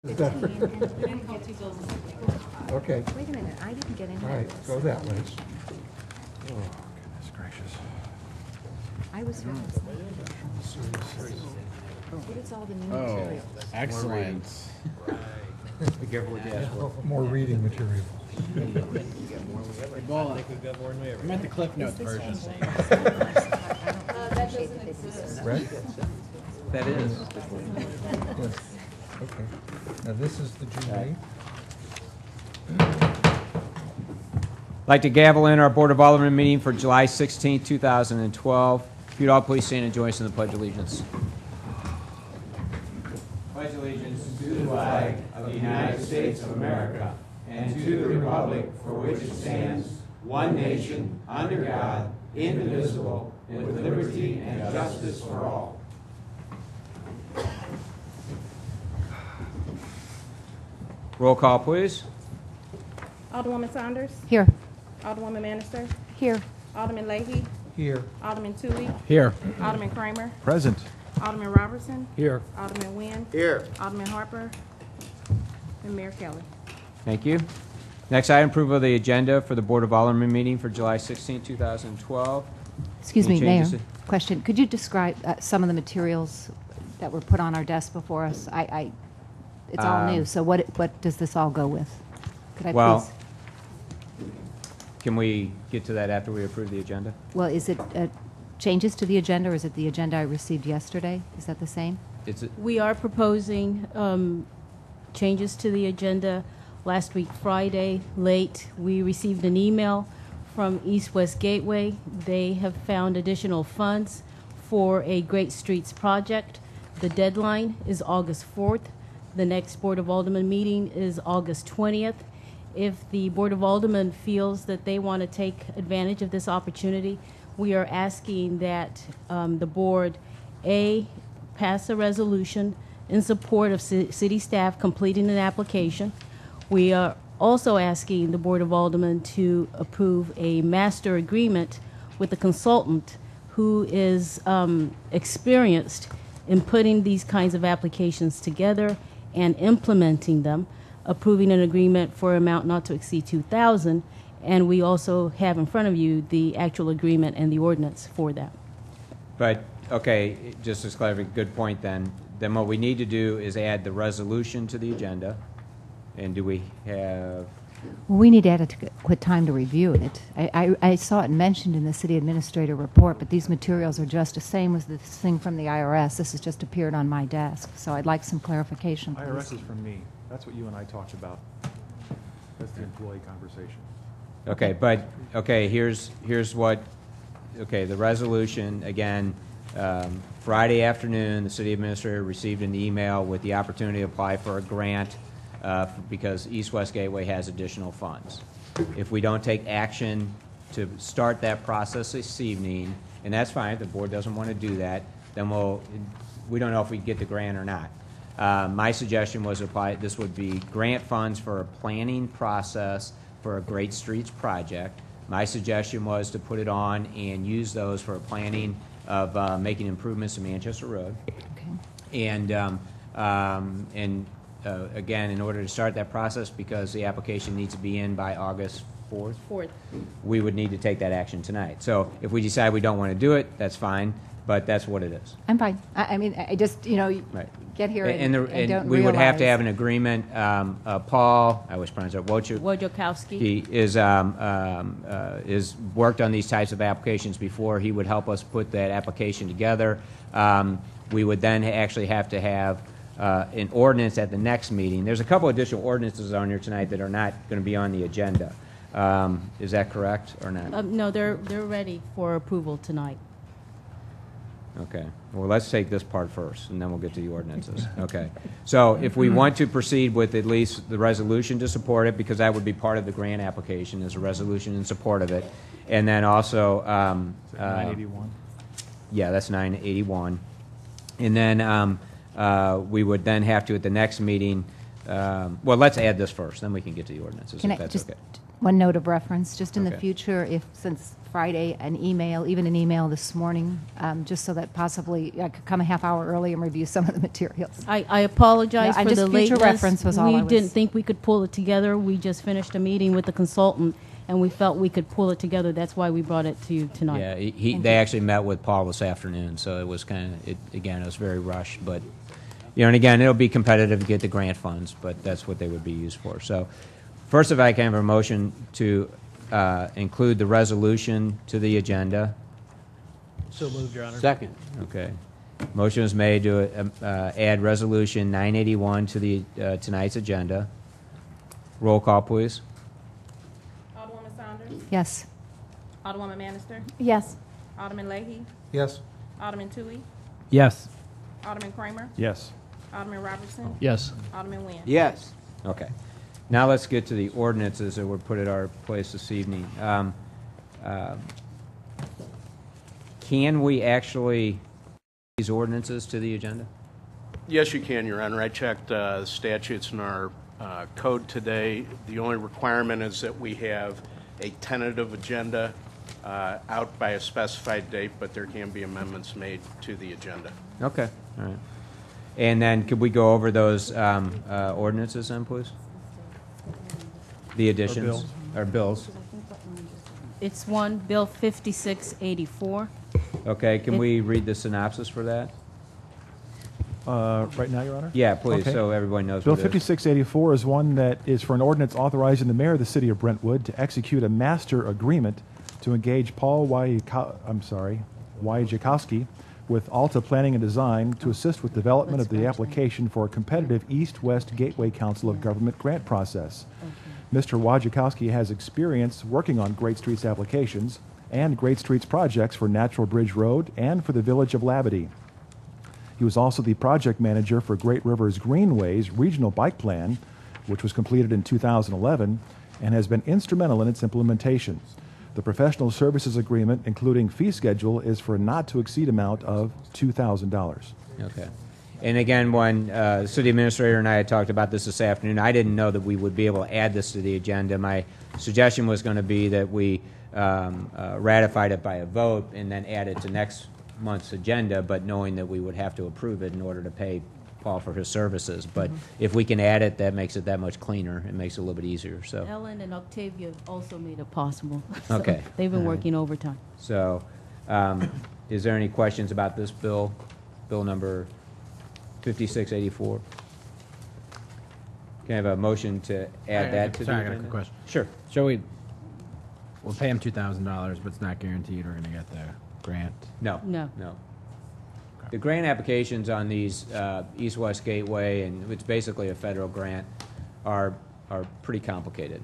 Better. Okay. Wait a minute, I didn't get any. All right, go that way. Oh, goodness gracious. I was here. What is all the new Oh, materials? excellent. Be careful what you ask for. More reading material. Well, I'm at the Cliff Notes version. That doesn't exist. Right? That is. Yes. Okay. Now this is the June 8th. I'd like to gavel in our Board of Alderman meeting for July 16, 2012. If you'd all please stand and join us in the Pledge of Allegiance. Pledge allegiance to the flag of the United States of America and to the republic for which it stands, one nation, under God, indivisible, with liberty and justice for all. Roll call, please. Alderwoman Saunders. Here. Alderwoman Manister. Here. Alderman Leahy. Here. Alderman Toohey. Here. Alderman Kramer. Present. Alderman Robertson. Here. Alderman Nguyen. Here. Alderman Harper. And Mayor Kelly. Thank you. Next item, approval of the agenda for the Board of Alderman meeting for July 16, 2012. Excuse Any me, Mayor. changes? Question. Could you describe some of the materials that were put on our desk before us? It's all new, so what does this all go with? Could I Well, please? Can we get to that after we approve the agenda? Well, is it changes to the agenda, or is it the agenda I received yesterday? Is that the same? It's We are proposing changes to the agenda. Last week, Friday, late, we received an email from East West Gateway. They have found additional funds for a Great Streets project. The deadline is August 4th. The next Board of Alderman meeting is August 20th. If the Board of Aldermen feels that they want to take advantage of this opportunity, we are asking that the board, A, pass a resolution in support of city staff completing an application. We are also asking the Board of Aldermen to approve a master agreement with a consultant who is experienced in putting these kinds of applications together and implementing them, approving an agreement for an amount not to exceed $2,000, and we also have in front of you the actual agreement and the ordinance for that. But, okay, just as clarify, good point then. Then what we need to do is add the resolution to the agenda. And do we have... Well, we need to add quit time to review it. I saw it mentioned in the city administrator report, but these materials are just the same as this thing from the IRS. This has just appeared on my desk, so I'd like some clarification, please. IRS is from me. That's what you and I talked about. That's the employee conversation. Okay, but, okay, here's what, okay, the resolution, again, Friday afternoon, the city administrator received an email with the opportunity to apply for a grant because East West Gateway has additional funds. If we don't take action to start that process this evening, and that's fine, if the board doesn't want to do that, then we don't know if we get the grant or not. My suggestion was this would be grant funds for a planning process for a Great Streets project. My suggestion was to put it on and use those for planning of making improvements to Manchester Road. Okay. And again, in order to start that process, because the application needs to be in by August 4th, we would need to take that action tonight. So if we decide we don't want to do it, that's fine, but that's what it is. I'm fine. I mean, I just, Right. get here and don't we would have to realize. have an agreement. Paul, I was pronouncing it, Wojciechowski. he is worked on these types of applications before. He would help us put that application together. We would then actually have to have an ordinance at the next meeting. There's a couple additional ordinances on here tonight that are not going to be on the agenda. Is that correct or not? No, they're ready for approval tonight. Okay. Well, let's take this part first, and then we'll get to the ordinances. Okay. So if we want to proceed with at least the resolution to support it, because that would be part of the grant application, is a resolution in support of it. And then also... 981? Yeah, that's 981. And then we would then have to, at the next meeting... well, let's add this first, then we can get to the ordinances, Can if I that's just okay. One note of reference, just in the Okay. future, if, since Friday, an email, even an email this morning, just so that possibly I could come a half hour early and review some of the materials. I apologize No, for just the future lateness. reference was all I We was- didn't think we could pull it together. We just finished a meeting with the consultant, and we felt we could pull it together. That's why we brought it to you tonight. Yeah, Thank they you. actually met with Paul this afternoon, so it was kind of, again, it was very rushed, but, and again, it'll be competitive to get the grant funds, but that's what they would be used for. So, first, if I can have a motion to include the resolution to the agenda. So moved, Your Honor. Second. Okay. Motion is made to add resolution 981 to the tonight's agenda. Roll call, please. Alderwoman Saunders. Yes. Alderwoman Manister. Yes. Alderman Leahy. Yes. Alderman Tui. Yes. Alderman Kramer. Yes. Alderman Robertson. Yes. Alderman Nguyen. Yes. Okay. Now let's get to the ordinances that were put at our place this evening. Can we actually these ordinances to the agenda? Yes, you can, Your Honor. I checked statutes in our code today. The only requirement is that we have a tentative agenda out by a specified date, but there can be amendments made to the agenda. Okay. All right. And then could we go over those ordinances then, please? The additions or bills. It's one, Bill 5684. Okay. Can we read the synopsis for that? Right now, Your Honor? Yeah, please, Okay. so everybody knows Bill what it is. 5684 is one that is for an ordinance authorizing the mayor of the city of Brentwood to execute a master agreement to engage Paul Wojciechowski with Alta Planning and Design to assist with development of the application for a competitive East-West Gateway Council of Government grant process. Mr. Wojciechowski has experience working on Great Streets applications and Great Streets projects for Natural Bridge Road and for the Village of Labadie. He was also the project manager for Great Rivers Greenways Regional Bike Plan, which was completed in 2011, and has been instrumental in its implementation. The professional services agreement, including fee schedule, is for a not-to-exceed amount of $2,000. Okay. And again, when the city administrator and I had talked about this afternoon, I didn't know that we would be able to add this to the agenda. My suggestion was going to be that we ratified it by a vote and then add it to next month's agenda, but knowing that we would have to approve it in order to pay Paul for his services. But if we can add it, that makes it that much cleaner. It makes it a little bit easier. So, Ellen and Octavia also made it possible. So Okay. They've been All right. working overtime. so is there any questions about this bill, bill number 5684? Can I have a motion to add that to the Sorry, I got a agenda? quick question. Sure. So we'll pay him $2,000, but it's not guaranteed we're going to get the grant. No. No. No. The grant applications on these East-West Gateway, and it's basically a federal grant, are pretty complicated.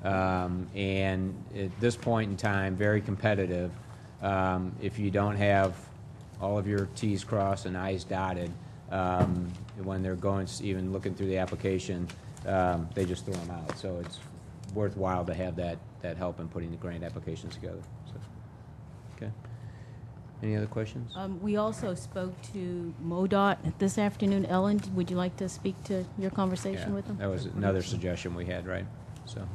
And at this point in time, very competitive. If you don't have all of your T's crossed and I's dotted, when they're going, even looking through the application, they just throw them out. So it's worthwhile to have that help in putting the grant applications together. So, okay. Any other questions? We also spoke to MoDOT this afternoon. Ellen, would you like to speak to your conversation Yeah, with them? that was another suggestion we had, right? So,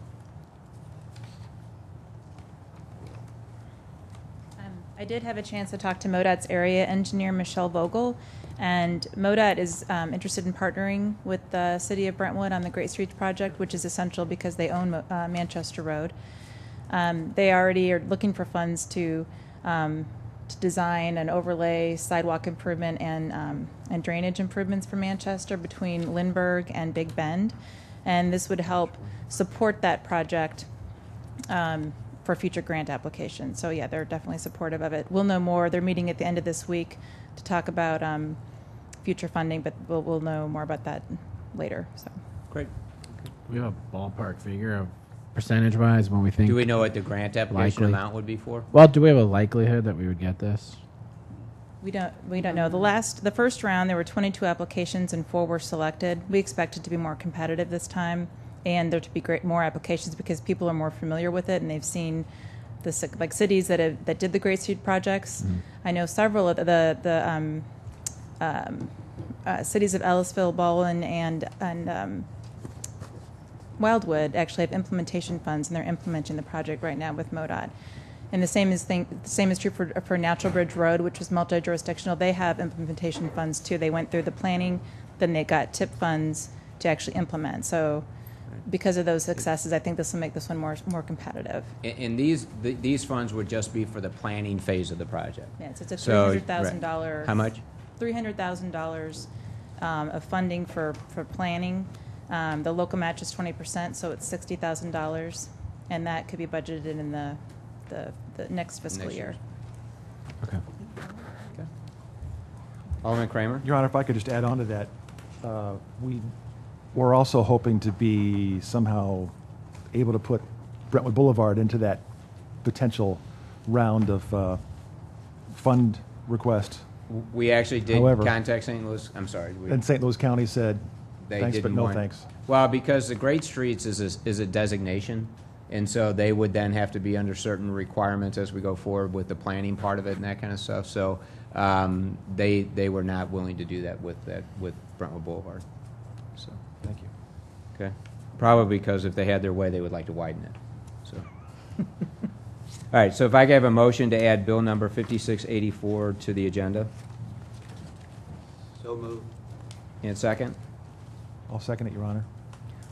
I did have a chance to talk to MoDOT's area engineer, Michelle Vogel, and MoDOT is interested in partnering with the city of Brentwood on the Great Streets project, which is essential because they own Manchester Road. They already are looking for funds to design and overlay sidewalk improvement and drainage improvements for Manchester between Lindbergh and Big Bend, and this would help support that project for future grant applications. So yeah, they're definitely supportive of it. We'll know more. They're meeting at the end of this week to talk about future funding, but we'll know more about that later. So great. We have a ballpark figure of percentage-wise when we think. Do we know what the grant application Likely. amount would be for? Well, do we have a likelihood that we would get this? we don't know. The first round there were 22 applications and 4 were selected. We expect it to be more competitive this time, and there to be more applications because people are more familiar with it and they've seen the like cities that did the Great Street projects. Mm-hmm. I know several of the cities of Ellisville, Baldwin, and Wildwood actually have implementation funds, and they're implementing the project right now with MoDOT. And the same is true for Natural Bridge Road, which was multi-jurisdictional. They have implementation funds too. They went through the planning, then they got TIP funds to actually implement. So because of those successes, I think this will make this one more competitive. And these funds would just be for the planning phase of the project. Yes, it's a So, $300,000. How much? $300,000 of funding for planning. The local match is 20%, so it's $60,000, and that could be budgeted in the next fiscal Next year. year's. Okay. Alderman Kramer? Your Honor, if I could just add on to that, we're also hoping to be somehow able to put Brentwood Boulevard into that potential round of fund request. We actually did However- contact St. Louis, I'm sorry. And St. Louis County said, They thanks, but didn't no want- thanks. Well, because the Great Streets is a designation, and so they would then have to be under certain requirements as we go forward with the planning part of it and that kind of stuff. So they were not willing to do that with Brentwood Boulevard. So, Thank you. okay. Probably because if they had their way, they would like to widen it. So. All right, so if I could have a motion to add bill number 5684 to the agenda. So moved. And second? I'll second it, Your Honor.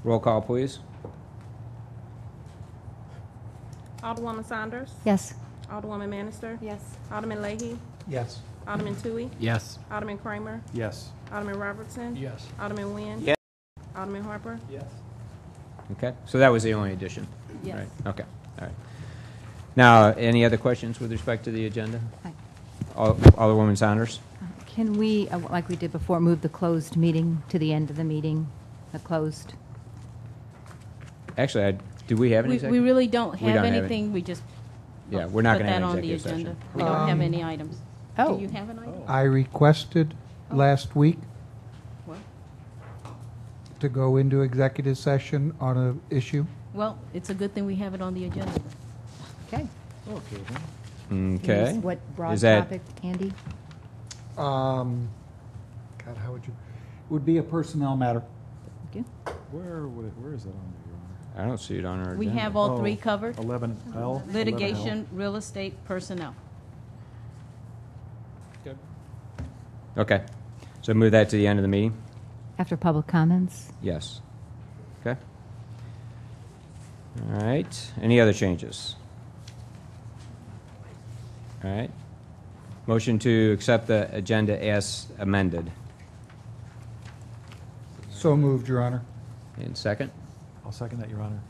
Roll call, please. Alderwoman Saunders. Yes. Alderwoman Manister. Yes. Alderman Leahy. Yes. Alderman Tui. Yes. Alderman Kramer. Yes. Alderman Robertson. Yes. Alderman Nguyen. Yes. Alderman Harper. Yes. Okay, so that was the only addition? Yes. Right. Okay, all right. Now, any other questions with respect to the agenda? Hi. Alderwoman Saunders? Can we, like we did before, move the closed meeting to the end of the meeting, the closed? Actually, do we have an We executive? really don't We have don't have it. anything. We just Yeah, we're not put going to have that an on the executive agenda. session. We don't have any items. Oh. Do you have an item? I requested last week What? to go into executive session on an issue. Well, it's a good thing we have it on the agenda. Okay. Okay. What broad Is that- topic, Andy? God, how would you, would be a personnel matter. Thank you. Where is that on there, Your Honor? I don't see it on our agenda. We have all three Oh, covered. 11L? Litigation, real estate, personnel. Okay, so move that to the end of the meeting? After public comments? Yes. Okay. All right, any other changes? All right. Motion to accept the agenda as amended. So moved, Your Honor. And second? I'll second that, Your Honor.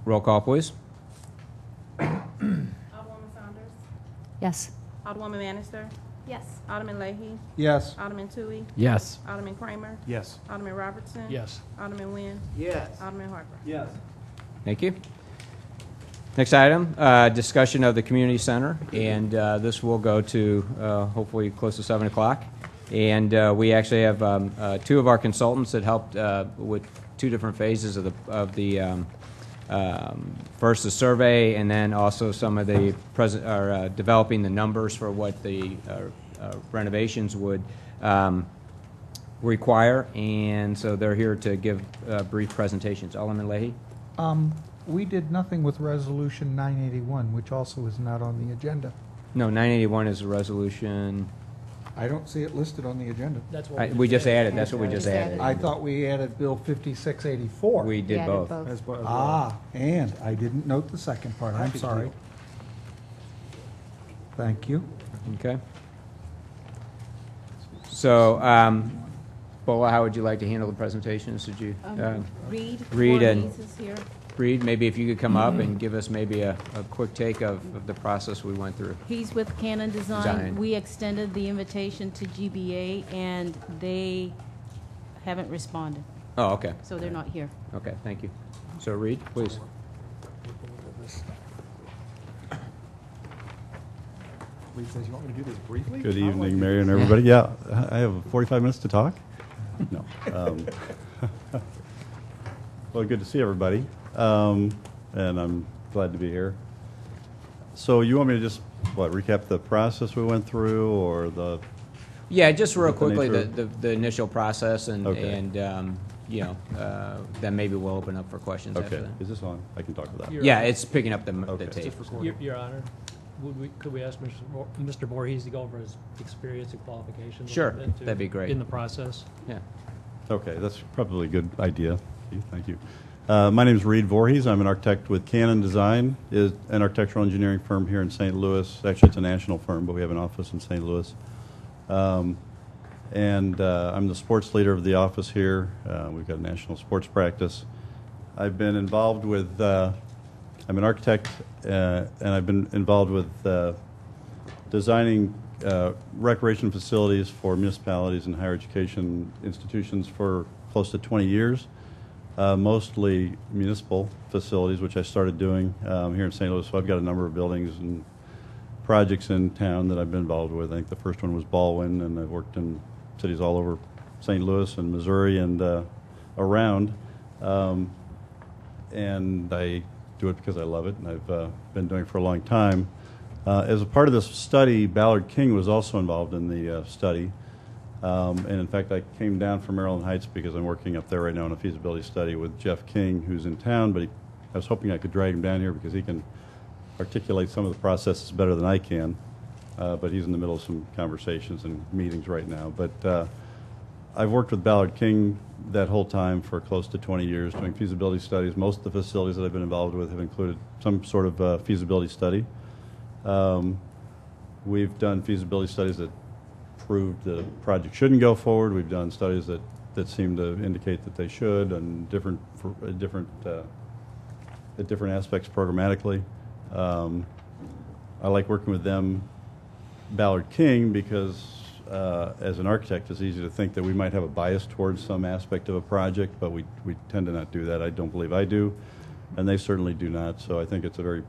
Roll call, please. Alderwoman Saunders. Yes. Alderwoman Manister. Yes. Alderman Leahy. Yes. Alderman Tui. Yes. Alderman Kramer. Yes. Alderman Robertson. Yes. Alderman Nguyen. Yes. Alderman Harper. Yes. Thank you. Next item, discussion of the community center, and this will go to hopefully close to 7 o'clock. And we actually have two of our consultants that helped with two different phases of the first the survey, and then also some of the developing the numbers for what the renovations would require. And so they're here to give brief presentations. Alderman Leahy? We did nothing with Resolution 981, which also is not on the agenda. No, 981 is a resolution. I don't see it listed on the agenda. We just added, that's what we just added. I thought we added Bill 5684. We did Yeah, both. As well. Ah, and I didn't note the second part. I'm sorry. Thank you. Okay. So, Bola, how would you like to handle the presentations? Did you, Reed. Reed and- Voorhees is here. Reed, maybe if you could come up and give us maybe a quick take of the process we went through. He's with Canon Design. Design. We extended the invitation to GBA, and they haven't responded, Oh, okay. so they're not here. Okay, thank you. So, Reed, please. Lee says, you want me to do this briefly? Good I'd like evening, to Mayor do and this. everybody. Yeah, I have 45 minutes to talk? No. Well, good to see everybody, and I'm glad to be here. So you want me to just, recap the process we went through, or the... Yeah, just real What the quickly, nature the initial process and, Okay. and then maybe we'll open up for questions after Okay, that. is this on? I can talk to that. Yeah, it's picking up the Okay. tape. Your Honor, could we ask Mr. Voorhees to go over his experience and qualifications? a Sure, little bit, too, that'd be great. In the process? Yeah. Okay, that's probably a good idea. Thank you. My name is Reed Voorhees. I'm an architect with Canon Design, is an architectural engineering firm here in St. Louis. Actually, it's a national firm, but we have an office in St. Louis. I'm the sports leader of the office here. We've got a national sports practice. I've been involved with, I'm an architect, and I've been involved with designing recreation facilities for municipalities and higher education institutions for close to 20 years. Mostly municipal facilities, which I started doing here in St. Louis. So I've got a number of buildings and projects in town that I've been involved with. I think the first one was Baldwin, and I've worked in cities all over St. Louis and Missouri and around. And I do it because I love it, and I've been doing it for a long time. As a part of this study, Ballard King was also involved in the study. And in fact, I came down from Maryland Heights because I'm working up there right now on a feasibility study with Jeff King, who's in town, but I was hoping I could drag him down here because he can articulate some of the processes better than I can. But he's in the middle of some conversations and meetings right now. But I've worked with Ballard King that whole time for close to 20 years doing feasibility studies. Most of the facilities that I've been involved with have included some sort of feasibility study. We've done feasibility studies that proved the project shouldn't go forward. We've done studies that seem to indicate that they should, and different aspects programmatically. I like working with them, Ballard King, because as an architect, it's easy to think that we might have a bias towards some aspect of a project, but we tend to not do that. I don't believe I do, and they certainly do not. So I think it's a very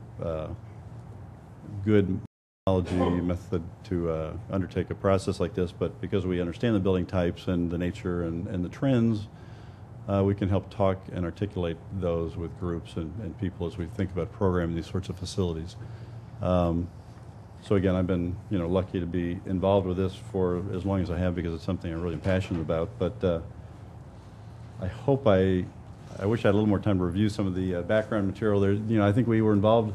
good method to undertake a process like this, but because we understand the building types and the nature and the trends, we can help talk and articulate those with groups and people as we think about programming these sorts of facilities. So again, I've been lucky to be involved with this for as long as I have because it's something I'm really passionate about. But I hope I wish I had a little more time to review some of the background material there. I think we were involved.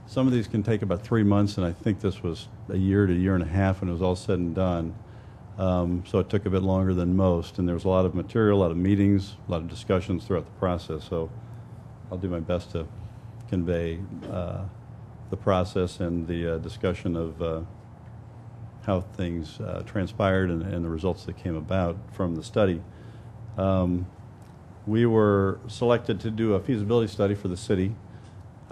Some of these can take about 3 months, and I think this was a year to a year and a half when it was all said and done. So it took a bit longer than most, and there was a lot of material, a lot of meetings, a lot of discussions throughout the process. So I'll do my best to convey the process and the discussion of how things transpired and the results that came about from the study. We were selected to do a feasibility study for the city.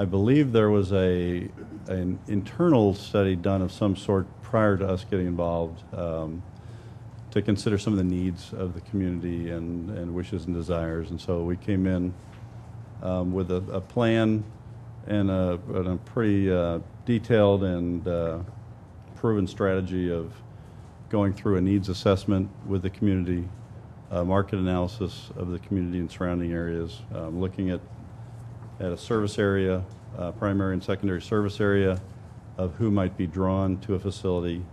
I believe there was an internal study done of some sort prior to us getting involved to consider some of the needs of the community and wishes and desires. And so we came in with a plan and a pretty detailed and proven strategy of going through a needs assessment with the community, market analysis of the community and surrounding areas, looking at a service area, primary and secondary service area, of who might be drawn to a facility.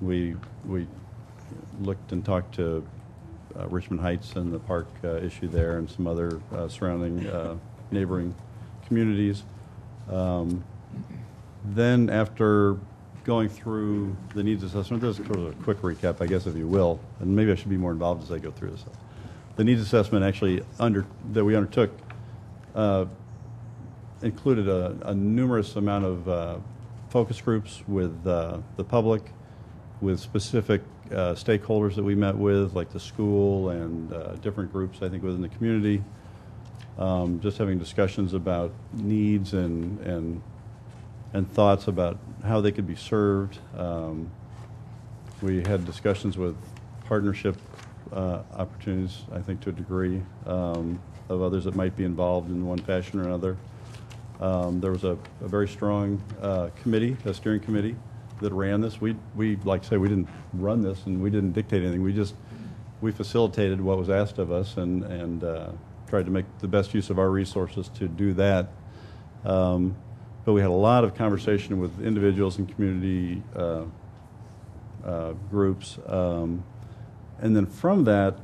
We looked and talked to Richmond Heights and the park issue there and some other surrounding neighboring communities. Then after going through the needs assessment, this is sort of a quick recap, I guess, if you will, and maybe I should be more involved as I go through this. The needs assessment actually that we undertook included a numerous amount of focus groups with the public, with specific stakeholders that we met with, like the school and different groups, I think, within the community, just having discussions about needs and thoughts about how they could be served. We had discussions with partnership opportunities, I think, to a degree, of others that might be involved in one fashion or another. There was a very strong committee, a steering committee, that ran this. We like to say, we didn't run this and we didn't dictate anything. We facilitated what was asked of us and tried to make the best use of our resources to do that. But we had a lot of conversation with individuals and community groups. And then from that,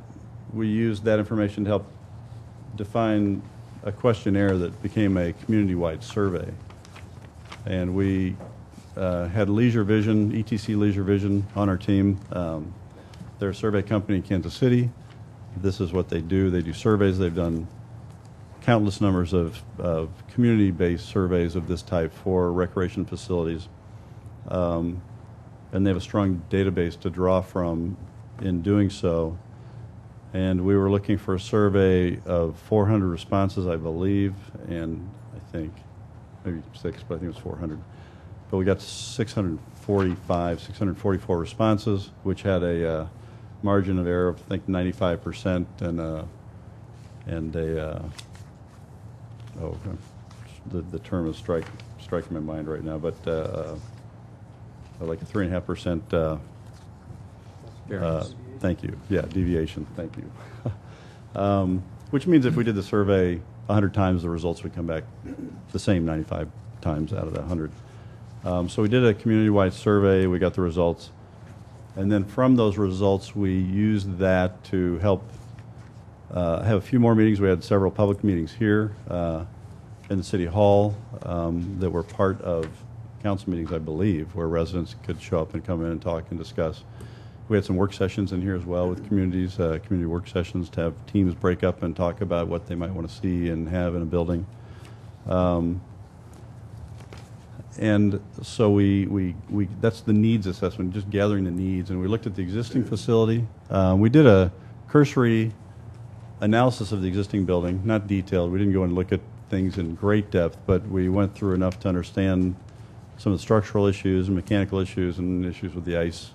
we used that information to help define a questionnaire that became a community-wide survey. And we had Leisure Vision, ETC Leisure Vision on our team. They're a survey company in Kansas City. This is what they do. They do surveys. They've done countless numbers of community-based surveys of this type for recreation facilities. And they have a strong database to draw from in doing so. And we were looking for a survey of 400 responses, I believe, and I think maybe 6, but I think it was 400. But we got 644 responses, which had a margin of error of, I think, 95% the term is striking my mind right now, but like a 3.5%. Thank you. Yeah, deviation. Thank you. Which means if we did the survey 100 times, the results would come back the same 95 times out of the 100. So we did a community-wide survey. We got the results. And then from those results, we used that to help have a few more meetings. We had several public meetings here in the City Hall that were part of council meetings, I believe, where residents could show up and come in and talk and discuss. We had some work sessions in here as well with communities, community work sessions to have teams break up and talk about what they might want to see and have in a building. And so we that's the needs assessment, just gathering the needs. And we looked at the existing facility. We did a cursory analysis of the existing building, not detailed. We didn't go and look at things in great depth, but we went through enough to understand some of the structural issues and mechanical issues and issues with the ice.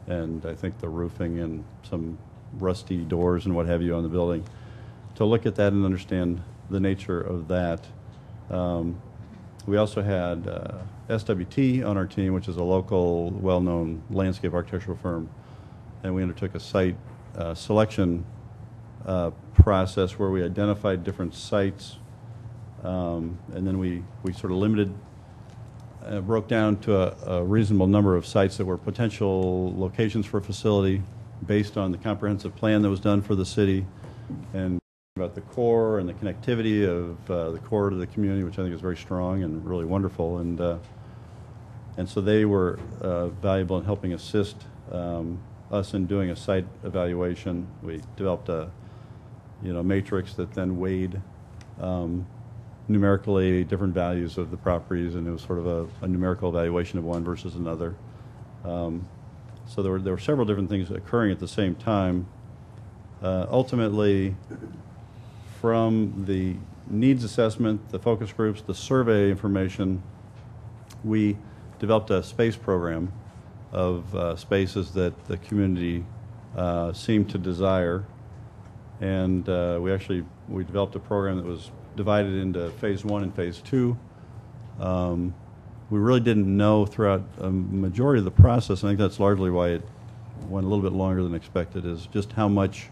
And I think the roofing and some rusty doors and what have you on the building, to look at that and understand the nature of that. We also had SWT on our team, which is a local, well-known landscape architectural firm, and we undertook a site selection process where we identified different sites, and then we sort of limited, broke down to a reasonable number of sites that were potential locations for a facility based on the comprehensive plan that was done for the city, and about the core and the connectivity of the core to the community, which I think is very strong and really wonderful. And so they were valuable in helping assist us in doing a site evaluation. We developed a matrix that then weighed numerically different values of the properties, and it was sort of a numerical evaluation of one versus another. So there were several different things occurring at the same time. Ultimately, from the needs assessment, the focus groups, the survey information, we developed a space program of spaces that the community seemed to desire. And we developed a program that was divided into phase 1 and phase 2. We really didn't know throughout a majority of the process, I think that's largely why it went a little bit longer than expected, is just how much,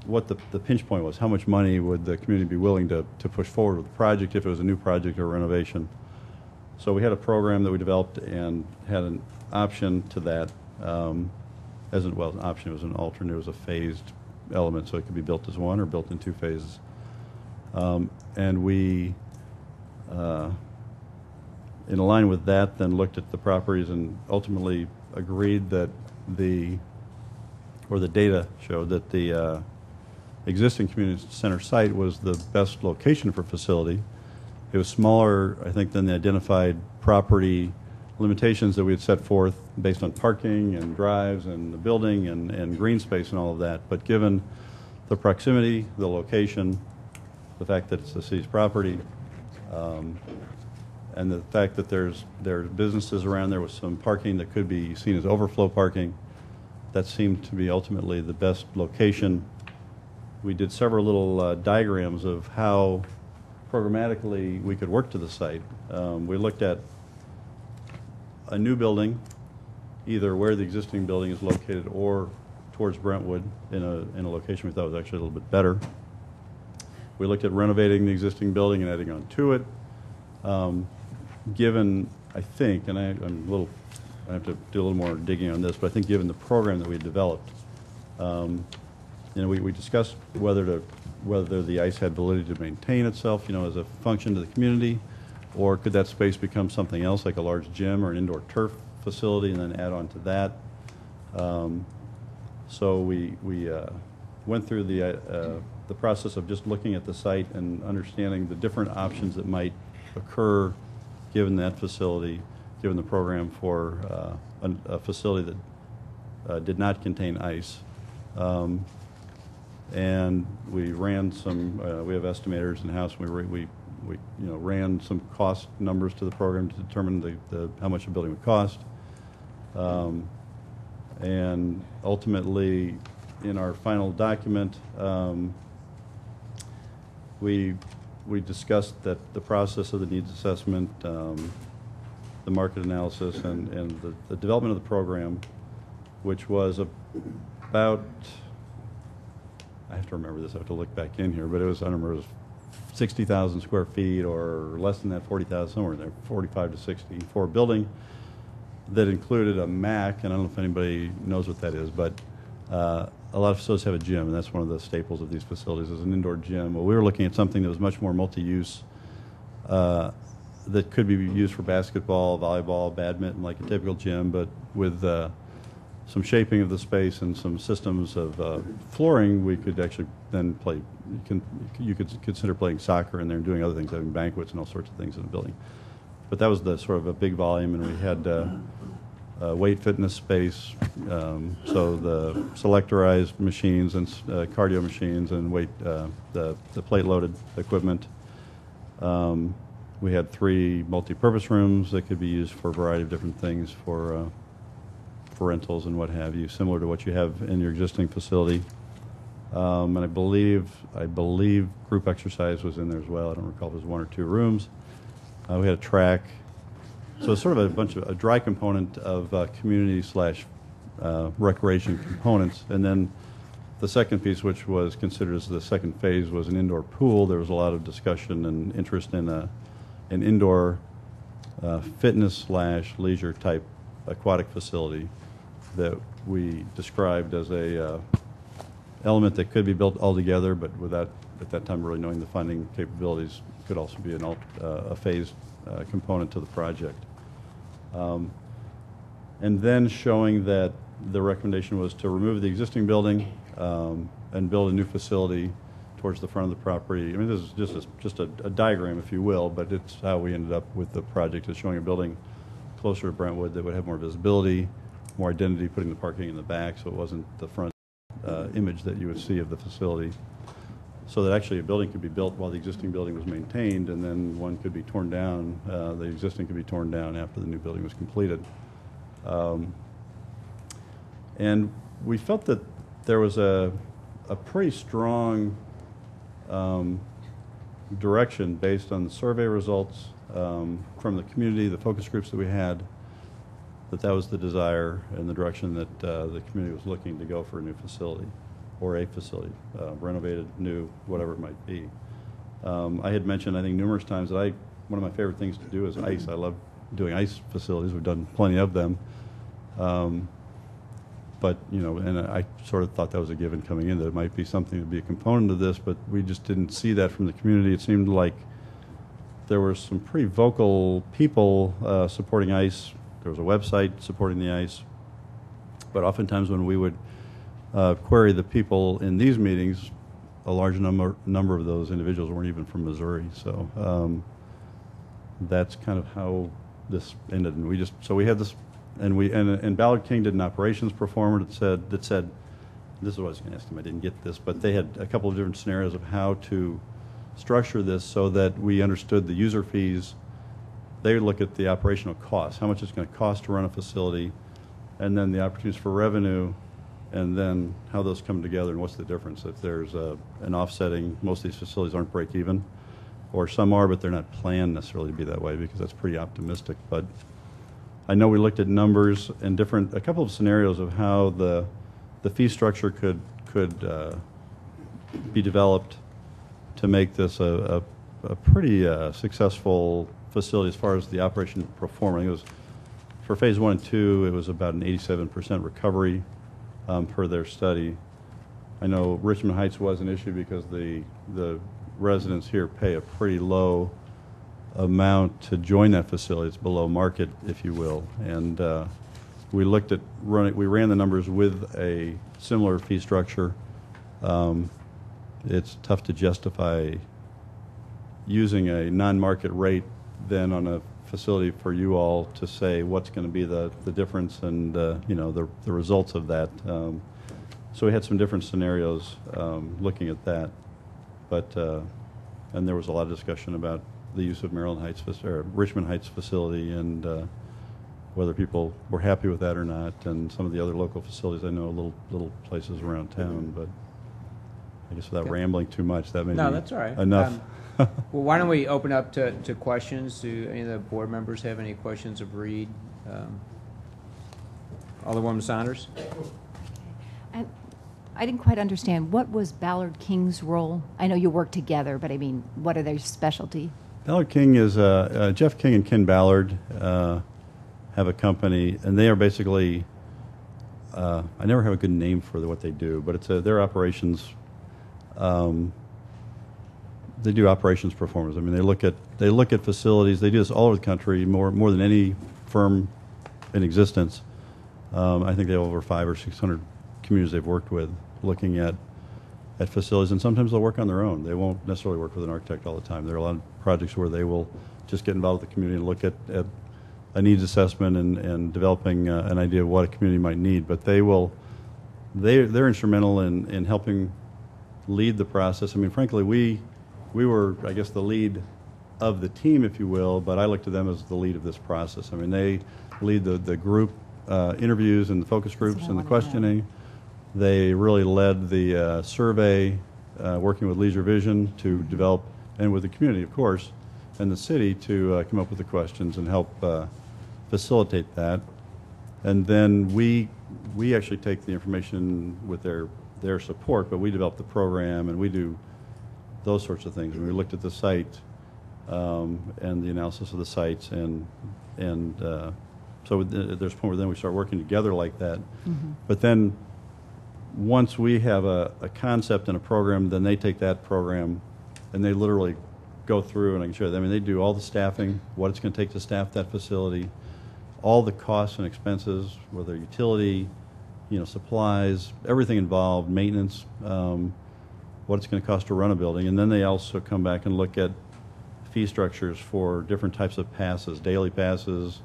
what the pinch point was. How much money would the community be willing to push forward with the project if it was a new project or renovation? So we had a program that we developed and had an option to that. An option, it was an alternate, it was a phased element, so it could be built as one or built in 2 phases. And we, in line with that, then looked at the properties and ultimately agreed that the data showed that the existing community center site was the best location for facility. It was smaller, I think, than the identified property limitations that we had set forth based on parking and drives and the building and green space and all of that. But given the proximity, the location, the fact that it's the city's property, and the fact that there's businesses around there with some parking that could be seen as overflow parking, that seemed to be ultimately the best location. We did several little diagrams of how programmatically we could work to the site. We looked at a new building, either where the existing building is located or towards Brentwood in a location we thought was actually a little bit better. We looked at renovating the existing building and adding on to it. Given, I think, and I have to do a little more digging on this, but I think given the program that we developed, We discussed whether the ice had validity to maintain itself, as a function to the community, or could that space become something else, like a large gym or an indoor turf facility, and then add on to that. So we went through the process of just looking at the site and understanding the different options that might occur given that facility, given the program for a facility that did not contain ice. And we ran some. We have estimators in house. We ran some cost numbers to the program to determine how much a building would cost. And ultimately, in our final document, we discussed that the process of the needs assessment, the market analysis, and the development of the program, which was about, I have to remember this, I have to look back in here, but it was, I don't remember, it was 60,000 square feet or less than that, 40,000, somewhere in there, 45 to 60 for a building that included a MAC, and I don't know if anybody knows what that is, but a lot of facilities have a gym, and that's one of the staples of these facilities is an indoor gym. Well, we were looking at something that was much more multi-use that could be used for basketball, volleyball, badminton, like a typical gym, but with some shaping of the space and some systems of flooring, we could actually then play. You could consider playing soccer in there and doing other things, having banquets and all sorts of things in the building. But that was the sort of a big volume, and we had weight fitness space, so the selectorized machines and cardio machines and weight, the plate-loaded equipment. We had 3 multi-purpose rooms that could be used for a variety of different things for rentals and what have you, similar to what you have in your existing facility. And I believe group exercise was in there as well. I don't recall if it was 1 or 2 rooms. We had a track. So it's sort of a dry component of community / recreation components. And then the second piece, which was considered as the second phase, was an indoor pool. There was a lot of discussion and interest in an indoor fitness / leisure type aquatic facility that we described as a element that could be built all together, but without at that time really knowing the funding capabilities, could also be a phased component to the project. And then showing that the recommendation was to remove the existing building and build a new facility towards the front of the property. I mean, this is just a diagram, if you will, but it's how we ended up with the project, is showing a building closer to Brentwood that would have more visibility, more identity, putting the parking in the back so it wasn't the front image that you would see of the facility. So that actually a building could be built while the existing building was maintained, and then one could be torn down. The existing could be torn down after the new building was completed. And we felt that there was a pretty strong direction based on the survey results from the community, the focus groups that we had, that was the desire and the direction that the community was looking to go for a new facility, or a facility, renovated, new, whatever it might be. I had mentioned, I think, numerous times that one of my favorite things to do is ice. I love doing ice facilities. We've done plenty of them. But, and I sort of thought that was a given coming in, that it might be something to be a component of this, but we just didn't see that from the community. It seemed like there were some pretty vocal people supporting ice. There was a website supporting the ice. But oftentimes when we would query the people in these meetings, a large number of those individuals weren't even from Missouri. So that's kind of how this ended. And we had this, and Ballard King did an operations performer that said, this is what I was going to ask him, I didn't get this, but they had a couple of different scenarios of how to structure this so that we understood the user fees. They would look at the operational costs, how much it's going to cost to run a facility, and then the opportunities for revenue, and then how those come together and what's the difference. If there's an offsetting, most of these facilities aren't break even, or some are, but they're not planned necessarily to be that way, because that's pretty optimistic. But I know we looked at numbers and a couple of scenarios of how the fee structure could be developed to make this a pretty successful facility as far as the operation performing. It was, for phase 1 and 2, it was about an 87% recovery per their study. I know Richmond Heights was an issue because the residents here pay a pretty low amount to join that facility. It's below market, if you will. And we looked at we ran the numbers with a similar fee structure. It's tough to justify using a non-market rate then on a facility for you all to say what's going to be the difference and you know, the results of that. So we had some different scenarios looking at that, but and there was a lot of discussion about the use of Richmond Heights facility and whether people were happy with that or not, and some of the other local facilities. I know little places around town, but I guess without rambling too much, that may No, be that's all right. enough. Well, why don't we open up to questions? Do any of the board members have any questions of Reed? Alderwoman Saunders? I didn't quite understand. What was Ballard King's role? I know you work together, but I mean, what are their specialty? Ballard King is Jeff King and Ken Ballard have a company, and they are basically. I never have a good name for what they do, but it's their operations. They do operations performance. I mean, they look at facilities. They do this all over the country, more than any firm in existence. I think they have over 500 or 600 communities they've worked with, looking at facilities, and sometimes they'll work on their own. They won't necessarily work with an architect all the time. There are a lot of projects where they will just get involved with the community and look at a needs assessment and developing an idea of what a community might need. But they're instrumental in helping lead the process. I mean, frankly, we were, I guess, the lead of the team, if you will, but I look to them as the lead of this process. I mean, they lead the group interviews and the focus groups and the questioning. They really led the survey, working with Leisure Vision to develop, and with the community, of course, and the city to come up with the questions and help facilitate that. And then we actually take the information with their support, but we develop the program and we do those sorts of things. And we looked at the site and the analysis of the sites, and so there's a point where then we start working together like that. Mm-hmm. But then once we have a concept and a program, then they take that program and they literally go through, and I can show you. I mean, they do all the staffing, what it's going to take to staff that facility, all the costs and expenses, whether utility, supplies, everything involved, maintenance, what it's going to cost to run a building. And then they also come back and look at fee structures for different types of passes, daily passes,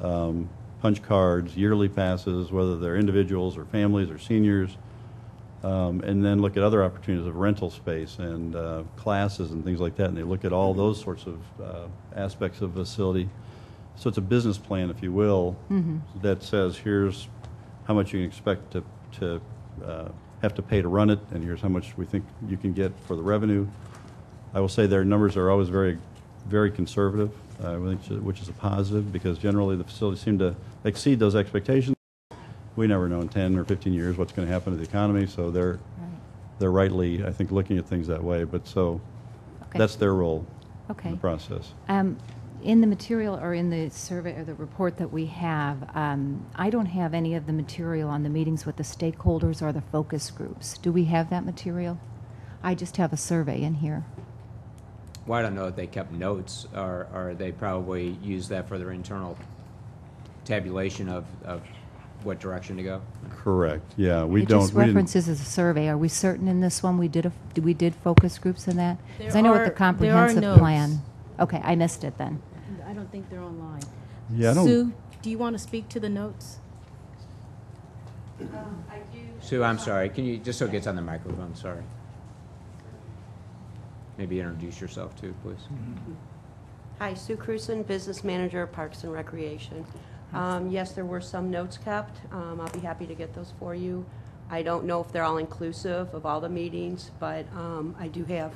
punch cards, yearly passes, whether they're individuals or families or seniors, and then look at other opportunities of rental space and classes and things like that. And they look at all those sorts of aspects of the facility. So it's a business plan, if you will, mm-hmm. that says here's how much you can expect to have to pay to run it, and here's how much we think you can get for the revenue. I will say their numbers are always very, very conservative, which is a positive, because generally the facilities seem to exceed those expectations. We never know in 10 or 15 years what's going to happen to the economy, so they're rightly, I think, looking at things that way. But so that's their role in the process. In the material or in the survey or the report that we have, I don't have any of the material on the meetings with the stakeholders or the focus groups. Do we have that material? I just have a survey in here. Well, I don't know if they kept notes, or they probably used that for their internal tabulation of what direction to go. Correct. Yeah, we it don't. Just references as a survey. Are we certain in this one we did focus groups in that? Because I know with the comprehensive plan. Okay, I missed it then. I don't think they're online. Yeah, I don't. Sue, do you want to speak to the notes? I do. Sue, I'm sorry. Can you, just so it gets on the microphone, sorry. Maybe introduce yourself too, please. Mm-hmm. Hi, Sue Cruson, Business Manager, Parks and Recreation. Yes, there were some notes kept. I'll be happy to get those for you. I don't know if they're all inclusive of all the meetings, but I do have.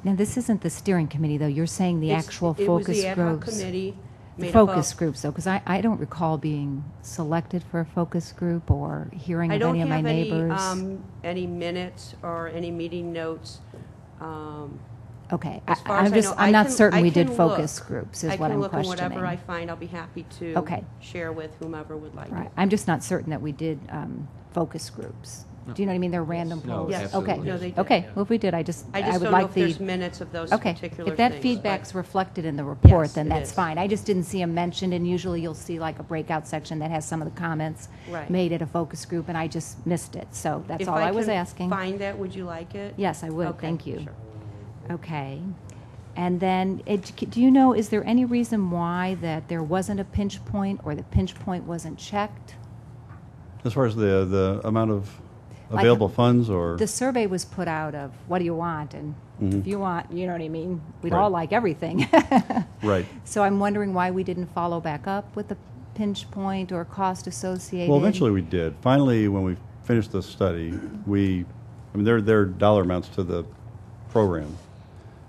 Now, this isn't the steering committee, though. You're saying the actual focus groups. It was the ad hoc committee. The focus groups, though, because I don't recall being selected for a focus group or hearing of any of my neighbors. I don't have any minutes or any meeting notes. Okay, as far as I'm not certain we did look. Focus groups is what I'm questioning. I can look, and whatever I find, I'll be happy to share with whomever would like right. it. I'm just not certain that we did focus groups. Do you know what I mean? They're random No, polls. Yes. Okay. absolutely. No, they did. Okay. Well, if we did, I I just would don't know like if the. there's minutes of those Okay. particular If that things, feedback's but- reflected in the report, Yes, then it that's is. fine. I just didn't see them mentioned, and usually you'll see like a breakout section that has some of the comments Right. made at a focus group, and I just missed it. So that's If all I was can asking. find that, would you like it? Yes, I would. Okay, Thank you. sure. Okay. And then, do you know, is there any reason why that there wasn't a pinch point or the pinch point wasn't checked? As far as the amount of Like, available funds, or The survey was put out of, what do you want? And if you want, you know what I mean? We'd Right. all like everything. right. So I'm wondering why we didn't follow back up with the pinch point or cost associated. Well, eventually we did. Finally, when we finished the study, there are dollar amounts to the program.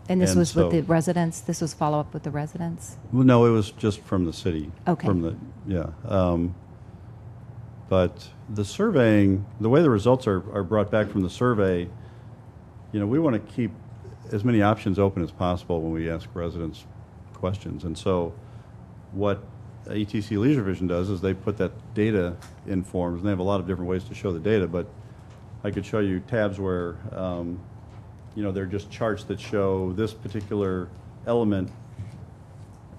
And this and was with so- the residents? This was follow-up with the residents? Well, no, it was just from the city. Okay. But the surveying, the way the results are brought back from the survey, we want to keep as many options open as possible when we ask residents questions. And so what ETC Leisure Vision does is they put that data in forms, and they have a lot of different ways to show the data, but I could show you tabs where, they're just charts that show this particular element.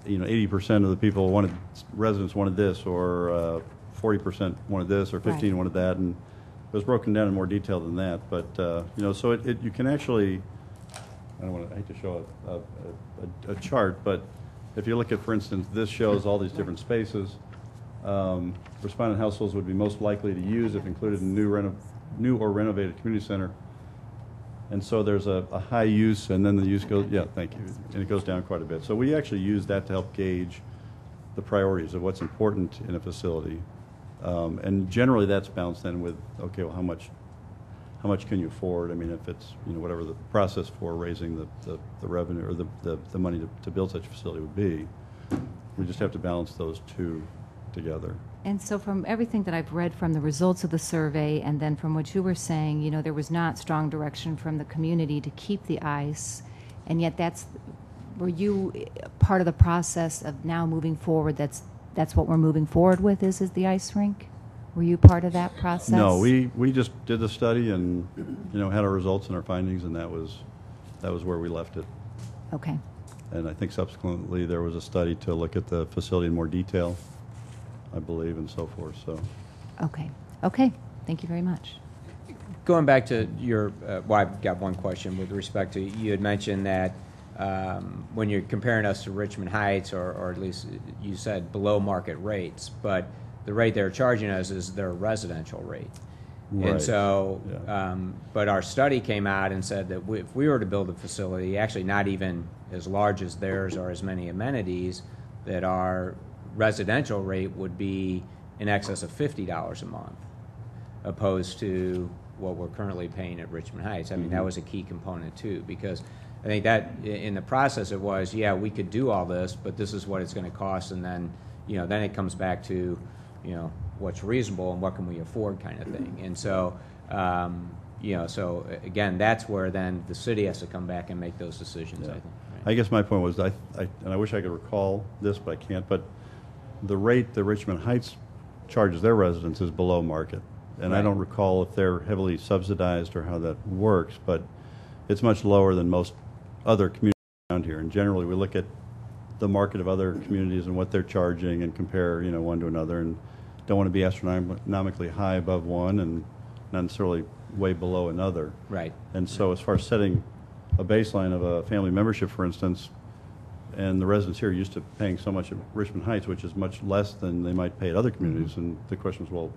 80% of the residents wanted this, or 40% wanted this, or 15 Right. wanted that, and it was broken down in more detail than that. But so you can actually, I hate to show a chart, but if you look at, for instance, this shows all these different spaces. Respondent households would be most likely to use if included in new or renovated community center. And so there's a high use, and then the use goes, thank you, and it goes down quite a bit. So we actually use that to help gauge the priorities of what's important in a facility. And generally that's balanced then with, okay, well, how much can you afford? I mean, if it's, whatever the process for raising the revenue or the money to build such a facility would be, we just have to balance those two together. And so from everything that I've read from the results of the survey and then from what you were saying, there was not strong direction from the community to keep the ice, and yet were you part of the process of now moving forward? That's what we're moving forward with is the ice rink? Were you part of that process? No, we just did the study and, had our results and our findings, and that was where we left it. Okay. And I think subsequently there was a study to look at the facility in more detail, I believe, and so forth. So. Okay. Okay. Thank you very much. Going back to your, I've got one question with respect to, you had mentioned that when you're comparing us to Richmond Heights, or at least you said below market rates, but the rate they're charging us is their residential rate. Right. And so, Yeah. but our study came out and said that if we were to build a facility, actually not even as large as theirs or as many amenities, that our residential rate would be in excess of $50 a month, opposed to what we're currently paying at Richmond Heights. I mean, that was a key component too, because I think that in the process it was, we could do all this, but this is what it's going to cost, and then, then it comes back to, what's reasonable and what can we afford kind of thing. And so, so again, that's where then the city has to come back and make those decisions, Yeah. I think. I guess my point was, and I wish I could recall this, but I can't, but the rate that Richmond Heights charges their residents is below market. And I Right. don't recall if they're heavily subsidized or how that works, but it's much lower than most other communities around here. And generally, we look at the market of other communities and what they're charging and compare, one to another, and don't want to be astronomically high above one and not necessarily way below another. Right. And so as far as setting a baseline of a family membership, for instance, and the residents here are used to paying so much at Richmond Heights, which is much less than they might pay at other communities, and the question was, well,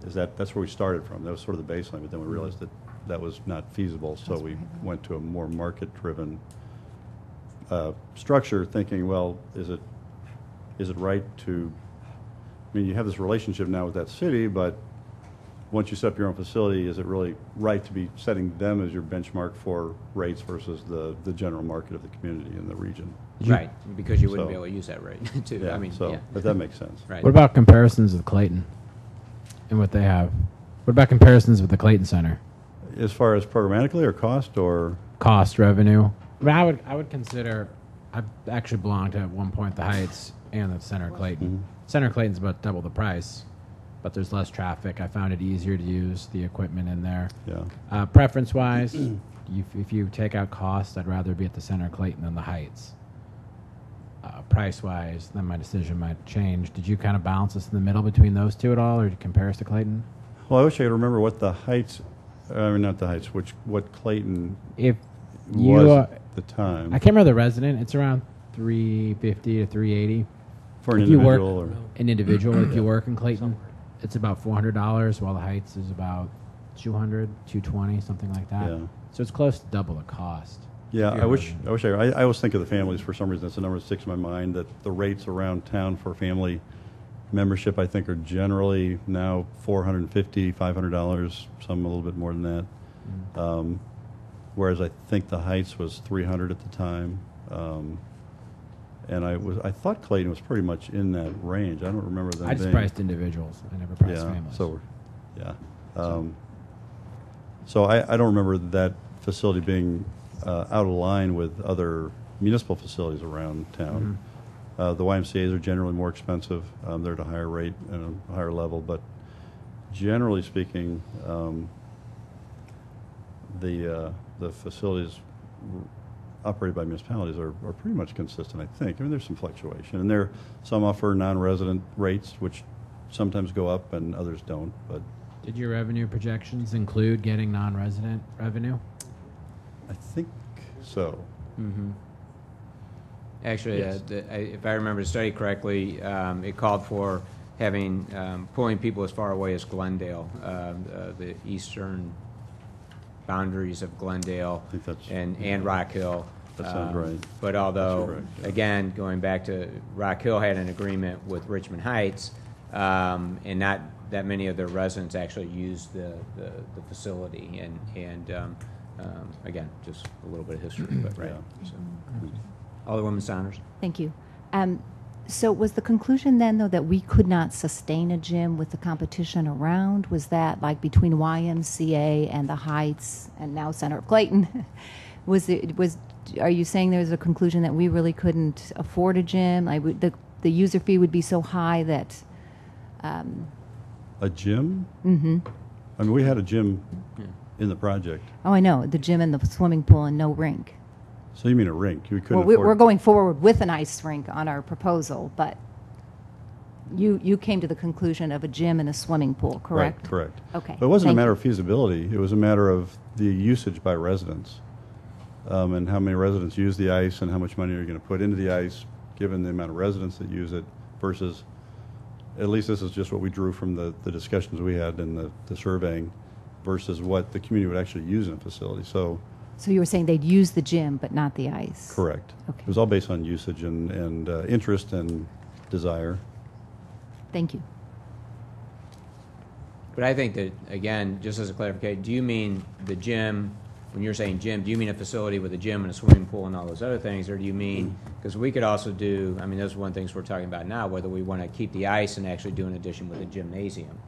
that's where we started from. That was sort of the baseline, but then we realized that was not feasible, so we went to a more market-driven structure, thinking, well, is it right to, you have this relationship now with that city, but once you set up your own facility, is it really right to be setting them as your benchmark for rates versus the general market of the community and the region? Right, because you wouldn't be So- able to use that rate, too. Yeah, I mean, but that makes sense. Right. What about comparisons with Clayton and what they have? What about comparisons with the Clayton Center? As far as programmatically or cost or? Cost, revenue? I would consider, I actually belonged to at one point the Heights and the Center of Clayton. Mhm. Center of Clayton's about double the price. but there's less traffic. I found it easier to use the equipment in there. Yeah. Preference-wise, if you take out cost, I'd rather be at the center of Clayton than the Heights. Price-wise, then my decision might change. Did you kind of balance us in the middle between those two at all, or did you compare us to Clayton? Well, I wish I could remember what the Heights, not the Heights, what Clayton If was you, at the time. I can't remember the resident. It's around 350 to 380. For an If you work- individual or? An individual, if you work in Clayton, it's about $400, while the Heights is about 200, 220, something like that. Yeah. So it's close to double the cost. Yeah, If I you're wish, resident. I always think of the families for some reason. That's the number that sticks in my mind, that the rates around town for family membership, I think, are generally now $450, $500, some a little bit more than that. Whereas I think the Heights was $300 at the time. And I thought Clayton was pretty much in that range. I don't remember them I just being. priced individuals. I never priced Yeah, families. so, yeah. So I don't remember that facility being out of line with other municipal facilities around town. The YMCA's are generally more expensive. They're at a higher rate and a higher level, but generally speaking, the facilities operated by municipalities are pretty much consistent, I think. I mean, there's some fluctuation, and some offer non-resident rates, which sometimes go up and others don't. But Did your revenue projections include getting non-resident revenue? I think so. Actually, Yes. if I remember the study correctly, it called for having, pulling people as far away as Glendale, the eastern boundaries of Glendale I think that's- and Rock Hill. That sounds right. But although, That's right, yeah. again, going back to Rock Hill had an agreement with Richmond Heights, and not that many of their residents actually used the facility. And again, just a little bit of history, but right. Yeah. So. Alderwoman Saunders. Thank you. So was the conclusion then, though, that we could not sustain a gym with the competition around? Was that like between YMCA and the Heights and now Center of Clayton? Are you saying there's a conclusion that we really couldn't afford a gym? The user fee would be so high that. A gym? Mm-hmm. I mean, we had a gym in the project. Oh, I know, the gym and the swimming pool and no rink. So you mean a rink? We couldn't Well, afford. we're going forward with an ice rink on our proposal, but you came to the conclusion of a gym and a swimming pool, correct? Right, correct. Okay. But it wasn't a thank matter you. of feasibility. It was a matter of the usage by residents, and how many residents use the ice, and how much money are you going to put into the ice, given the amount of residents that use it, versus. At least this is just what we drew from the discussions we had in the surveying, versus what the community would actually use in a facility. So. So you were saying they'd use the gym, but not the ice? Correct. Okay. It was all based on usage and interest and desire. Thank you. But I think that, again, just as a clarification, do you mean the gym, when you're saying gym, do you mean a facility with a gym and a swimming pool and all those other things, or do you mean, because we could also do, I mean, those are one of the things we're talking about now, whether we want to keep the ice and actually do an addition with a gymnasium.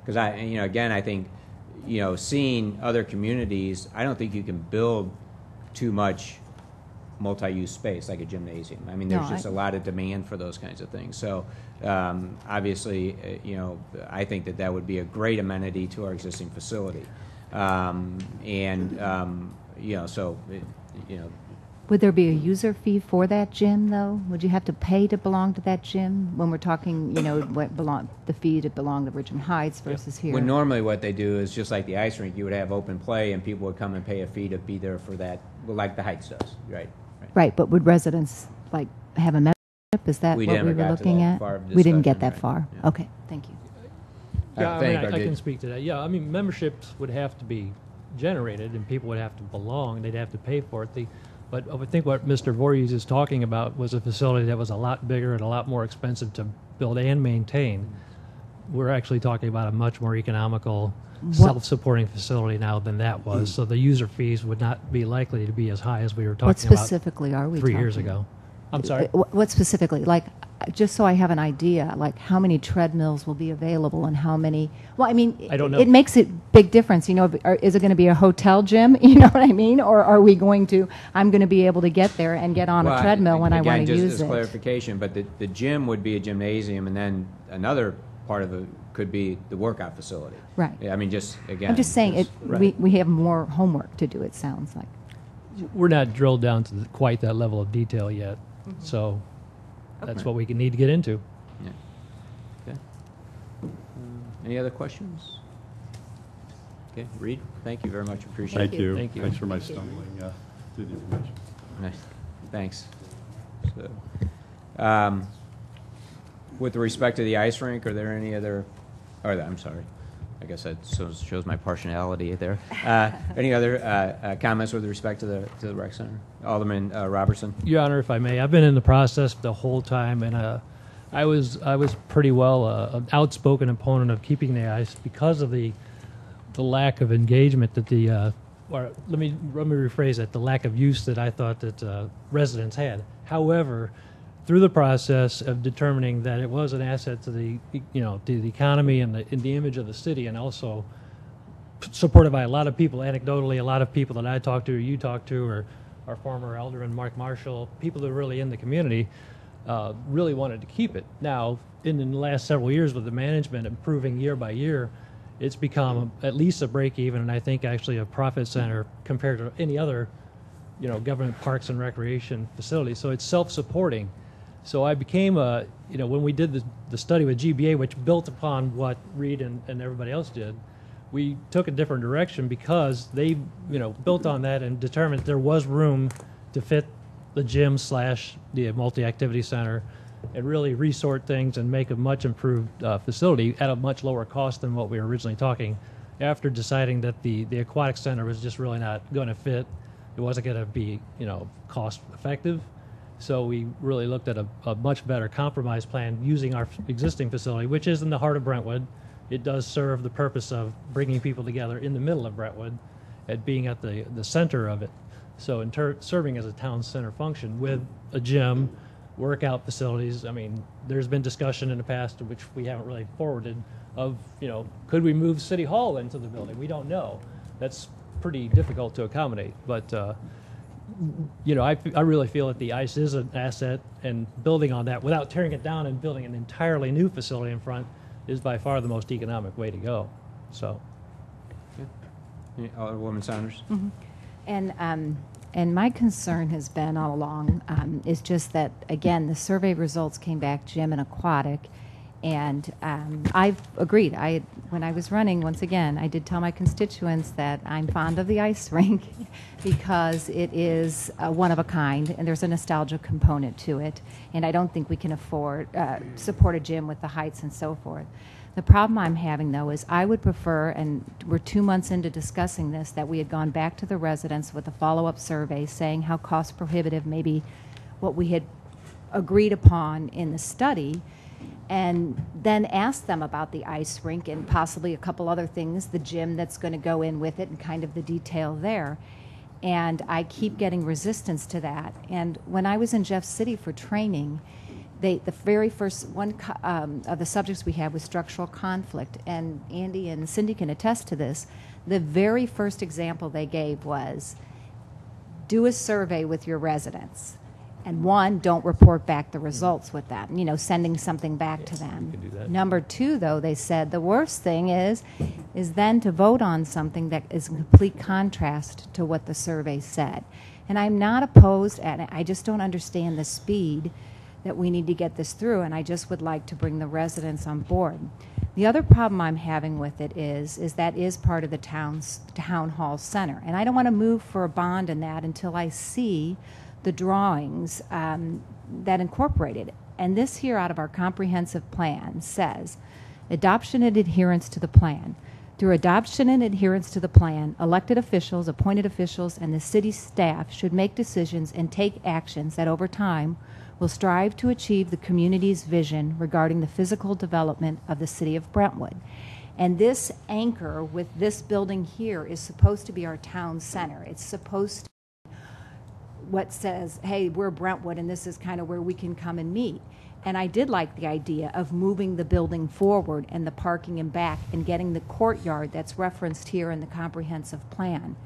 Because again, I think, seeing other communities, I don't think you can build too much multi-use space like a gymnasium. I mean, there's No, just a lot of demand for those kinds of things. So obviously, I think that would be a great amenity to our existing facility. Would there be a user fee for that gym, though? Would you have to pay to belong to that gym when we're talking, the fee to belong to Richmond Heights versus here? When normally what they do is just like the ice rink, you would have open play and people would come and pay a fee to be there for that, well, like the Heights does, right? Right, but would residents have a membership? Is that We what never we were got to looking that at? far of We didn't get discussion, that right, far. yeah. Okay, thank you. Yeah, I mean, I did. can speak to that. Yeah, I mean, memberships would have to be generated, and people would have to belong. They'd have to pay for it. But I think what Mr. Voorhees is talking about was a facility that was a lot bigger and a lot more expensive to build and maintain. We're actually talking about a much more economical, self-supporting facility now than that was. So the user fees would not be likely to be as high as we were What talking about specifically are we 3 years talking? ago. I'm sorry? What specifically? Just so I have an idea, how many treadmills will be available and how many? Well, I mean, I don't know. it makes a big difference. Is it going to be a hotel gym? You know what I mean? Or are we going to? I'm going to be able to get there and get on a treadmill when I want to use Again, just as it. clarification, but the gym would be a gymnasium, and then another part of it could be the workout facility. Right. Yeah, I mean, just, again. I'm just saying, just- we have more homework to do, it sounds like. We're not drilled down to quite that level of detail yet, so that's what we need to get into. Yeah. Okay. Any other questions? Okay, Reed, thank you very much, appreciate it. Thank you. Thank you. Thanks for my stumbling through the information. Nice. Thanks. So, with respect to the ice rink, are there any other, I'm sorry, I guess that shows my partiality there. Any other comments with respect to the rec center? Alderman Robertson? Your Honor, if I may, I've been in the process the whole time, and I was pretty well an outspoken opponent of keeping the ice because of the lack of engagement that or let me rephrase that, the lack of use that I thought that residents had. However, through the process of determining that it was an asset to the economy and the image of the city, and also supported by a lot of people, anecdotally, a lot of people that I talked to, or you talked to, or our former Alderman Mark Marshall, people that are really in the community, really wanted to keep it. Now, in the last several years, with the management improving year by year, it's become at least a break even, and I think actually a profit center compared to any other, government parks and recreation facility. So it's self-supporting. So I became when we did the study with GBA, which built upon what Reed and everybody else did, we took a different direction because they, built on that and determined there was room to fit the gym / the multi-activity center and really resort things and make a much improved facility at a much lower cost than what we were originally talking, after deciding that the aquatic center was just really not going to fit. It wasn't going to be, cost effective. So we really looked at a much better compromise plan using our existing facility, which is in the heart of Brentwood. It does serve the purpose of bringing people together in the middle of Brentwood and being at the center of it. So serving as a town center function with a gym, workout facilities. I mean, there's been discussion in the past, which we haven't really forwarded, of, could we move City Hall into the building? We don't know. That's pretty difficult to accommodate. But, I really feel that the ice is an asset, and building on that without tearing it down and building an entirely new facility in front is by far the most economic way to go. So. Alderwoman Saunders? Mm-hmm. And my concern has been all along is just that, again, the survey results came back gym and aquatic, and I've agreed. When I was running, once again, I did tell my constituents that I'm fond of the ice rink because it is one of a kind, and there's a nostalgia component to it, and I don't think we can support a gym with the heights and so forth. The problem I'm having, though, is I would prefer, and we're 2 months into discussing this, that we had gone back to the residents with a follow-up survey saying how cost prohibitive maybe what we had agreed upon in the study, and then ask them about the ice rink and possibly a couple other things, the gym that's going to go in with it and kind of the detail there. And I keep getting resistance to that. And when I was in Jeff City for training, the very first one of the subjects we had was structural conflict, and Andy and Cindy can attest to this. The very first example they gave was, do a survey with your residents, and one, don't report back the results with that, sending something back to them. You can do that. Number two, though, they said the worst thing is then to vote on something that is in complete contrast to what the survey said. And I'm not opposed, and I just don't understand the speed that we need to get this through, and I just would like to bring the residents on board. The other problem I'm having with it is that is part of the town hall center, and I don't want to move for a bond in that until I see the drawings that incorporate it. And this here out of our comprehensive plan says, adoption and adherence to the plan. Through adoption and adherence to the plan, elected officials, appointed officials, and the city staff should make decisions and take actions that over time will strive to achieve the community's vision regarding the physical development of the city of Brentwood. And this anchor with this building here is supposed to be our town center. It's supposed to be what says, hey, we're Brentwood and this is kind of where we can come and meet. And I did like the idea of moving the building forward and the parking in back and getting the courtyard that's referenced here in the comprehensive plan.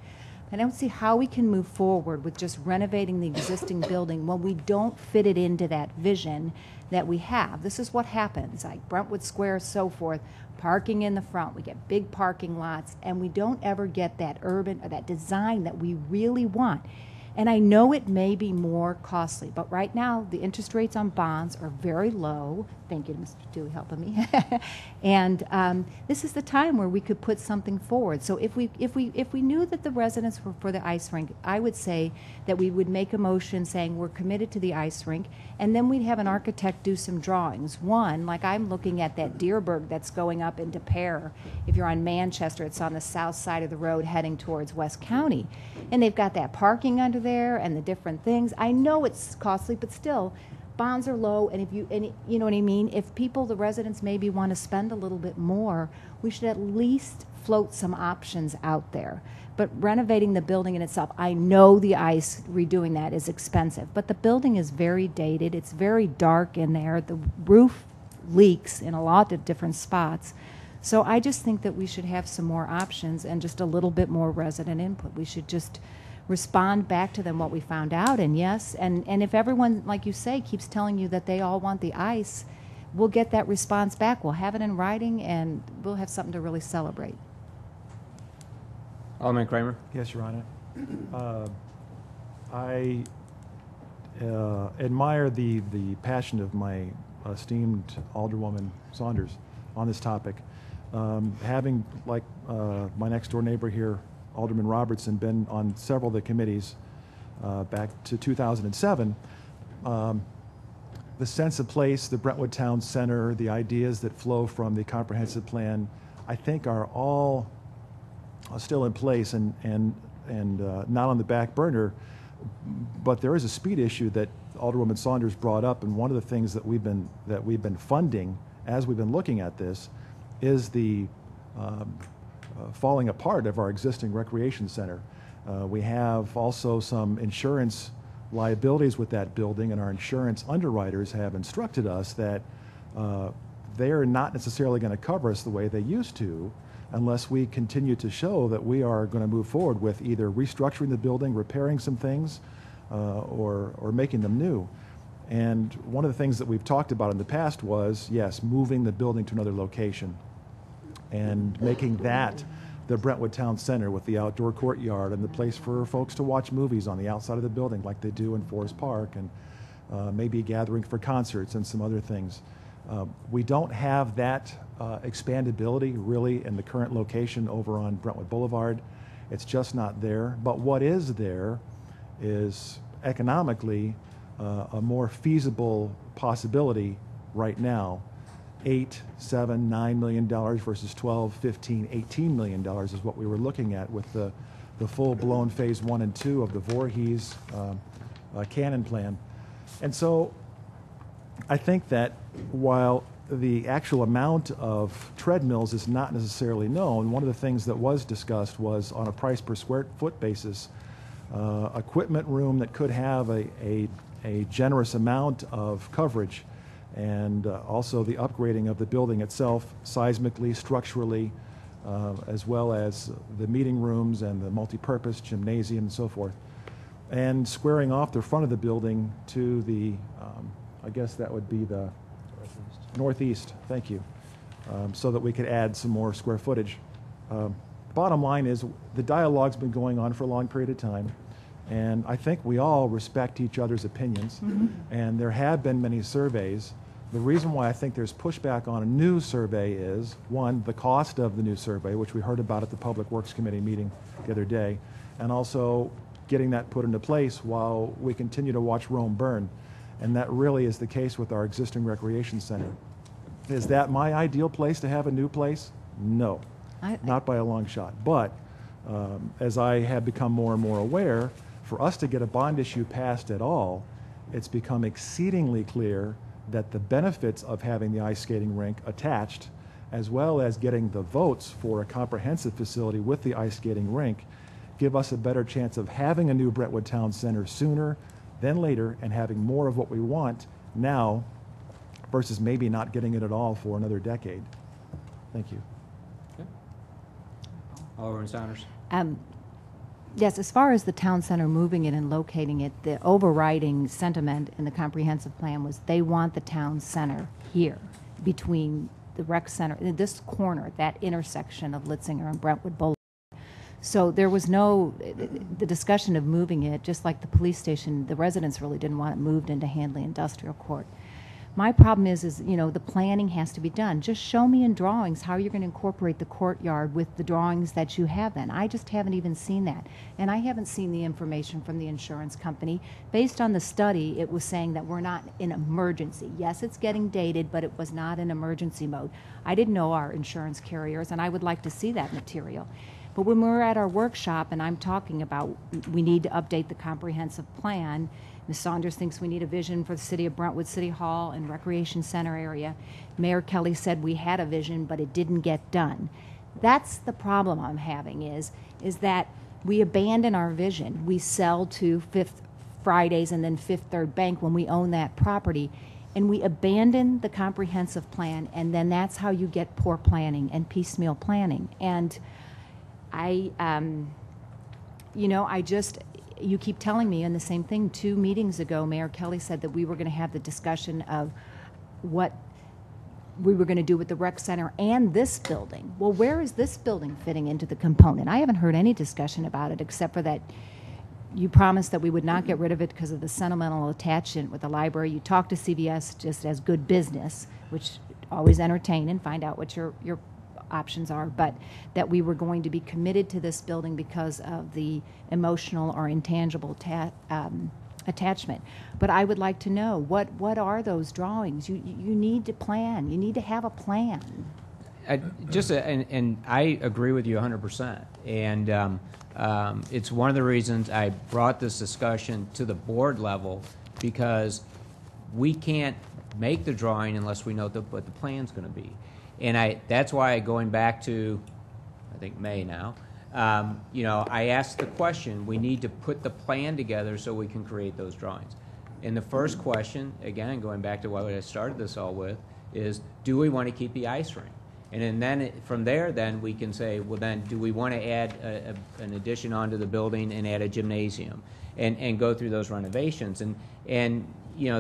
I don't see how we can move forward with just renovating the existing building when we don't fit it into that vision that we have. This is what happens, like Brentwood Square, so forth, parking in the front. We get big parking lots, and we don't ever get that urban or that design that we really want. And I know it may be more costly, but right now the interest rates on bonds are very low. Thank you, Mr. Dewey, helping me. And this is the time where we could put something forward. So if we knew that the residents were for the ice rink, I would say that we would make a motion saying we're committed to the ice rink, and then we'd have an architect do some drawings. One, like I'm looking at that Deerberg that's going up into Pear. If you're on Manchester, it's on the south side of the road heading towards West County, and they've got that parking under there and the different things. I know it's costly, but still, bonds are low, and you know what I mean? If people, the residents, maybe want to spend a little bit more, we should at least float some options out there. But renovating the building in itself, I know the ice, redoing that is expensive, but the building is very dated. It's very dark in there. The roof leaks in a lot of different spots. So I just think that we should have some more options and just a little bit more resident input. We should just respond back to them what we found out, and yes, and if everyone, like you say, keeps telling you that they all want the ice, we'll get that response back. We'll have it in writing, and we'll have something to really celebrate. Alderman Kramer? Yes, Your Honor. I admire the passion of my esteemed Alderwoman Saunders on this topic. Having, like my next-door neighbor here, Alderman Robertson, been on several of the committees back to 2007, the sense of place, the Brentwood Town Center, the ideas that flow from the comprehensive plan, I think are all still in place and not on the back burner. But there is a speed issue that Alderwoman Saunders brought up, and one of the things that we've been funding as we've been looking at this is the falling apart of our existing recreation center. We have also some insurance liabilities with that building, and our insurance underwriters have instructed us that they are not necessarily going to cover us the way they used to unless we continue to show that we are going to move forward with either restructuring the building, repairing some things, or making them new. And one of the things that we've talked about in the past was, yes, moving the building to another location and making that the Brentwood Town Center with the outdoor courtyard and the place for folks to watch movies on the outside of the building like they do in Forest Park, and maybe a gathering for concerts and some other things. We don't have that expandability really in the current location over on Brentwood Boulevard. It's just not there. But what is there is economically a more feasible possibility right now. $8, $7, $9 million versus $12, $15, $18 million is what we were looking at with the full-blown phase 1 and 2 of the Voorhees Cannon plan. And so I think that while the actual amount of treadmills is not necessarily known, one of the things that was discussed was on a price per square foot basis, equipment room that could have a generous amount of coverage, and also the upgrading of the building itself, seismically, structurally, as well as the meeting rooms and the multi-purpose gymnasium and so forth. And squaring off the front of the building to the, I guess that would be the northeast, thank you, so that we could add some more square footage. Bottom line is the dialogue's been going on for a long period of time, and I think we all respect each other's opinions, and there have been many surveys. The reason why I think there's pushback on a new survey is, one, the cost of the new survey, which we heard about at the Public Works Committee meeting the other day, and also getting that put into place while we continue to watch Rome burn. And that really is the case with our existing recreation center. Is that my ideal place to have a new place? No, not by a long shot. But as I have become more and more aware, for us to get a bond issue passed at all, it's become exceedingly clear that the benefits of having the ice skating rink attached, as well as getting the votes for a comprehensive facility with the ice skating rink, give us a better chance of having a new Brentwood Town Center sooner than later and having more of what we want now versus maybe not getting it at all for another decade. Thank you. Alderman Saunders. Yes, as far as the town center moving it and locating it, the overriding sentiment in the comprehensive plan was they want the town center here between the rec center, this corner, that intersection of Litzinger and Brentwood Boulevard. So there was no, the discussion of moving it, just like the police station, the residents really didn't want it moved into Handley Industrial Court. My problem is, you know, the planning has to be done. Just show me in drawings how you're going to incorporate the courtyard with the drawings that you have then. I just haven't even seen that. And I haven't seen the information from the insurance company. Based on the study, it was saying that we're not in emergency. Yes, it's getting dated, but it was not in emergency mode. I didn't know our insurance carriers, and I would like to see that material. But when we were at our workshop and I'm talking about we need to update the comprehensive plan, Ms. Saunders thinks we need a vision for the city of Brentwood City Hall and Recreation Center area. Mayor Kelly said we had a vision, but it didn't get done. That's the problem I'm having is that we abandon our vision. We sell to Fifth Fridays and then Fifth Third Bank when we own that property, and we abandon the comprehensive plan, and then that's how you get poor planning and piecemeal planning. And you keep telling me, and the same thing 2 meetings ago, Mayor Kelly said that we were going to have the discussion of what we were going to do with the rec center and this building. Well, where is this building fitting into the component? I haven't heard any discussion about it except for that you promised that we would not get rid of it because of the sentimental attachment with the library. You talked to CVS just as good business, which always entertain and find out what your options are, but that we were going to be committed to this building because of the emotional or intangible attachment. But I would like to know, what are those drawings? You need to plan. You need to have a plan. And I agree with you 100%. And it's one of the reasons I brought this discussion to the board level, because we can't make the drawing unless we know what the plan's going to be. And that's why, going back to, I think, May now, I asked the question, we need to put the plan together so we can create those drawings. And the first question, again, going back to what I started this all with, is do we want to keep the ice rink? And then from there, then we can say, well, then do we want to add an addition onto the building and add a gymnasium and go through those renovations? And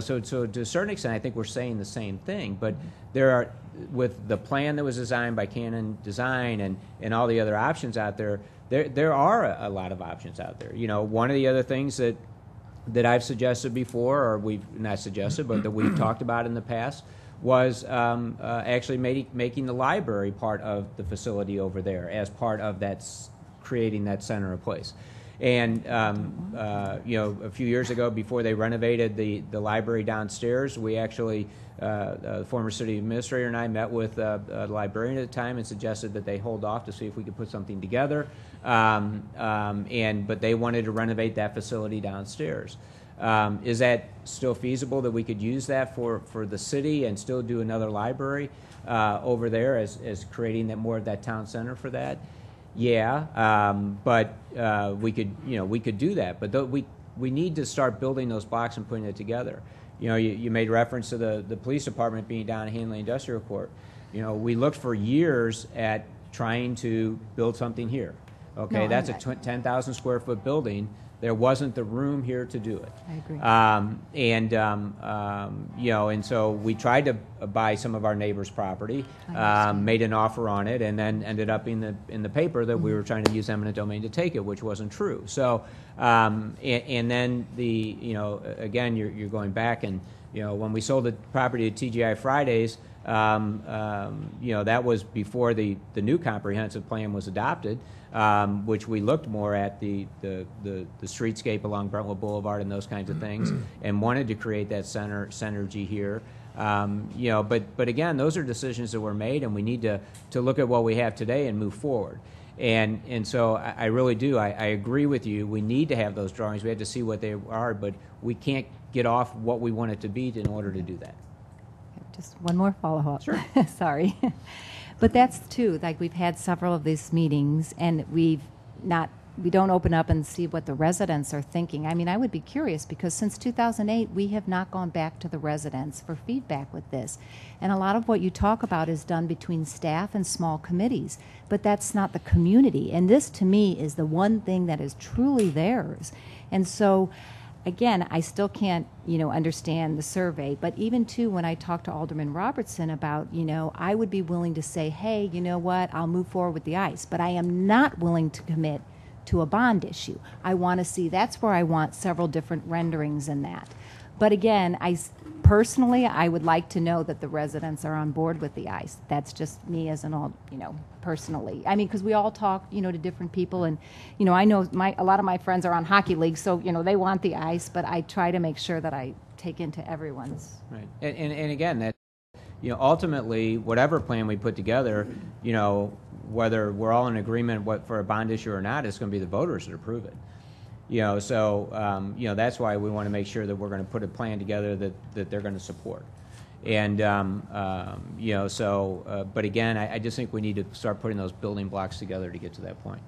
so to a certain extent, I think we're saying the same thing, but there are, with the plan that was designed by Canon Design and all the other options out there, there are a lot of options out there. One of the other things that I've suggested before, or we've not suggested, but that we've talked about in the past, was actually making the library part of the facility over there as part of that, creating that center of place. And a few years ago, before they renovated the library downstairs, we actually, the former city administrator and I met with the librarian at the time and suggested that they hold off to see if we could put something together. But they wanted to renovate that facility downstairs. Is that still feasible that we could use that for the city and still do another library over there as creating more of that town center for that? Yeah, but we could do that. But we need to start building those blocks and putting it together. You made reference to the police department being down at Handley Industrial Court. We looked for years at trying to build something here. Okay, that's a 10,000 square foot building. There wasn't the room here to do it. I agree. And so we tried to buy some of our neighbors' property, made an offer on it, and then ended up in the paper that we were trying to use eminent domain to take it, which wasn't true. So, and then again, you're going back, and when we sold the property to TGI Fridays, that was before the new comprehensive plan was adopted. Which we looked more at the streetscape along Brentwood Boulevard and those kinds of things, and wanted to create that synergy here. But again, those are decisions that were made, and we need to look at what we have today and move forward. And so I really do. I agree with you. We need to have those drawings. We have to see what they are, but we can't get off what we want it to be in order to do that. Just one more follow-up. Sure. Sorry. But that's too, like we've had several of these meetings and we've not we don't open up and see what the residents are thinking. I mean, I would be curious because since 2008, we have not gone back to the residents for feedback with this. And a lot of what you talk about is done between staff and small committees, but that's not the community. And this, to me, is the one thing that is truly theirs. And so, again, I still can't, understand the survey, but even too, when I talked to Alderman Robertson about, I would be willing to say, hey, you know what, I'll move forward with the ICE, but I am not willing to commit to a bond issue. I want to see, that's where I want several different renderings in that. But again, personally, I would like to know that the residents are on board with the ICE. That's just me as an personally. I mean, because we all talk, to different people, and, I know a lot of my friends are on hockey leagues, so, they want the ICE, but I try to make sure that I take into everyone's. Right. And again, that, ultimately, whatever plan we put together, whether we're all in agreement for a bond issue or not, it's going to be the voters that approve it. That's why we want to make sure that we're going to put a plan together that they're going to support. And, but again, I just think we need to start putting those building blocks together to get to that point.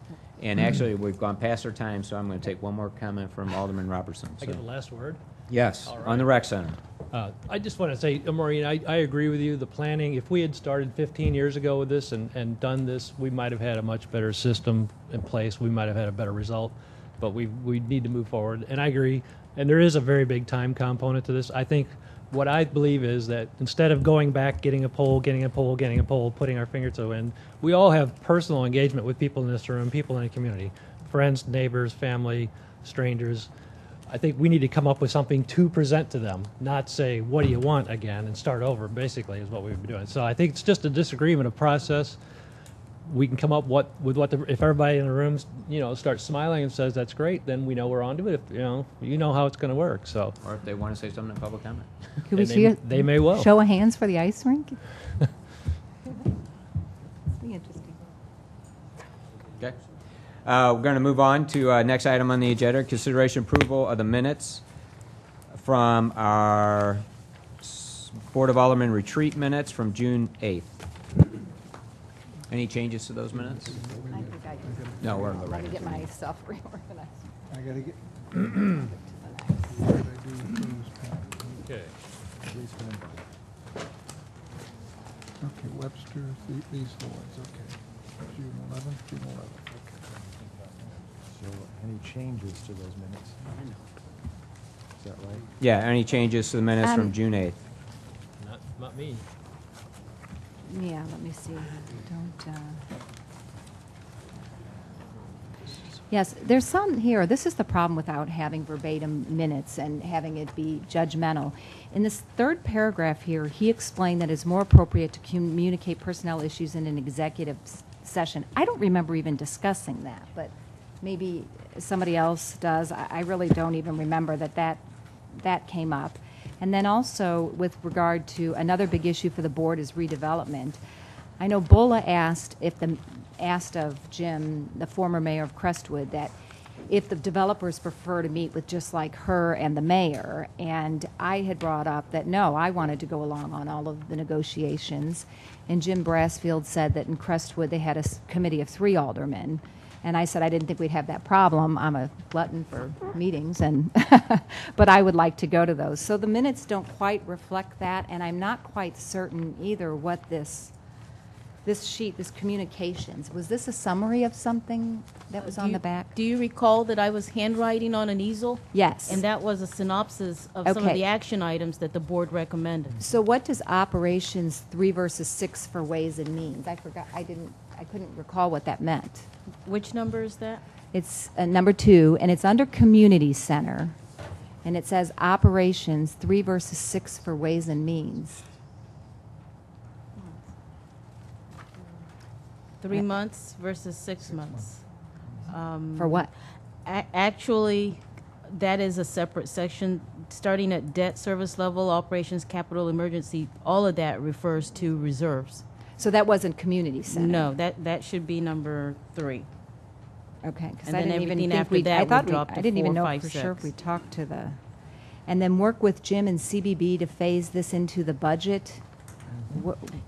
And actually, we've gone past our time, so I'm going to take one more comment from Alderman Robertson. I get the last word? Yes, All right. on the rec center. I just want to say, Maureen, I agree with you. The planning, if we had started 15 years ago with this and done this, we might have had a much better system in place. We might have had a better result. But we need to move forward. And I agree. And there is a very big time component to this. I think what I believe is that instead of going back, getting a poll, putting our finger to the wind, we all have personal engagement with people in this room, people in the community, friends, neighbors, family, strangers. I think we need to come up with something to present to them, not say, what do you want again, and start over, basically, is what we've been doing. So I think it's just a disagreement of process. We can come up if everybody in the room, starts smiling and says that's great, then we know we're onto it. If you know how it's going to work. So, or if they want to say something in public comment, Could we see they may well show of hands for the ice rink? Be interesting. okay. We're going to move on to next item on the agenda: consideration approval of the minutes from our Board of Alderman retreat minutes from June 8th. Any changes to those minutes? I think I No, we're Let right. me get myself reorganized. I gotta get. Okay. Okay, Webster, these are the ones, okay. June 11th, June 11th, okay. So any changes to those minutes? Is that right? Yeah, any changes to the minutes from Um, June 8th? Not me. Yeah, let me see. Don't. Yes, there's some here. This is the problem without having verbatim minutes and having it be judgmental. In this third paragraph here, he explained that it's more appropriate to communicate personnel issues in an executive session. I don't remember even discussing that, but maybe somebody else does. I really don't even remember that came up. And then also with regard to another big issue for the board is redevelopment. I know Bola asked of Jim, the former mayor of Crestwood, that if the developers prefer to meet with just like her and the mayor, and I had brought up that no, I wanted to go along on all of the negotiations, and Jim Brassfield said that in Crestwood they had a committee of 3 aldermen. And I said I didn't think we'd have that problem. I'm a glutton for meetings, but I would like to go to those. So the minutes don't quite reflect that, and I'm not quite certain either what this sheet, this communications, was this a summary of something that was on the back? Do you recall that I was handwriting on an easel? Yes. And that was a synopsis of some of Okay. the action items that the board recommended. So what does operations 3 versus 6 for ways and means? I forgot. I couldn't recall what that meant. Which number is that? It's number 2, and it's under community center, and it says operations 3 versus 6 for ways and means. 3 months versus 6 months. For what? Actually, that is a separate section, starting at debt service level, operations, capital, emergency. All of that refers to reserves. So that wasn't community center. No, that should be number 3. Okay, because And I then didn't even everything think after we. that I would thought drop I to didn't even 4, know 5, for sure if 6. we talked to the, and then work with Jim and CBB to phase this into the budget.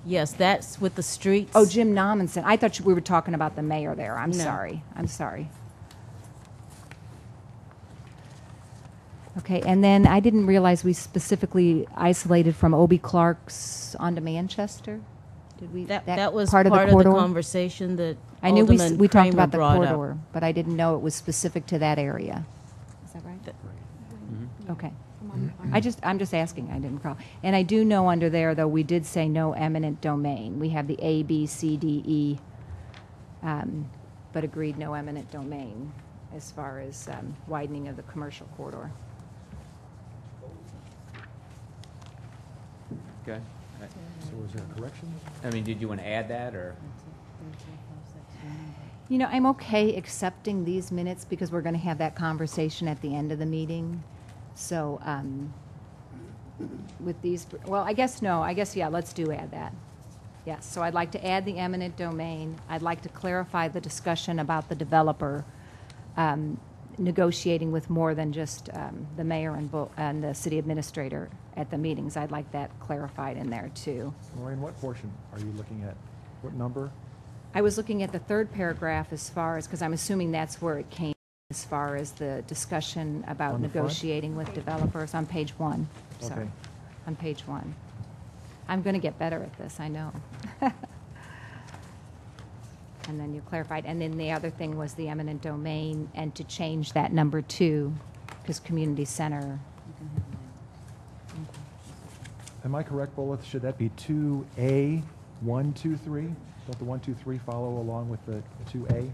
Yes, that's with the streets. Oh, Jim Nominson. I thought we were talking about the mayor there. I'm No. sorry. I'm sorry. Okay, and then I didn't realize we specifically isolated from Obie Clark's onto Manchester. Did we? That was part of the the corridor? conversation that I knew Alderman we talked Kramer about the brought up. corridor, but I didn't know it was specific to that area. Is that right? Okay. I'm just asking. I didn't call. And I do know under there, though, we did say no eminent domain. We have the A, B, C, D, E, but agreed no eminent domain as far as widening of the commercial corridor. Okay. So is there a correction? I mean, did you want to add that, or? You know, I'm okay accepting these minutes because we're going to have that conversation at the end of the meeting. So with these, well, I guess, yeah, let's add that. Yes, so I'd like to add the eminent domain. I'd like to clarify the discussion about the developer negotiating with more than just the mayor and the city administrator at the meetings. I'd like that clarified in there, too. Maureen, what portion are you looking at? What number? I was looking at the third paragraph as far as, because I'm assuming that's where it came, as far as the discussion about On the front? negotiating with developers on page 1. Sorry, Okay. on page 1. I'm going to get better at this, I know. And then you clarified. And then the other thing was the eminent domain and to change that number 2, because community center. Am I correct, Bolith? Should that be 2A, 1, 2, 3? Don't the 1, 2, 3 follow along with the 2A?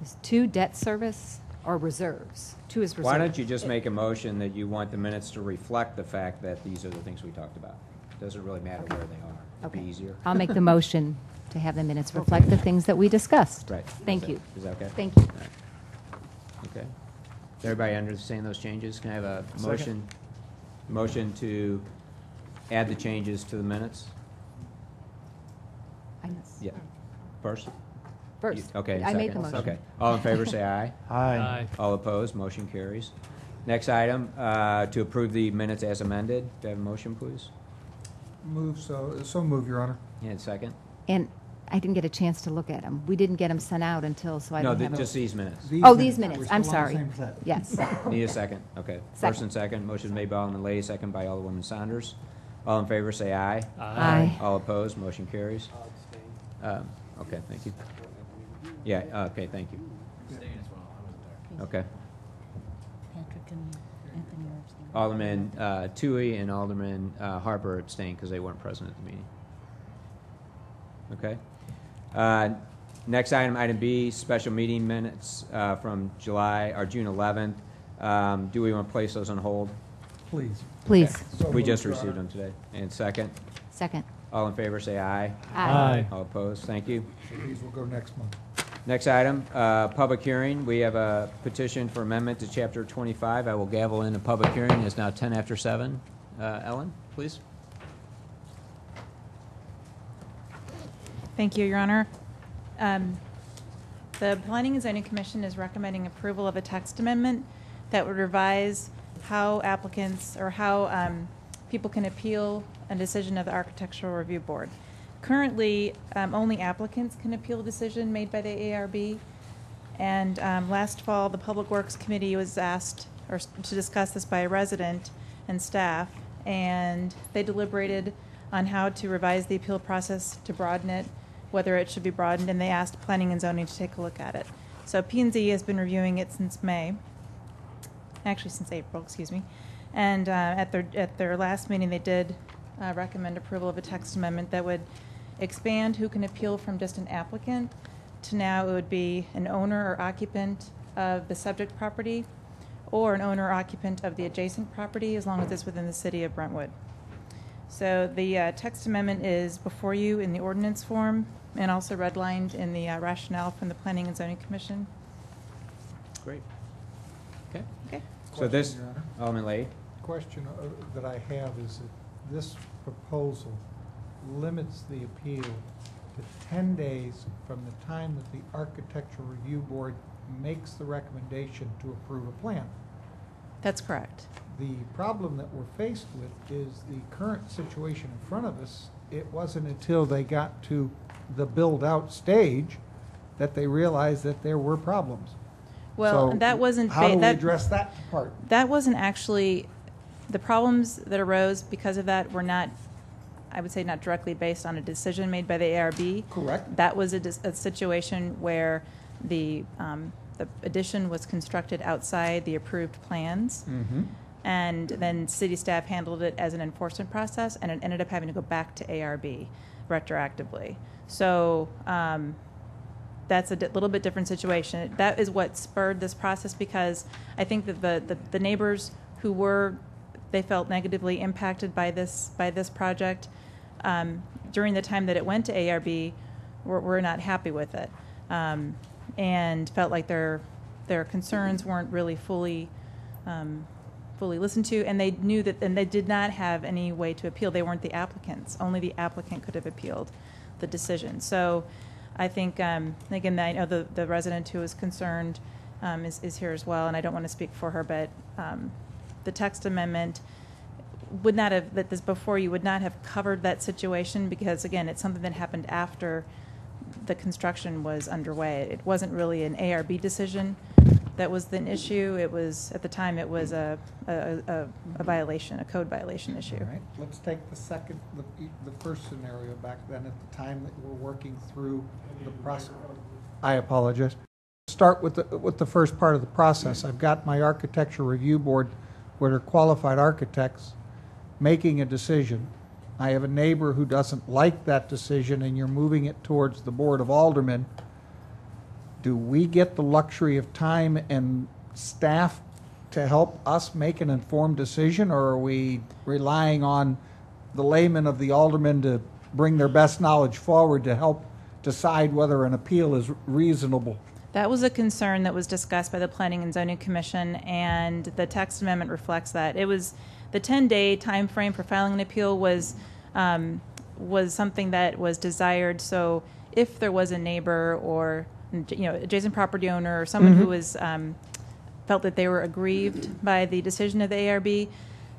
Is 2 debt service or reserves? 2 is reserves. Why don't you just make a motion that you want the minutes to reflect the fact that these are the things we talked about? It doesn't really matter where they are. It'd be easier. I'll make the motion to have the minutes reflect the things that we discussed. Right. Thank you. Is that okay? Thank you. All right. Okay. Does everybody understand those changes? Can I have a motion to add the changes to the minutes? Yeah. First? First. Okay. I made the second. motion. Okay. All in favor, say aye. Aye. All opposed, motion carries. Next item, to approve the minutes as amended. Do I have a motion, please? So move, Your Honor. And second? And I didn't get a chance to look at them. We didn't get them sent out until, so I No, didn't have just these minutes. these minutes. I'm sorry. Yes. Need a second? Okay. First and second. Motion made by Alderman Lay, second by Alderwoman Saunders. All in favor, say aye. Aye. All opposed, motion carries. Okay, thank you. Yeah, okay, thank you. Okay. Patrick and Anthony are abstaining. Alderman Tui and Alderman Harper abstained because they weren't present at the meeting. Okay. Next item, item B, special meeting minutes from June 11th. Do we want to place those on hold? Please. Please. So We moved, just Your received Honor. them today. And second? Second. All in favor, say aye. Aye. All opposed, thank you. So these will go next month. Next item, public hearing. We have a petition for amendment to Chapter 25. I will gavel in a public hearing. It's now 10 after 7. Ellen, please. Thank you, Your Honor. The Planning and Zoning Commission is recommending approval of a text amendment that would revise how applicants or how people can appeal a decision of the Architectural Review Board. Currently, only applicants can appeal a decision made by the ARB. And last fall, the Public Works Committee was asked to discuss this by a resident and staff, and they deliberated on how to revise the appeal process to broaden it, whether it should be broadened, and they asked Planning and Zoning to take a look at it. So P&Z has been reviewing it since May, actually since April, excuse me. And at their last meeting, they did recommend approval of a text amendment that would expand who can appeal from just an applicant to now it would be an owner or occupant of the subject property or an owner or occupant of the adjacent property, as long as it's within the city of Brentwood. So the text amendment is before you in the ordinance form and also redlined in the rationale from the Planning and Zoning Commission. Great. Okay. Okay. So this, Question, Your Honor. Alderman Lay. Question that I have is that this proposal limits the appeal to 10 days from the time that the Architectural Review Board makes the recommendation to approve a plan. That's correct. The problem that we're faced with is the current situation in front of us. It wasn't until they got to the build-out stage that they realized that there were problems. Well, So that wasn't How do we that address that part? that wasn't actually the problems that arose because of that were not, I would say, not directly based on a decision made by the ARB. Correct. That was a situation where the addition was constructed outside the approved plans, Mm-hmm. and then city staff handled it as an enforcement process, and it ended up having to go back to ARB retroactively. So that's a little bit different situation. That is what spurred this process, because I think that the neighbors who they felt negatively impacted by this project during the time that it went to ARB were not happy with it, and felt like their concerns weren't really fully listened to, and they knew that, and they did not have any way to appeal. They weren't the applicants. Only the applicant could have appealed the decision. So I think, again, I know the resident who was concerned is here as well, and I don't want to speak for her, but the text amendment would not have, that this before you would not have covered that situation, because, again, it's something that happened after the construction was underway. It wasn't really an ARB decision that was the issue. It was, at the time, it was a violation, a code violation issue. All right, let's take the first scenario back then at the time that we're working through the process. I apologize. Start with the first part of the process. I've got my architecture review board, where they're qualified architects, making a decision. I have a neighbor who doesn't like that decision, and you're moving it towards the Board of Aldermen. Do we get the luxury of time and staff to help us make an informed decision, or are we relying on the layman of the aldermen to bring their best knowledge forward to help decide whether an appeal is reasonable? That was a concern that was discussed by the Planning and Zoning Commission, and the text amendment reflects that. It was the 10-day time frame for filing an appeal was something that was desired. So if there was a neighbor or adjacent property owner or someone who was felt that they were aggrieved by the decision of the ARB,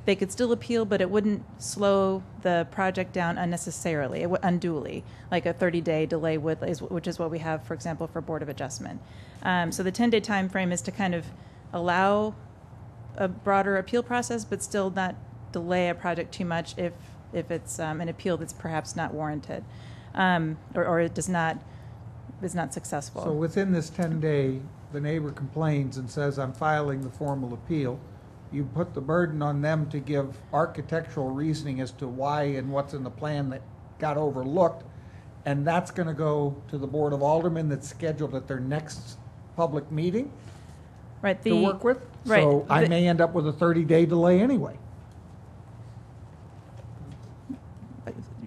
they could still appeal, but it wouldn't slow the project down unnecessarily, unduly, like a 30-day delay, which is what we have, for example, for Board of Adjustment. So the 10-day time frame is to kind of allow a broader appeal process, but still not delay a project too much if it's an appeal that's perhaps not warranted, or it is not successful. So within this 10-day, the neighbor complains and says, I'm filing the formal appeal. You put the burden on them to give architectural reasoning as to why and what's in the plan that got overlooked, and that's going to go to the Board of Aldermen that's scheduled at their next public meeting to work with? Right. So I may end up with a 30-day delay anyway.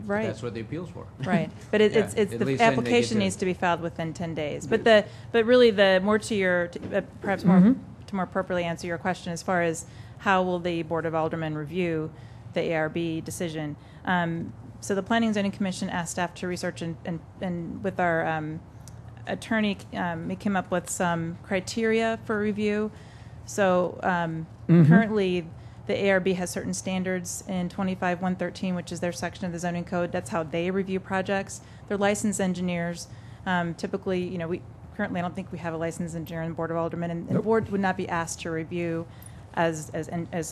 Right. That's what the appeal's for. Right, but Yeah, it's at the least then they application get to- needs to be filed within 10 days. But really the more to your perhaps more to more appropriately answer your question as far as how will the Board of Aldermen review the ARB decision. So the Planning and Zoning Commission asked staff to research and with our attorney, we came up with some criteria for review. So currently, the ARB has certain standards in 25-113, which is their section of the zoning code. That's how they review projects. They're licensed engineers. Typically, we currently I don't think we have a licensed engineer on the Board of Aldermen, and the board would not be asked to review as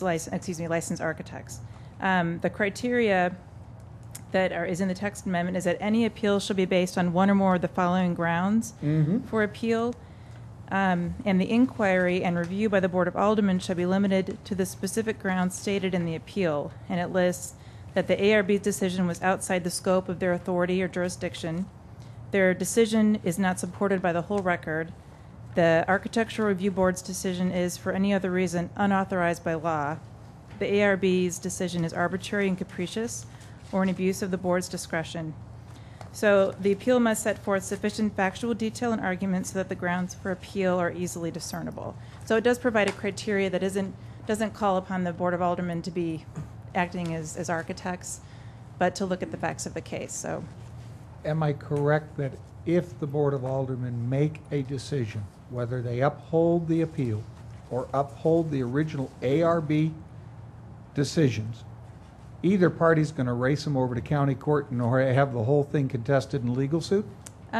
licensed architects. The criteria that is in the text amendment is that any appeal shall be based on one or more of the following grounds for appeal. And the inquiry and review by the Board of Aldermen shall be limited to the specific grounds stated in the appeal. And it lists that the ARB's decision was outside the scope of their authority or jurisdiction. Their decision is not supported by the whole record. The Architectural Review Board's decision is, for any other reason, unauthorized by law. The ARB's decision is arbitrary and capricious, or an abuse of the board's discretion. So the appeal must set forth sufficient factual detail and argument so that the grounds for appeal are easily discernible. So it does provide a criteria that doesn't call upon the Board of Aldermen to be acting as architects, but to look at the facts of the case. So, Am I correct that if the Board of Aldermen make a decision, whether they uphold the appeal or uphold the original ARB decisions, either party's going to race them over to county court and or have the whole thing contested in legal suit?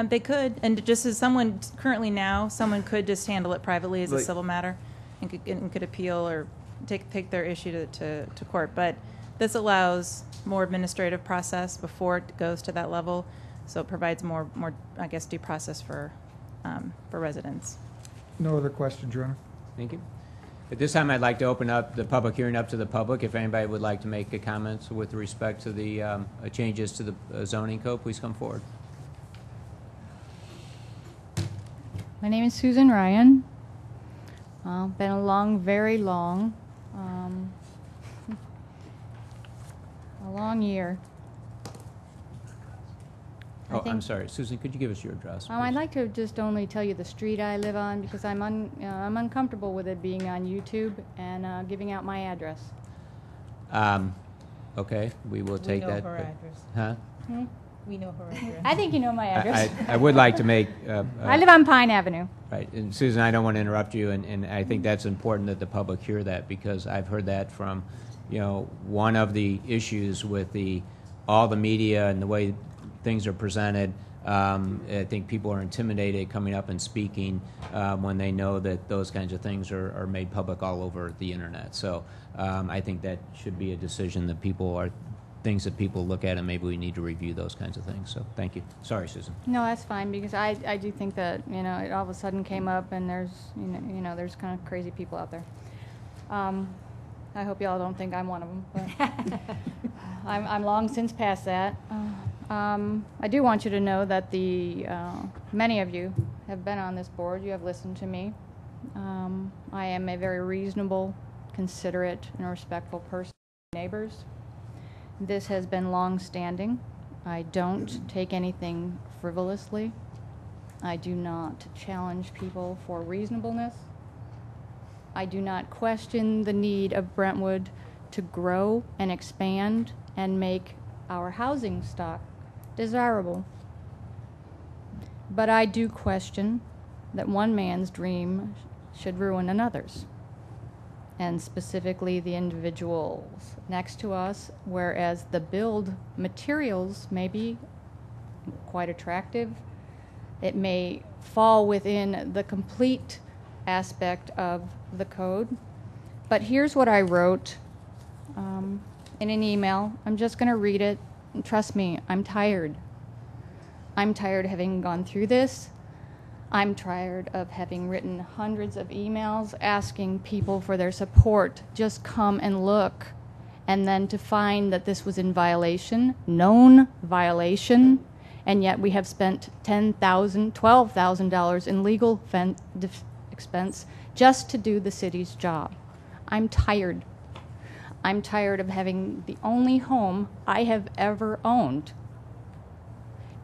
They could, and just as someone currently now, someone could just handle it privately as a Like- civil matter, and could appeal or take their issue to court. But this allows more administrative process before it goes to that level, so it provides more I guess due process for residents. No other questions, Your Honor? Thank you. At this time, I'd like to open up the public hearing up to the public. If anybody would like to make a comment with respect to the changes to the zoning code, please come forward. My name is Susan Ryan. Been very long, a long year. I Oh, think- I'm sorry. Susan, could you give us your address? I'd please? like to just only tell you the street I live on because I'm uncomfortable with it being on YouTube and giving out my address. Okay, we will take that. but- address. Huh? We know her address. I think you know my address. I would like to make. I live on Pine Avenue. Right, and Susan, I don't want to interrupt you, and I think that's important that the public hear that, because I've heard that from, one of the issues with all the media and the way things are presented. I think people are intimidated coming up and speaking when they know that those kinds of things are made public all over the internet. So I think that should be a decision that things that people look at, and maybe we need to review those kinds of things. So thank you. Sorry, Susan. No, that's fine because I do think that it all of a sudden came up and there's there's kind of crazy people out there. I hope y'all don't think I'm one of them, but I'm long since past that. I do want you to know that many of you have been on this board. You have listened to me. I am a very reasonable, considerate, and respectful person to my neighbors. This has been long-standing. I don't take anything frivolously. I do not challenge people for reasonableness. I do not question the need of Brentwood to grow and expand and make our housing stock desirable. But I do question that one man's dream should ruin another's, and specifically the individuals next to us, whereas the build materials may be quite attractive. It may fall within the complete aspect of the code. But here's what I wrote in an email. I'm just going to read it. And trust me, I'm tired. I'm tired of having gone through this. I'm tired of having written hundreds of emails asking people for their support. Just come and look. And then to find that this was in violation, known violation, and yet we have spent $10,000, $12,000 in legal expense just to do the city's job. I'm tired. I'm tired of having the only home I have ever owned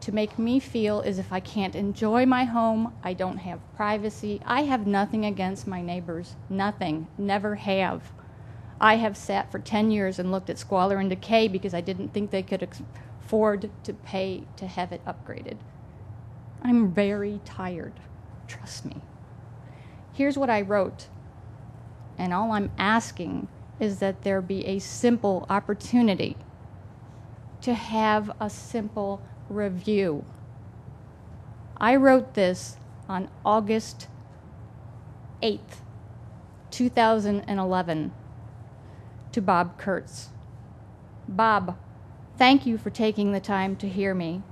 to make me feel as if I can't enjoy my home, I don't have privacy. I have nothing against my neighbors. Nothing. Never have. I have sat for 10 years and looked at squalor and decay because I didn't think they could afford to pay to have it upgraded. I'm very tired. Trust me. Here's what I wrote, and all I'm asking is that there be a simple opportunity to have a simple review. I wrote this on August 8th, 2011, to Bob Kurtz. Bob, thank you for taking the time to hear me.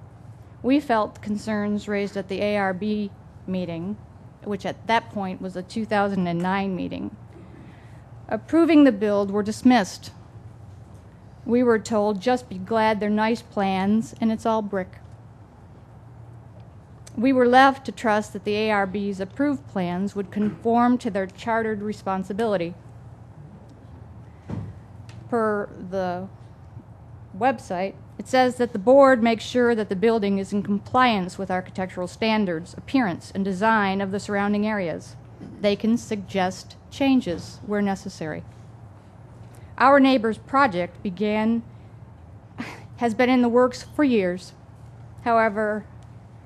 We felt concerns raised at the ARB meeting, which at that point was a 2009 meeting. Approving the build were dismissed. We were told, just be glad they're nice plans and it's all brick. We were left to trust that the ARB's approved plans would conform to their chartered responsibility. Per the website, it says that the board makes sure that the building is in compliance with architectural standards, appearance, and design of the surrounding areas. They can suggest changes where necessary. Our neighbor's project has been in the works for years. However,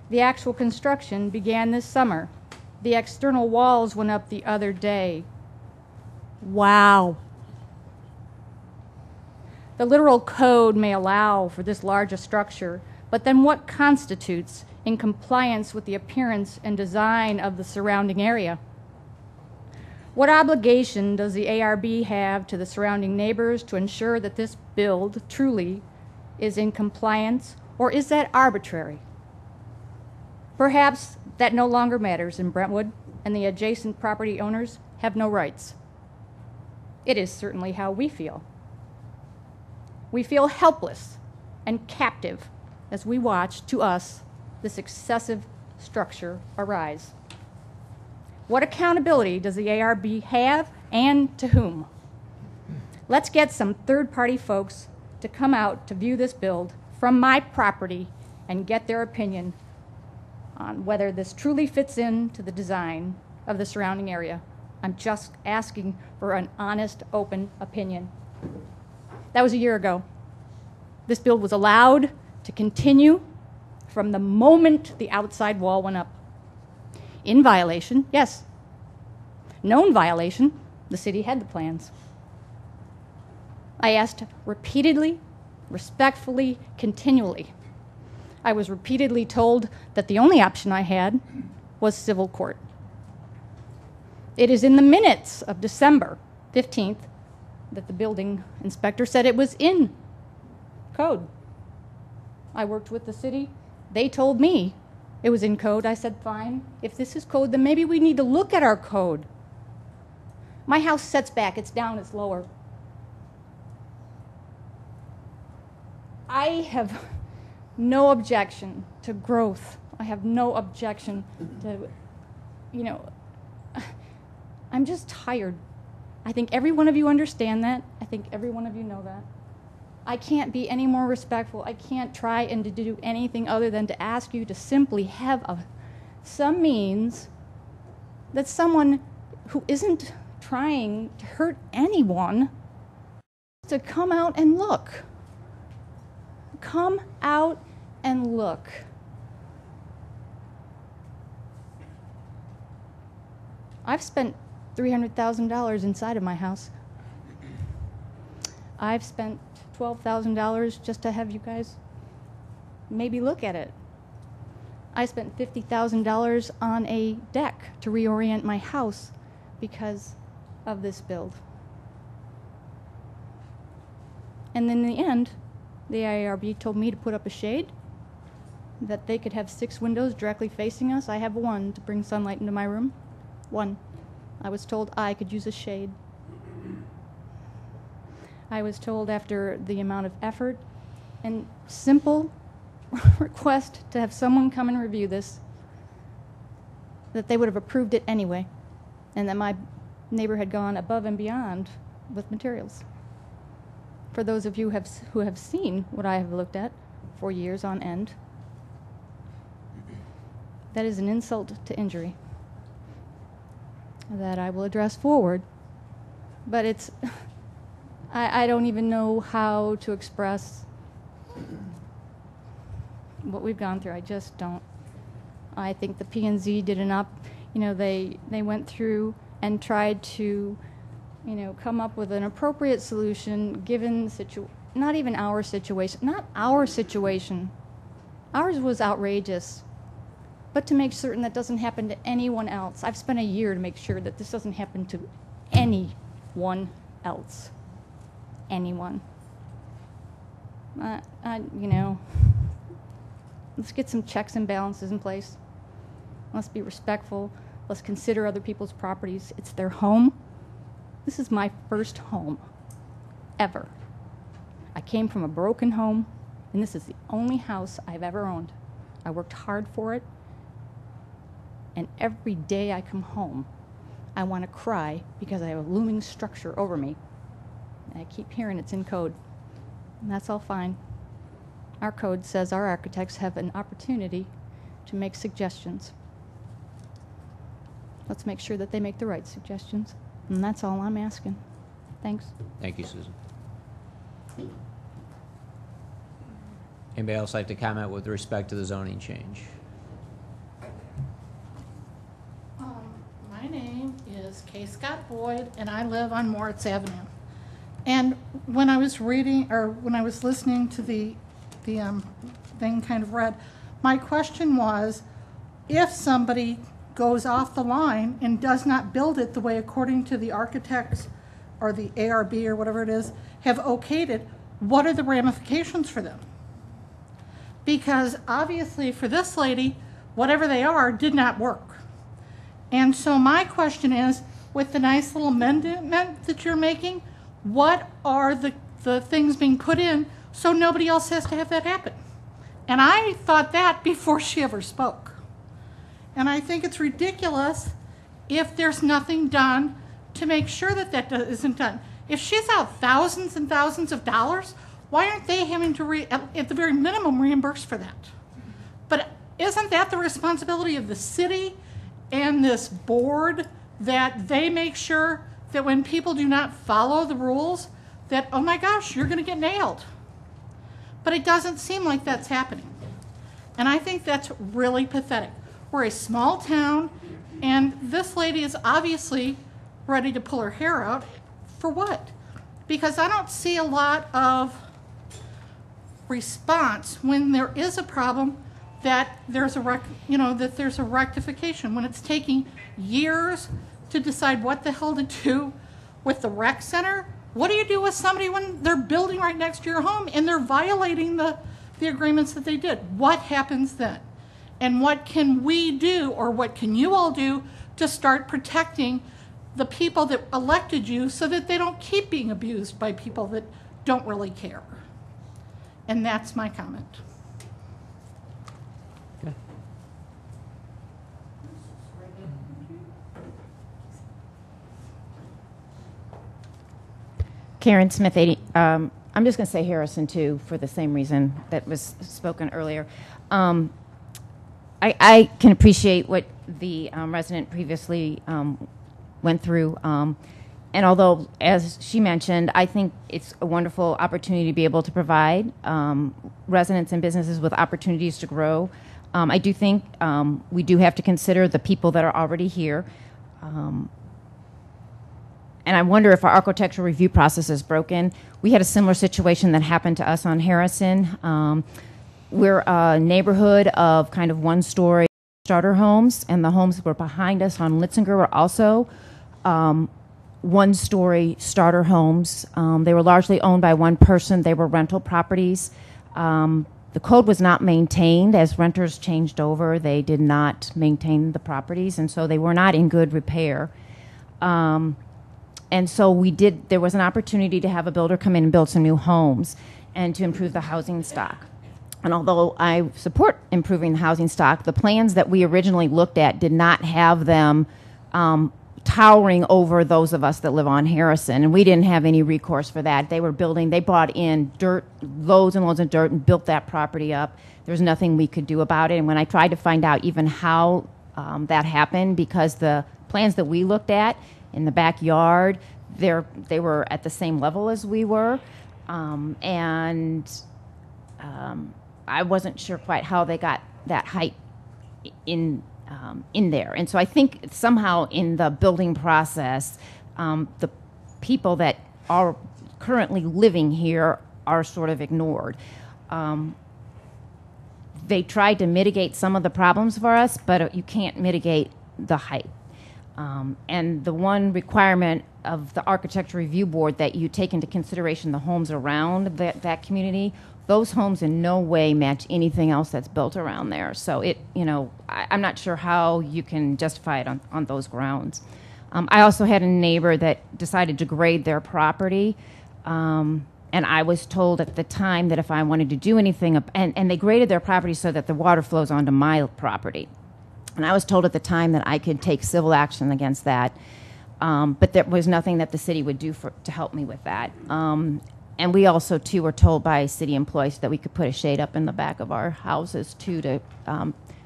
the actual construction began this summer. The external walls went up the other day. Wow. The literal code may allow for this large a structure, but then what constitutes in compliance with the appearance and design of the surrounding area? What obligation does the ARB have to the surrounding neighbors to ensure that this build truly is in compliance, or is that arbitrary? Perhaps that no longer matters in Brentwood, and the adjacent property owners have no rights. It is certainly how we feel. We feel helpless and captive as we watch, to us, this excessive structure arise. What accountability does the ARB have, and to whom? Let's get some third-party folks to come out to view this build from my property and get their opinion on whether this truly fits into the design of the surrounding area. I'm just asking for an honest, open opinion. That was a year ago. This build was allowed to continue from the moment the outside wall went up. In violation, yes. Known violation, the city had the plans. I asked repeatedly, respectfully, continually. I was repeatedly told that the only option I had was civil court. It is in the minutes of December 15th that the building inspector said it was in code. I worked with the city. They told me it was in code. I said, fine, if this is code, then maybe we need to look at our code. My house sets back, it's down, it's lower. I have no objection to growth. I have no objection to, I'm just tired. I think every one of you understand that. I think every one of you know that. I can't be any more respectful. I can't try and to do anything other than to ask you to simply have some means that someone who isn't trying to hurt anyone to come out and look. Come out and look. I've spent $300,000 inside of my house. I've spent $12,000 just to have you guys maybe look at it. I spent $50,000 on a deck to reorient my house because of this build. And in the end, the IRB told me to put up a shade, that they could have 6 windows directly facing us. I have 1 to bring sunlight into my room. 1. I was told I could use a shade. I was told after the amount of effort and simple request to have someone come and review this, that they would have approved it anyway, and that my neighbor had gone above and beyond with materials. For those of you who have seen what I have looked at for years on end, that is an insult to injury that I will address forward. But it's, I don't even know how to express what we've gone through. I just don't. I think the P&Z did they went through and tried to, come up with an appropriate solution given not even our situation, not our situation. Ours was outrageous. But to make certain that doesn't happen to anyone else. I've spent a year to make sure that this doesn't happen to anyone else. Anyone. Let's get some checks and balances in place. Let's be respectful. Let's consider other people's properties. It's their home. This is my first home ever. I came from a broken home, and this is the only house I've ever owned. I worked hard for it. And every day I come home, I want to cry because I have a looming structure over me. And I keep hearing it's in code. And that's all fine. Our code says our architects have an opportunity to make suggestions. Let's make sure that they make the right suggestions. And that's all I'm asking. Thanks. Thank you, Susan. Anybody else like to comment with respect to the zoning change? My name is Kay Scott Boyd, and I live on Moritz Avenue. And when I was reading, or when I was listening to the thing kind of read, My question was, if somebody goes off the line and does not build it the way according to the architects or the ARB or whatever it is have okayed it, what are the ramifications for them? Because obviously for this lady, whatever they are did not work. And so my question is, with the nice little amendment that you're making, what are the things being put in so nobody else has to have that happen? And I thought that before she ever spoke. And I think it's ridiculous if there's nothing done to make sure that that isn't done. If she's out thousands and thousands of dollars, why aren't they having to, at the very minimum, reimburse for that? But isn't that the responsibility of the city and this board, that they make sure that when people do not follow the rules, that, oh my gosh, you're going to get nailed? But it doesn't seem like that's happening. And I think that's really pathetic. We're a small town, and this lady is obviously ready to pull her hair out. For what? Because I don't see a lot of response when there is a problem, that there's a rectification, when it's taking years to decide what the hell to do with the rec center. What do you do with somebody when they're building right next to your home and they're violating the agreements that they did? What happens then? And what can we do, or what can you all do to start protecting the people that elected you so that they don't keep being abused by people that don't really care? And that's my comment. Karen Smith, 80. I'm just going to say Harrison, too, for the same reason that was spoken earlier. I can appreciate what the resident previously went through. And although, as she mentioned, I think it's a wonderful opportunity to be able to provide residents and businesses with opportunities to grow. I do think we do have to consider the people that are already here. And I wonder if our architectural review process is broken. We had a similar situation that happened to us on Harrison. We're a neighborhood of kind of one-story starter homes, and the homes that were behind us on Litzinger were also one-story starter homes. They were largely owned by one person. They were rental properties. The code was not maintained. As renters changed over, they did not maintain the properties, and so they were not in good repair. And so there was an opportunity to have a builder come in and build some new homes and to improve the housing stock. And although I support improving the housing stock, the plans that we originally looked at did not have them towering over those of us that live on Harrison, and we didn't have any recourse for that. They brought in dirt, loads and loads of dirt, and built that property up. There was nothing we could do about it. And when I tried to find out even how that happened, because the plans that we looked at in the backyard, they were at the same level as we were, and I wasn't sure quite how they got that height in there. And so I think somehow in the building process, the people that are currently living here are sort of ignored. They tried to mitigate some of the problems for us, but you can't mitigate the height. And the one requirement of the Architecture Review Board that you take into consideration the homes around that community, those homes in no way match anything else that's built around there. So I'm not sure how you can justify it on those grounds. I also had a neighbor that decided to grade their property, and I was told at the time that if I wanted to do anything, and they graded their property so that the water flows onto my property. And I was told at the time that I could take civil action against that, but there was nothing that the city would do to help me with that. And we also, too, were told by city employees that we could put a shade up in the back of our houses, too, to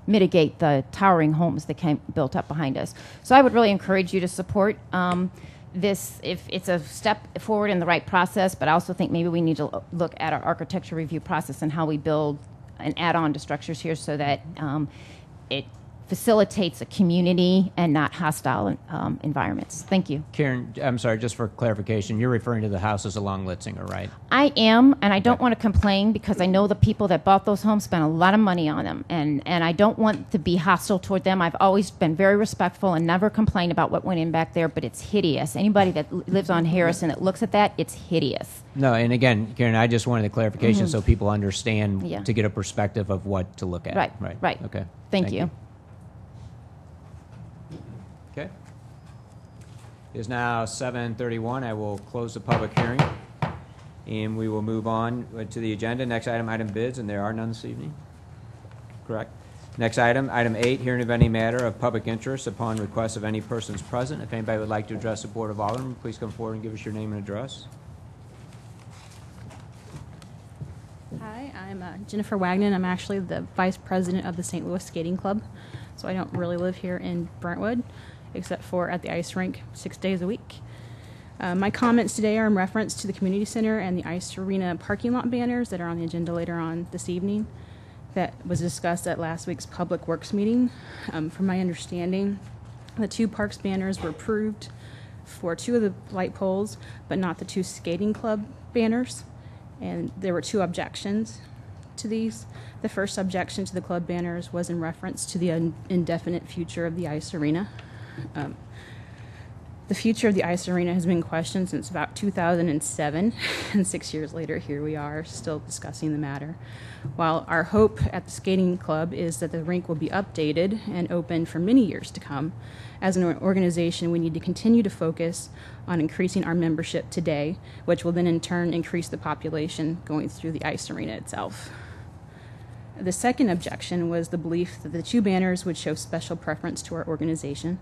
mitigate the towering homes that built up behind us. So I would really encourage you to support this if it's a step forward in the right process, but I also think maybe we need to look at our architecture review process and how we build and add on to structures here so that it facilitates a community and not hostile environments. Thank you. Karen, I'm sorry, just for clarification, you're referring to the houses along Litzinger, right? I am, and I don't want to complain because I know the people that bought those homes spent a lot of money on them, and I don't want to be hostile toward them. I've always been very respectful and never complained about what went in back there, but it's hideous. Anybody that lives on Harrison that looks at that, it's hideous. No, and again, Karen, I just wanted the clarification so people understand Yeah. to get a perspective of what to look at. Right. Okay. Thank you. Okay. It is now 7:31. I will close the public hearing, and we will move on to the agenda. Next item bids, and there are none this evening. Correct. Next item 8, hearing of any matter of public interest upon request of any persons present. If anybody would like to address the Board of Aldermen, please come forward and give us your name and address. Hi, I'm Jennifer Wagner. I'm actually the vice president of the St. Louis Skating Club, so I don't really live here in Brentwood, except for at the ice rink 6 days a week. My comments today are in reference to the community center and the ice arena parking lot banners that are on the agenda later on this evening that was discussed at last week's Public Works meeting. From my understanding, the 2 parks banners were approved for 2 of the light poles, but not the 2 skating club banners. And there were 2 objections to these. The first objection to the club banners was in reference to the indefinite future of the ice arena. The future of the ice arena has been questioned since about 2007, and 6 years later, here we are still discussing the matter. While our hope at the skating club is that the rink will be updated and open for many years to come, as an organization, we need to continue to focus on increasing our membership today, which will then in turn increase the population going through the ice arena itself. The second objection was the belief that the 2 banners would show special preference to our organization.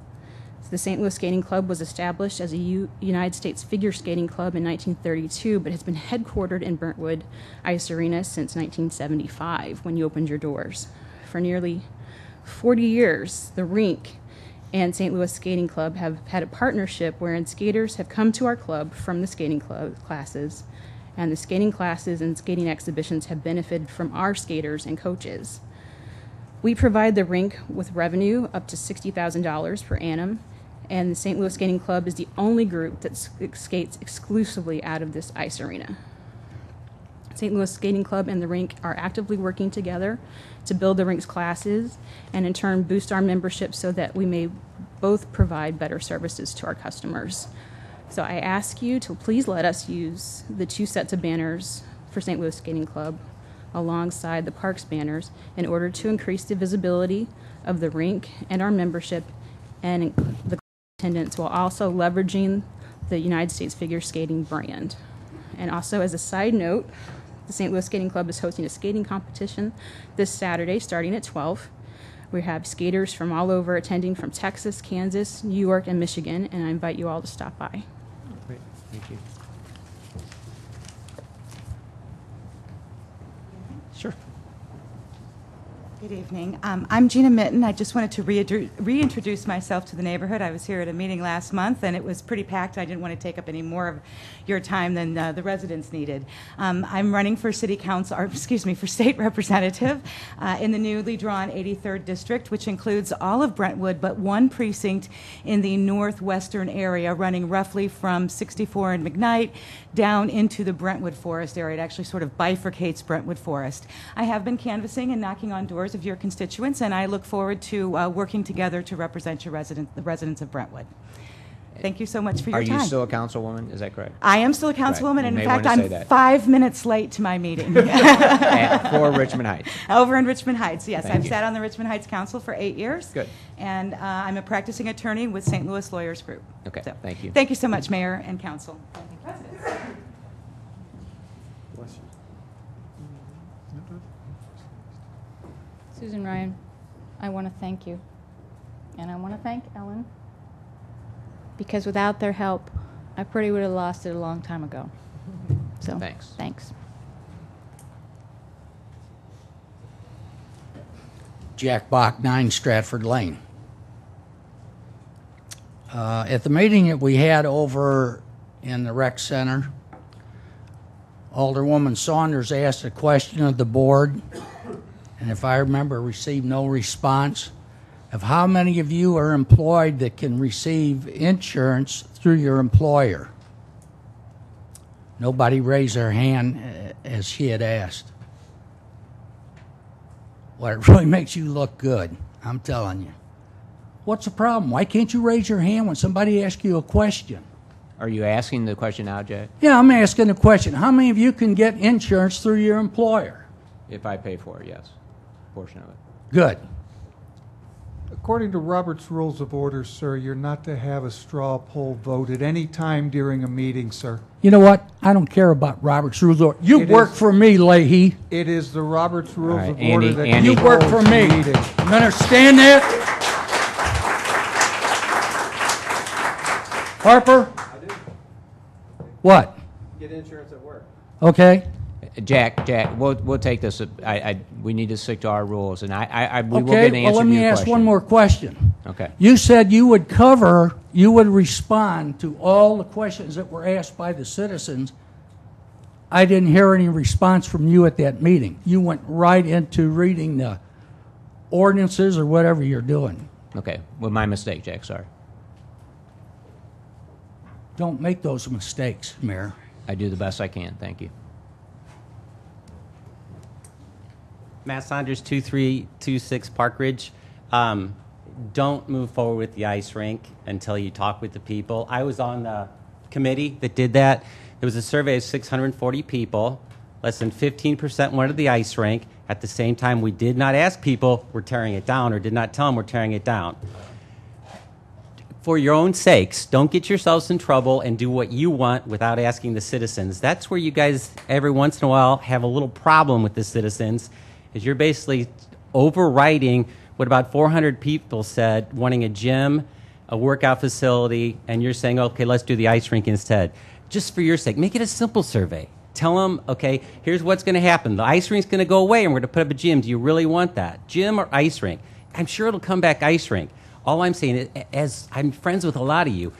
The St. Louis Skating Club was established as a United States figure skating club in 1932, but has been headquartered in Brentwood Ice Arena since 1975, when you opened your doors. For nearly 40 years, the rink and St. Louis Skating Club have had a partnership wherein skaters have come to our club from the skating club classes, and the skating classes and skating exhibitions have benefited from our skaters and coaches. We provide the rink with revenue up to $60,000 per annum, and the St. Louis Skating Club is the only group that skates exclusively out of this ice arena. St. Louis Skating Club and the rink are actively working together to build the rink's classes and in turn boost our membership so that we may both provide better services to our customers. So I ask you to please let us use the 2 sets of banners for St. Louis Skating Club alongside the parks banners in order to increase the visibility of the rink and our membership and the attendance, while also leveraging the United States figure skating brand. And also, as a side note, the St. Louis Skating Club is hosting a skating competition this Saturday starting at 12. We have skaters from all over attending from Texas, Kansas, New York, and Michigan, and I invite you all to stop by. Great. Thank you. Sure. Good evening. I'm Gina Mitten. I just wanted to reintroduce myself to the neighborhood. I was here at a meeting last month, and it was pretty packed. I didn't want to take up any more of your time than the residents needed. I'm running for city council, or for state representative in the newly drawn 83rd district, which includes all of Brentwood, but 1 precinct in the northwestern area, running roughly from 64 and McKnight down into the Brentwood Forest area. It actually sort of bifurcates Brentwood Forest. I have been canvassing and knocking on doors of your constituents, and I look forward to working together to represent the residents of Brentwood. Thank you so much for your time. Are you still a councilwoman? Is that correct? I am still a councilwoman, Right. and You in may fact, wanna say I'm that. 5 minutes late to my meeting. For Richmond Heights. Over in Richmond Heights, yes. Thank I've you. sat on the Richmond Heights Council for 8 years. Good. And I'm a practicing attorney with St. Louis Lawyers Group. Okay, So, thank you. Thank you so much, Mayor and Council. Susan Ryan, I want to thank you. And I want to thank Ellen, because without their help, I pretty would have lost it a long time ago. So, Thanks. Thanks. Jack Bach, 9 Stratford Lane. At the meeting that we had over in the rec center, Alderwoman Saunders asked a question of the board, and if I remember, received no response of how many of you are employed that can receive insurance through your employer? Nobody raised their hand as she had asked. Well, it really makes you look good, I'm telling you. What's the problem? Why can't you raise your hand when somebody asks you a question? Are you asking the question now, Jack? Yeah, I'm asking the question. How many of you can get insurance through your employer? If I pay for it, yes. Portion of it. Good. According to Robert's Rules of Order, sir, you're not to have a straw poll vote at any time during a meeting, sir. You know what? I don't care about Robert's Rules of Order. You It work is- for me, Leahy. It is the Robert's Rules right, of Andy- Order that Andy- You work for controls me. the meeting. You understand that? Harper? I do. What? Get insurance at work. Okay. Jack, we'll take this. We need to stick to our rules, and we will get Okay, an well, answer let to me your ask question. one more question. Okay. You said you would respond to all the questions that were asked by the citizens. I didn't hear any response from you at that meeting. You went right into reading the ordinances or whatever you're doing. Okay. Well, my mistake, Jack. Sorry. Don't make those mistakes, Mayor. I do the best I can. Thank you. Matt Saunders, 2326 Park Ridge. Don't move forward with the ice rink until you talk with the people. I was on the committee that did that. There was a survey of 640 people. Less than 15% wanted the ice rink. At the same time, we did not ask people, we're tearing it down, or did not tell them we're tearing it down. For your own sakes, don't get yourselves in trouble and do what you want without asking the citizens. That's where you guys, every once in a while, have a little problem with the citizens, is you're basically overriding what about 400 people said, wanting a gym, a workout facility, and you're saying, okay, let's do the ice rink instead. Just for your sake, make it a simple survey. Tell them, okay, here's what's going to happen. The ice rink's going to go away, and we're going to put up a gym. Do you really want that? Gym or ice rink? I'm sure it'll come back ice rink. All I'm saying is, as I'm friends with a lot of you,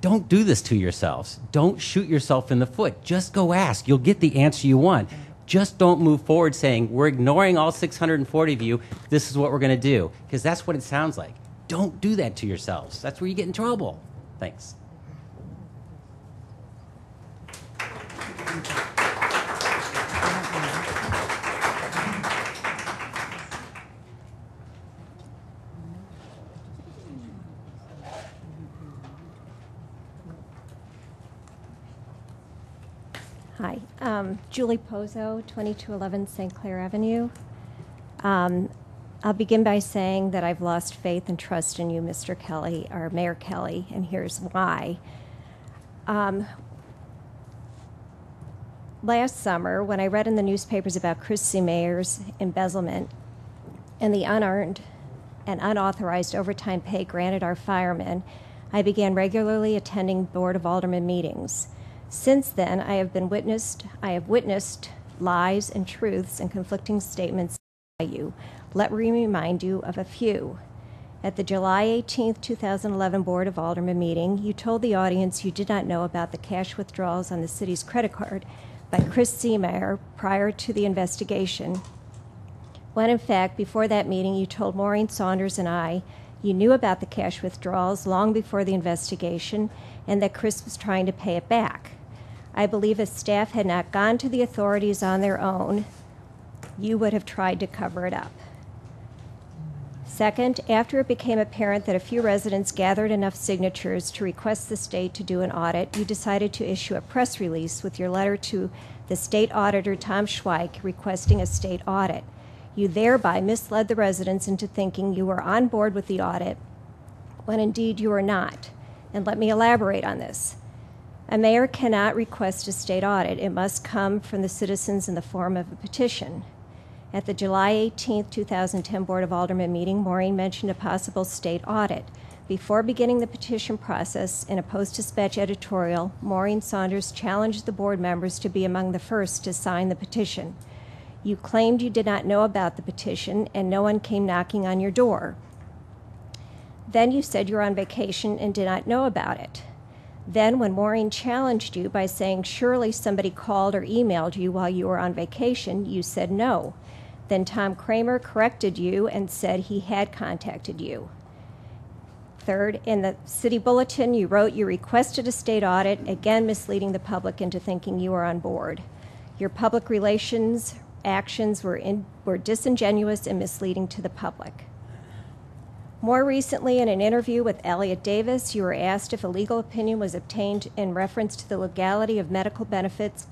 don't do this to yourselves. Don't shoot yourself in the foot. Just go ask. You'll get the answer you want. Just don't move forward saying, we're ignoring all 640 of you. This is what we're going to do. Because that's what it sounds like. Don't do that to yourselves. That's where you get in trouble. Thanks. Hi, Julie Pozo, 2211 St. Clair Avenue. I'll begin by saying that I've lost faith and trust in you, Mr. Kelly, or Mayor Kelly, and here's why. Last summer, when I read in the newspapers about Chris C. Mayer's embezzlement and the unearned and unauthorized overtime pay granted our firemen, I began regularly attending Board of Alderman meetings. Since then, I have witnessed lies and truths and conflicting statements by you. Let me remind you of a few. At the July 18, 2011 Board of Alderman meeting, you told the audience you did not know about the cash withdrawals on the city's credit card by Chris C. Mayer prior to the investigation, when in fact, before that meeting, you told Maureen Saunders and I you knew about the cash withdrawals long before the investigation and that Chris was trying to pay it back. I believe if staff had not gone to the authorities on their own, you would have tried to cover it up. Second, after it became apparent that a few residents gathered enough signatures to request the state to do an audit, you decided to issue a press release with your letter to the state auditor, Tom Schweik, requesting a state audit. You thereby misled the residents into thinking you were on board with the audit, when indeed you were not. And let me elaborate on this. A mayor cannot request a state audit. It must come from the citizens in the form of a petition. At the July 18, 2010 Board of Aldermen meeting, Maureen mentioned a possible state audit. Before beginning the petition process, in a Post-Dispatch editorial, Maureen Saunders challenged the board members to be among the first to sign the petition. You claimed you did not know about the petition and no one came knocking on your door. Then you said you were on vacation and did not know about it. Then when Maureen challenged you by saying surely somebody called or emailed you while you were on vacation, you said no. Then Tom Kramer corrected you and said he had contacted you. Third, in the city bulletin, you wrote you requested a state audit, again misleading the public into thinking you were on board. Your public relations actions were disingenuous and misleading to the public. More recently, in an interview with Elliot Davis, you were asked if a legal opinion was obtained in reference to the legality of medical benefits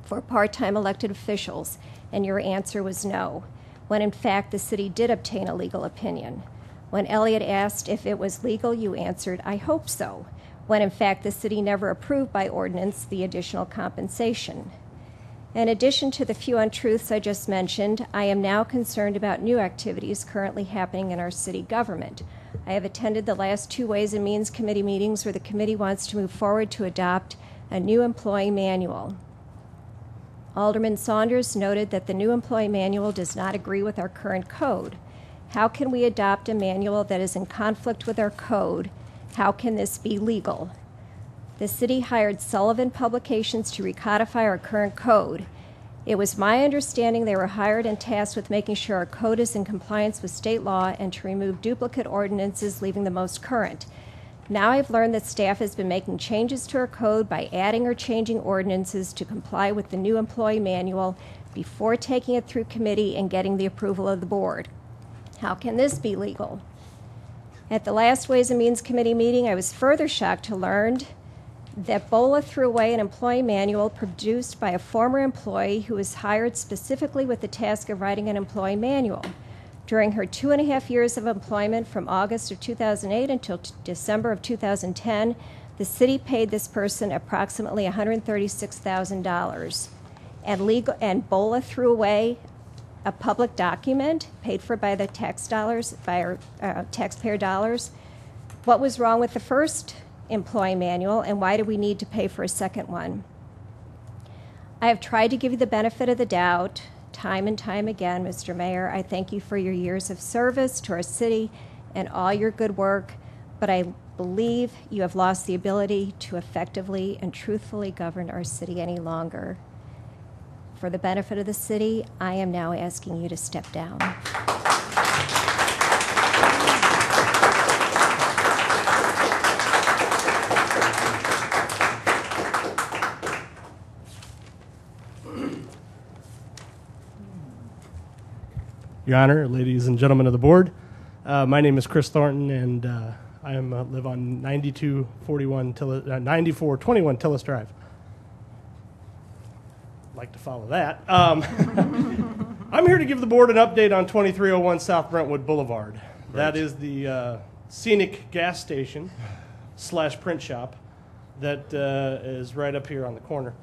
for part-time elected officials, and your answer was no, when in fact the city did obtain a legal opinion. When Elliot asked if it was legal, you answered, "I hope so," when in fact the city never approved by ordinance the additional compensation. In addition to the few untruths I just mentioned, I am now concerned about new activities currently happening in our city government. I have attended the last 2 Ways and Means Committee meetings where the committee wants to move forward to adopt a new employee manual. Alderman Saunders noted that the new employee manual does not agree with our current code. How can we adopt a manual that is in conflict with our code? How can this be legal? The city hired Sullivan Publications to recodify our current code. It was my understanding they were hired and tasked with making sure our code is in compliance with state law and to remove duplicate ordinances, leaving the most current. Now I've learned that staff has been making changes to our code by adding or changing ordinances to comply with the new employee manual before taking it through committee and getting the approval of the board. How can this be legal? At the last Ways and Means Committee meeting, I was further shocked to learn that BOLA threw away an employee manual produced by a former employee who was hired specifically with the task of writing an employee manual. During her 2.5 years of employment from August of 2008 until December of 2010, the city paid this person approximately $136,000. And BOLA threw away a public document paid for by the tax dollars, by our taxpayer dollars. What was wrong with the first employee manual, and why do we need to pay for a second one? I have tried to give you the benefit of the doubt time and time again, Mr. Mayor. I thank you for your years of service to our city and all your good work, but I believe you have lost the ability to effectively and truthfully govern our city any longer. For the benefit of the city, I am now asking you to step down. Your Honor, ladies and gentlemen of the board, my name is Chris Thornton, and I live on 9421 Tillis Drive. I'd like to follow that. I'm here to give the board an update on 2301 South Brentwood Boulevard. Right. That is the scenic gas station / print shop that is right up here on the corner.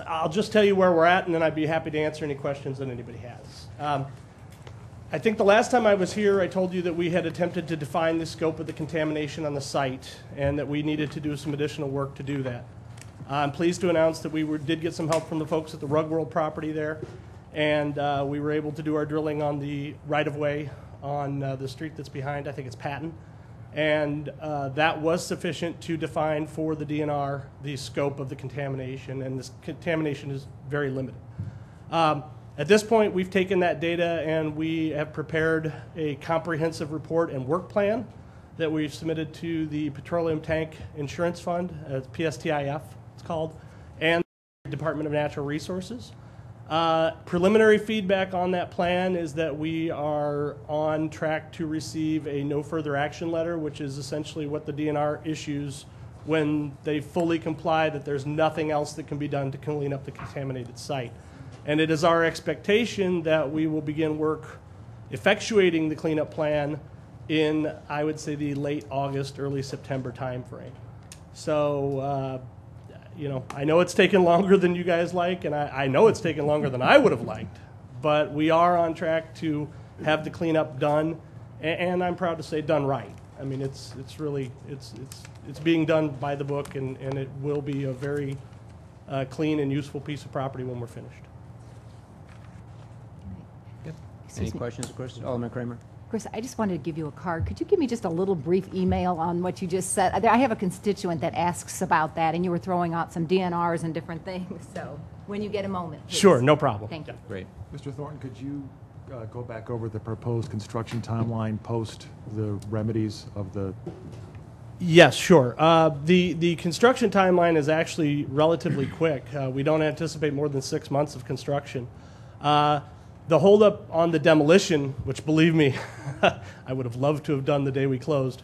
I'll just tell you where we're at, and then I'd be happy to answer any questions that anybody has. I think the last time I was here, I told you that we had attempted to define the scope of the contamination on the site and that we needed to do some additional work to do that. I'm pleased to announce that we did get some help from the folks at the Rug World property there, and we were able to do our drilling on the right-of-way on the street that's behind, I think it's Patton. And that was sufficient to define for the DNR the scope of the contamination, and this contamination is very limited. At this point, we've taken that data and we have prepared a comprehensive report and work plan that we've submitted to the Petroleum Tank Insurance Fund, PSTIF it's called, and the Department of Natural Resources. Preliminary feedback on that plan is that we are on track to receive a no further action letter, which is essentially what the DNR issues when they fully comply that there's nothing else that can be done to clean up the contaminated site. And it is our expectation that we will begin work effectuating the cleanup plan in, I would say, the late August, early September timeframe. So, you know, I know it's taken longer than you guys like, and I know it's taken longer than I would have liked, but we are on track to have the cleanup done, and I'm proud to say done right. I mean, it's really, it's being done by the book, and it will be a very clean and useful piece of property when we're finished. Any questions, Alderman Kramer? Chris, I just wanted to give you a card. Could you give me just a little brief email on what you just said? I have a constituent that asks about that, and you were throwing out some DNRs and different things. So when you get a moment, please. Sure, no problem. Thank you. Great. Mr. Thornton, could you go back over the proposed construction timeline post the remedies of the? Yes, sure. The construction timeline is actually relatively quick. We don't anticipate more than 6 months of construction. The holdup on the demolition, which believe me, I would have loved to have done the day we closed,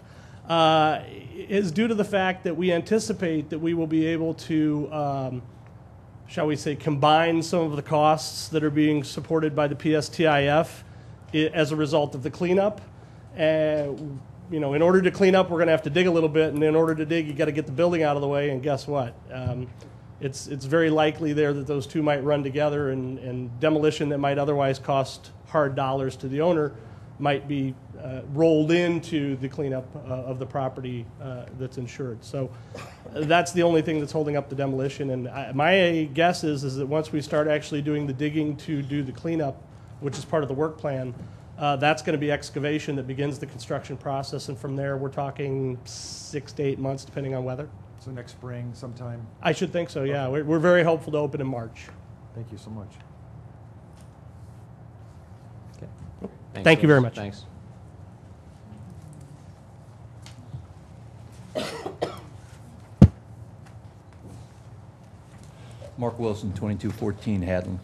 is due to the fact that we anticipate that we will be able to, shall we say, combine some of the costs that are being supported by the PSTIF as a result of the cleanup. You know, in order to clean up, we're going to have to dig a little bit, and in order to dig, you got to get the building out of the way. And guess what? It's very likely there that those two might run together, and demolition that might otherwise cost hard dollars to the owner might be rolled into the cleanup of the property that's insured. So that's the only thing that's holding up the demolition. And my guess is that once we start actually doing the digging to do the cleanup, which is part of the work plan, that's going to be excavation that begins the construction process. And from there, we're talking 6 to 8 months, depending on weather. So next spring sometime? I should think so, yeah. We're very hopeful to open in March. Thank you so much. Okay. Thank you very much. Thanks. Mark Wilson, 2214 Haddon.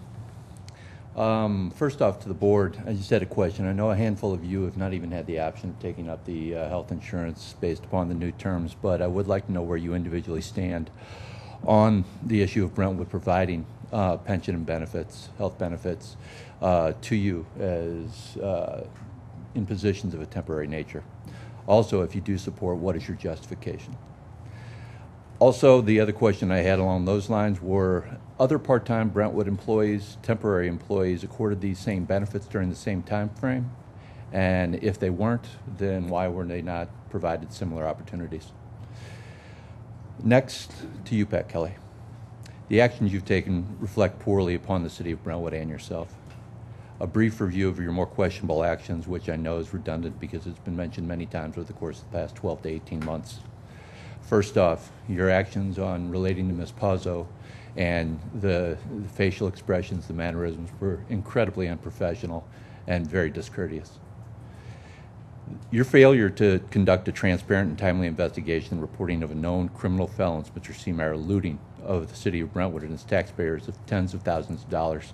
First off, to the board, I just had a question. I know a handful of you have not even had the option of taking up the health insurance based upon the new terms, but I would like to know where you individually stand on the issue of Brentwood providing pension and benefits, health benefits, to you as in positions of a temporary nature. Also, if you do support, what is your justification? Also, the other question I had along those lines were other part-time Brentwood employees, temporary employees, accorded these same benefits during the same time frame? And if they weren't, then why were they not provided similar opportunities? Next, to you, Pat Kelly. The actions you've taken reflect poorly upon the city of Brentwood and yourself. A brief review of your more questionable actions, which I know is redundant because it's been mentioned many times over the course of the past 12 to 18 months. First off, your actions on relating to Ms. Pazzo and the facial expressions, the mannerisms were incredibly unprofessional and very discourteous. Your failure to conduct a transparent and timely investigation and reporting of a known criminal felons, Mr. Seameyer, looting of the city of Brentwood and its taxpayers of tens of thousands of dollars.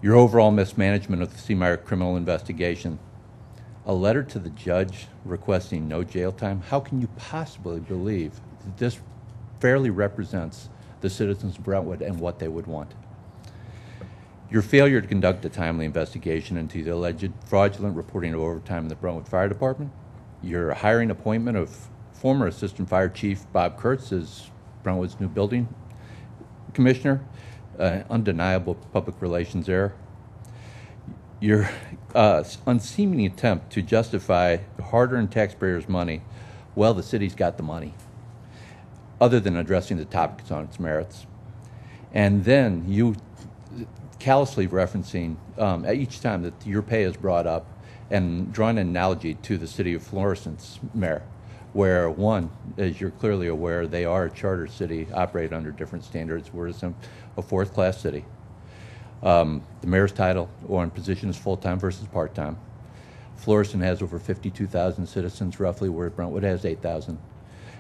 Your overall mismanagement of the Seameyer criminal investigation. A letter to the judge requesting no jail time. How can you possibly believe that this fairly represents the citizens of Brentwood and what they would want? Your failure to conduct a timely investigation into the alleged fraudulent reporting of overtime in the Brentwood Fire Department. Your hiring appointment of former Assistant Fire Chief Bob Kurtz as Brentwood's new building commissioner. Undeniable public relations error. Your unseemly attempt to justify hard-earned taxpayers' money, well, the city's got the money, other than addressing the topics on its merits. And then you callously referencing each time that your pay is brought up and drawing an analogy to the city of Florissant's mayor, where one, as you're clearly aware, they are a charter city, operate under different standards, whereas a fourth-class city. The mayor's title or in position is full-time versus part-time. Florissant has over 52,000 citizens roughly, where Brentwood has 8,000.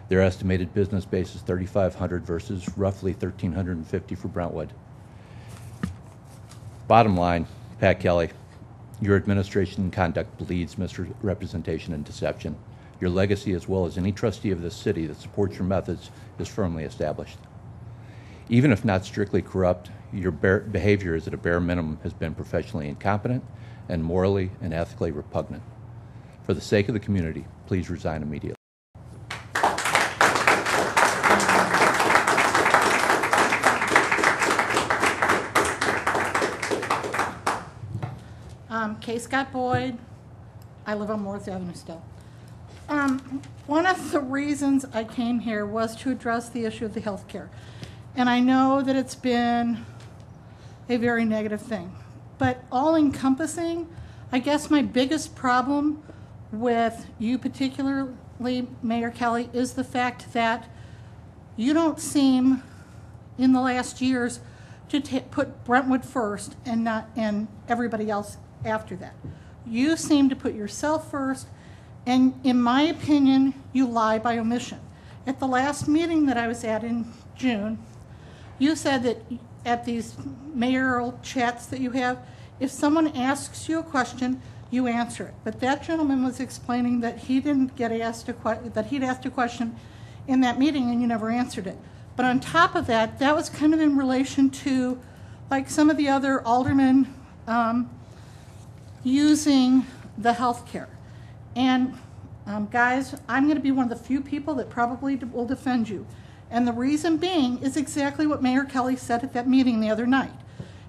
Their estimated business base is 3,500 versus roughly 1,350 for Brentwood. Bottom line, Pat Kelly, your administration conduct bleeds misrepresentation and deception. Your legacy, as well as any trustee of this city that supports your methods, is firmly established. Even if not strictly corrupt, your behavior is at a bare minimum has been professionally incompetent and morally and ethically repugnant. For the sake of the community, please resign immediately. K. Scott Boyd. I live on Morris Avenue still. One of the reasons I came here was to address the issue of the health care. And I know that it's been a very negative thing. But all-encompassing, I guess my biggest problem with you particularly, Mayor Kelly, is the fact that you don't seem, in the last years, to put Brentwood first and everybody else after that. You seem to put yourself first, and in my opinion, you lie by omission. At the last meeting that I was at in June, you said that at these mayoral chats that you have, if someone asks you a question, you answer it. But that gentleman was explaining that he didn't get asked that he'd asked a question in that meeting and you never answered it. But on top of that, that was kind of in relation to like some of the other aldermen using the health care. And guys, I'm going to be one of the few people that probably will defend you. And the reason being is exactly what Mayor Kelly said at that meeting the other night.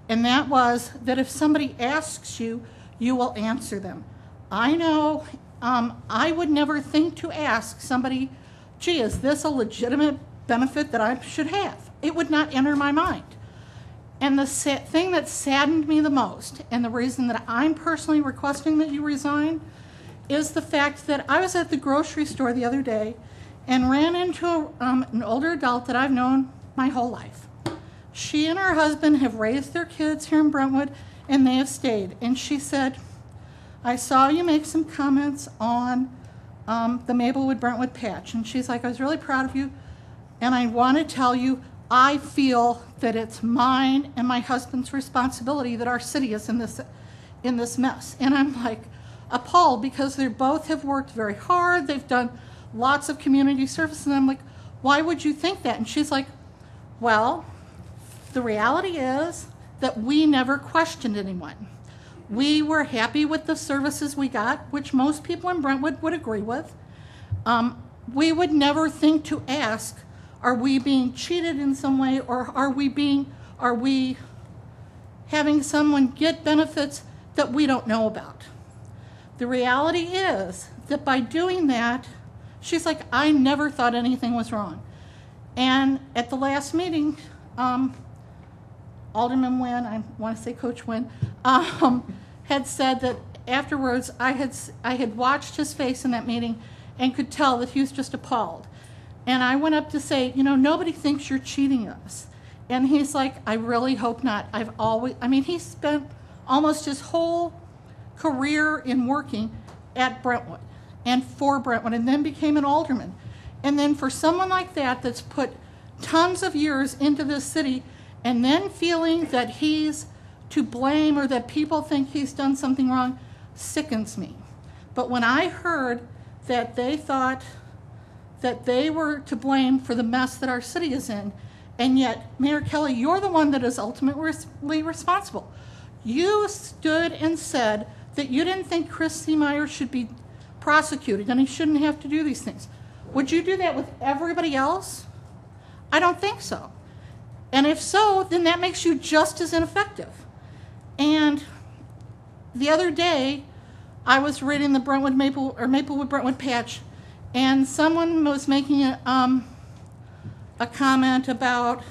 And that was that if somebody asks you, you will answer them. I know I would never think to ask somebody, gee, is this a legitimate benefit that I should have? It would not enter my mind. And the thing that saddened me the most, and the reason that I'm personally requesting that you resign, is the fact that I was at the grocery store the other day and ran into an older adult that I've known my whole life. She and her husband have raised their kids here in Brentwood, and they have stayed. And she said, I saw you make some comments on the Maplewood-Brentwood patch. And she's like, I was really proud of you, and I want to tell you, I feel that it's mine and my husband's responsibility that our city is in this mess. And I'm like appalled, because they both have worked very hard. They've done lots of community service. And I'm like, why would you think that? And she's like, well, the reality is that we never questioned anyone. We were happy with the services we got, which most people in Brentwood would agree with. We would never think to ask, are we being cheated in some way, or are we having someone get benefits that we don't know about? The reality is that by doing that, she's like, I never thought anything was wrong. And at the last meeting, Alderman Wynn, I want to say Coach Wynn, had said that afterwards I had watched his face in that meeting and could tell that he was just appalled. And I went up to say, you know, nobody thinks you're cheating us. And he's like, I really hope not. He spent almost his whole career in working at Brentwood and for Brentwood, and then became an alderman. And then for someone like that that's put tons of years into this city, and then feeling that he's to blame or that people think he's done something wrong, sickens me. But when I heard that they thought that they were to blame for the mess that our city is in, and yet, Mayor Kelly, you're the one that is ultimately responsible. You stood and said that you didn't think Chris Seemeyer should be prosecuted and he shouldn't have to do these things. Would you do that with everybody else? I don't think so. And if so, then that makes you just as ineffective. And the other day, I was reading the Maplewood-Brentwood patch, and someone was making a comment about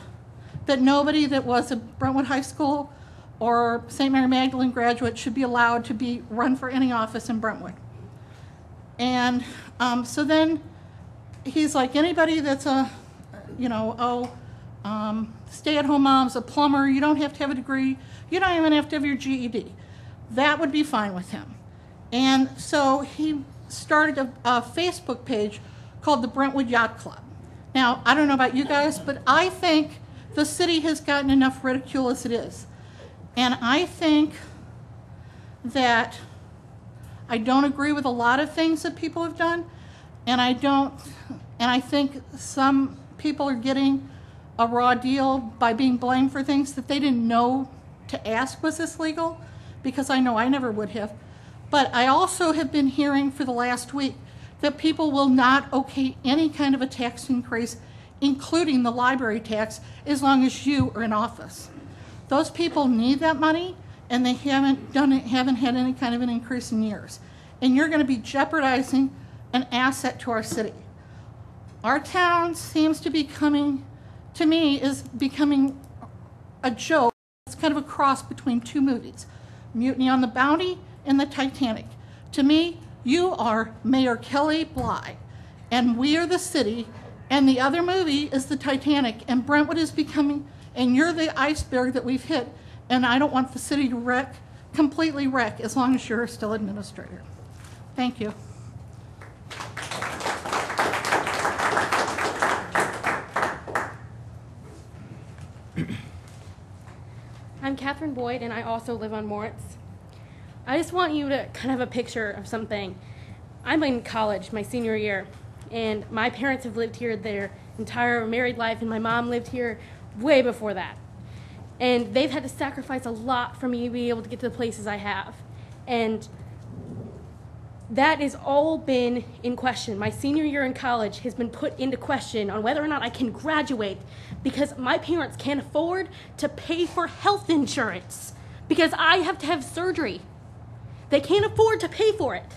that nobody that was a Brentwood High School or St. Mary Magdalene graduate should be allowed to be run for any office in Brentwood. And so then he's like, anybody that's a, stay-at-home mom's, a plumber, you don't have to have a degree, you don't even have to have your GED. That would be fine with him. And so he started a Facebook page called the Brentwood Yacht Club. Now, I don't know about you guys, but I think the city has gotten enough ridicule as it is. And I think that I don't agree with a lot of things that people have done, and I think some people are getting a raw deal by being blamed for things that they didn't know to ask, was this legal? Because I know I never would have. But I also have been hearing for the last week that people will not okay any kind of a tax increase, including the library tax, as long as you are in office. Those people need that money, and they haven't had any kind of an increase in years. And you're going to be jeopardizing an asset to our city. Our town seems to be becoming a joke. It's kind of a cross between two movies, Mutiny on the Bounty and the Titanic. To me, you are Mayor Kelly Bly, and we are the city, and the other movie is the Titanic, and Brentwood is becoming and you're the iceberg that we've hit, and I don't want the city to completely wreck as long as you're still administrator. Thank you. I'm Catherine Boyd, and I also live on Moritz. I just want you to kind of have a picture of something. I'm in college, my senior year, and my parents have lived here their entire married life, and my mom lived here way before that. And they've had to sacrifice a lot for me to be able to get to the places I have. And that has all been in question. My senior year in college has been put into question on whether or not I can graduate because my parents can't afford to pay for health insurance because I have to have surgery. They can't afford to pay for it.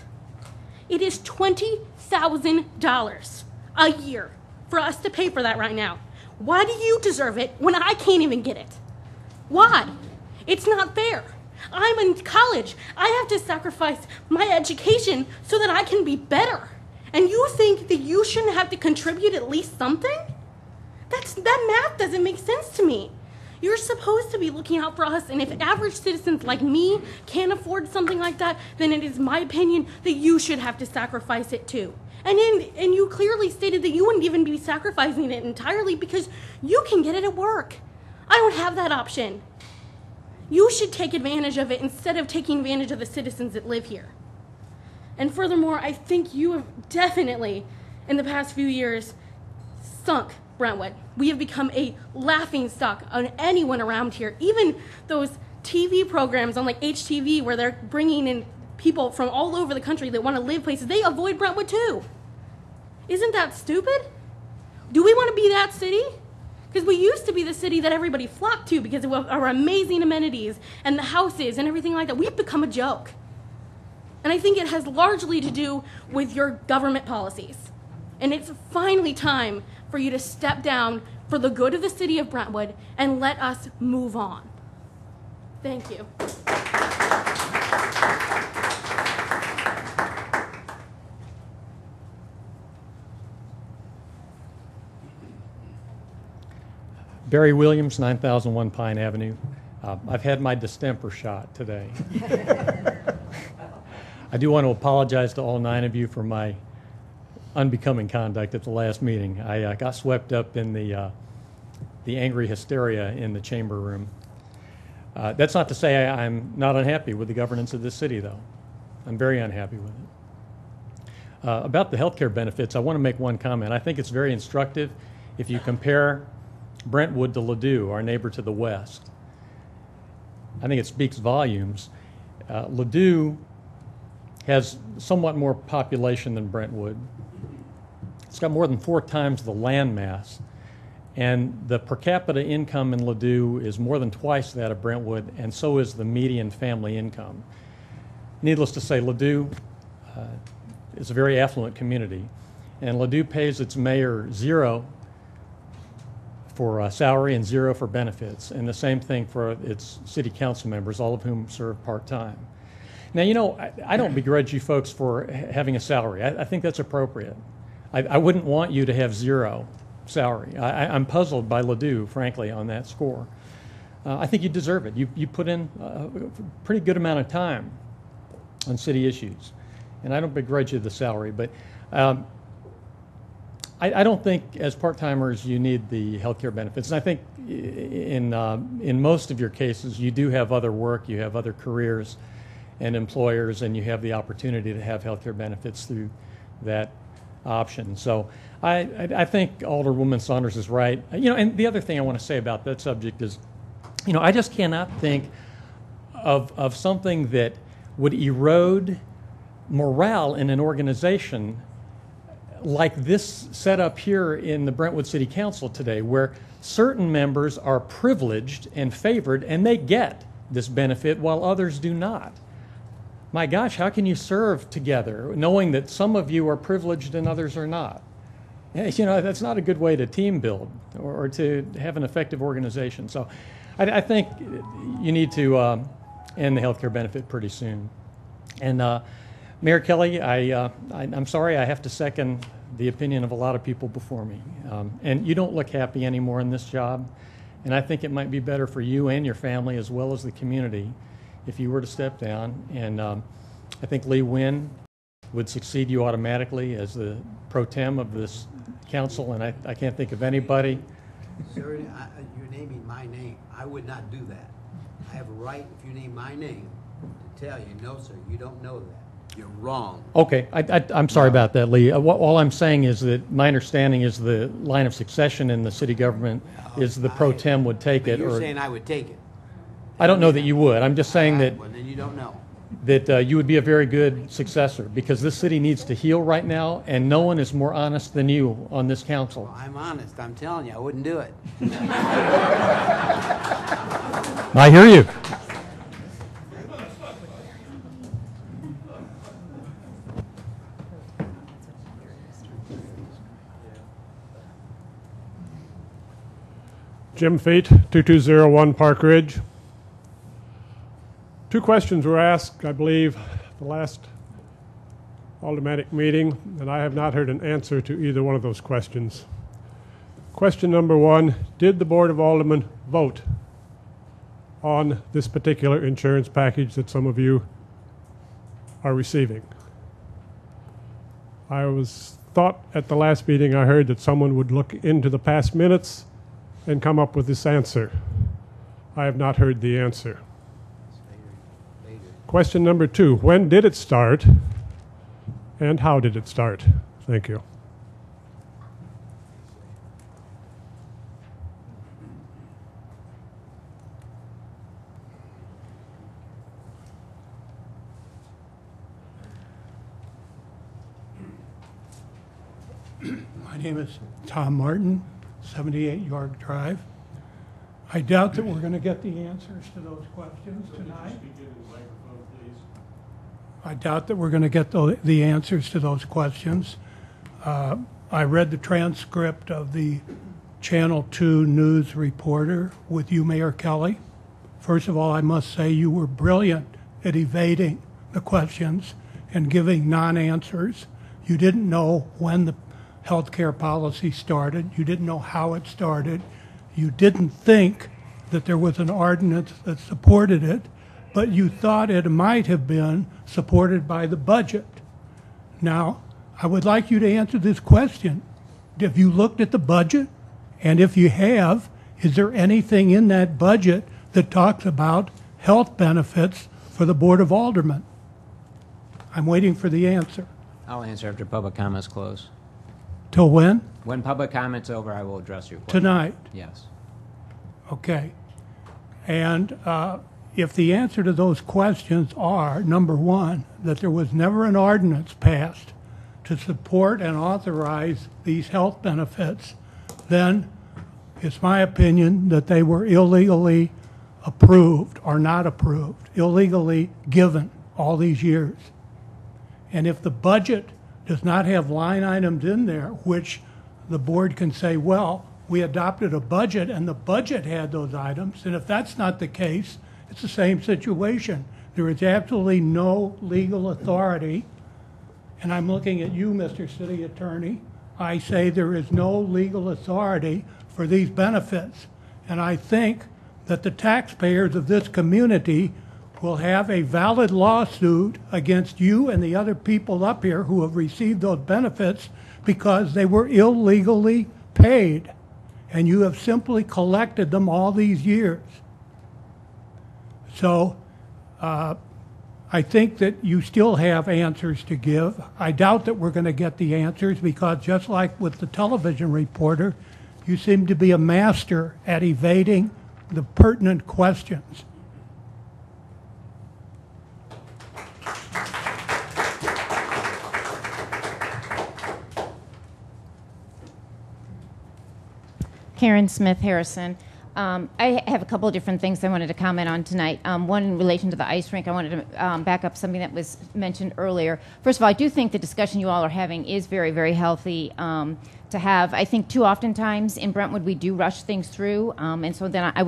It is $20,000 a year for us to pay for that right now. Why do you deserve it when I can't even get it? Why? It's not fair. I'm in college. I have to sacrifice my education so that I can be better. And you think that you shouldn't have to contribute at least something? That math doesn't make sense to me. You're supposed to be looking out for us, and if average citizens like me can't afford something like that, then it is my opinion that you should have to sacrifice it too. And you clearly stated that you wouldn't even be sacrificing it entirely because you can get it at work. I don't have that option. You should take advantage of it instead of taking advantage of the citizens that live here. And furthermore, I think you have definitely, in the past few years, sunk Brentwood. We have become a laughing stock on anyone around here. Even those TV programs on like HTV where they're bringing in people from all over the country that want to live places, they avoid Brentwood too. Isn't that stupid? Do we want to be that city? Because we used to be the city that everybody flocked to because of our amazing amenities and the houses and everything like that. We've become a joke. And I think it has largely to do with your government policies. And it's finally time for you to step down for the good of the city of Brentwood and let us move on. Thank you. Barry Williams, 9001 Pine Avenue. I've had my distemper shot today. I do want to apologize to all 9 of you for my unbecoming conduct at the last meeting. I got swept up in the angry hysteria in the chamber room. That's not to say I'm not unhappy with the governance of this city, though. I'm very unhappy with it. About the health care benefits, I want to make one comment. I think it's very instructive if you compare Brentwood to Ladue, our neighbor to the west. I think it speaks volumes. Ladue has somewhat more population than Brentwood. It's got more than 4 times the land mass, and the per capita income in Ladue is more than twice that of Brentwood, and so is the median family income. Needless to say, Ladue is a very affluent community, and Ladue pays its mayor 0 for salary and 0 for benefits, and the same thing for its city council members, all of whom serve part-time. Now, you know, I don't begrudge you folks for having a salary. I think that's appropriate. I wouldn't want you to have 0 salary. I'm puzzled by Ladue, frankly, on that score. I think you deserve it. You put in a pretty good amount of time on city issues, and I don't begrudge you the salary, but I don't think as part-timers you need the health care benefits. And I think in most of your cases you do have other work, you have other careers and employers, and you have the opportunity to have health care benefits through that option. So I think Alderwoman Saunders is right. You know, and the other thing I want to say about that subject is, you know, I just cannot think of something that would erode morale in an organization like this set up here in the Brentwood City Council today, where certain members are privileged and favored and they get this benefit while others do not. My gosh, how can you serve together knowing that some of you are privileged and others are not? You know, that's not a good way to team build or to have an effective organization. So I think you need to end the health care benefit pretty soon. And Mayor Kelly, I'm sorry, I have to second the opinion of a lot of people before me. And you don't look happy anymore in this job. And I think it might be better for you and your family as well as the community if you were to step down. And I think Lee Wynn would succeed you automatically as the pro tem of this council, and I can't think of anybody. Sir, you're naming my name. I would not do that. I have a right, if you name my name, to tell you, no, sir, you don't know that. You're wrong. Okay, I'm sorry about that, Lee. All I'm saying is that my understanding is the line of succession in the city government is the pro tem would take it. You're saying I would take it. I don't know that you would. I'm just saying that Well, then you don't know. that you would be a very good successor, because this city needs to heal right now, and no one is more honest than you on this council. Well, I'm honest. I'm telling you, I wouldn't do it. I hear you. Jim Fate, 2201 Park Ridge. Two questions were asked, I believe, the last aldermanic meeting, and I have not heard an answer to either one of those questions. Question number one, did the Board of Aldermen vote on this particular insurance package that some of you are receiving? I thought at the last meeting I heard that someone would look into the past minutes and come up with this answer. I have not heard the answer. Question number two, when did it start and how did it start? Thank you. My name is Tom Martin, 78 York Drive. I doubt that we're going to get the answers to those questions tonight. I doubt that we're going to get the answers to those questions. I read the transcript of the Channel 2 news reporter with you, Mayor Kelly. First of all, I must say you were brilliant at evading the questions and giving non-answers. You didn't know when the health care policy started. You didn't know how it started. You didn't think that there was an ordinance that supported it, but you thought it might have been supported by the budget. Now, I would like you to answer this question. Have you looked at the budget? And if you have, is there anything in that budget that talks about health benefits for the Board of Aldermen? I'm waiting for the answer. I'll answer after public comments close. Till when? When public comments over, I will address your question. Tonight? Yes. Okay. And if the answer to those questions are, number one, that there was never an ordinance passed to support and authorize these health benefits, then it's my opinion that they were illegally approved or not approved, illegally given all these years. And if the budget does not have line items in there, which the board can say, well, we adopted a budget and the budget had those items, and if that's not the case, it's the same situation. There is absolutely no legal authority, and I'm looking at you, Mr. City Attorney. I say there is no legal authority for these benefits, and I think that the taxpayers of this community will have a valid lawsuit against you and the other people up here who have received those benefits because they were illegally paid, and you have simply collected them all these years. So I think that you still have answers to give. I doubt that we're going to get the answers because just like with the television reporter, you seem to be a master at evading the pertinent questions. Karen Smith Harrison. I have a couple of different things I wanted to comment on tonight. One in relation to the ice rink. I wanted to back up something that was mentioned earlier. First of all, I do think the discussion you all are having is very, very healthy to have. I think too oftentimes in Brentwood we do rush things through, and so then I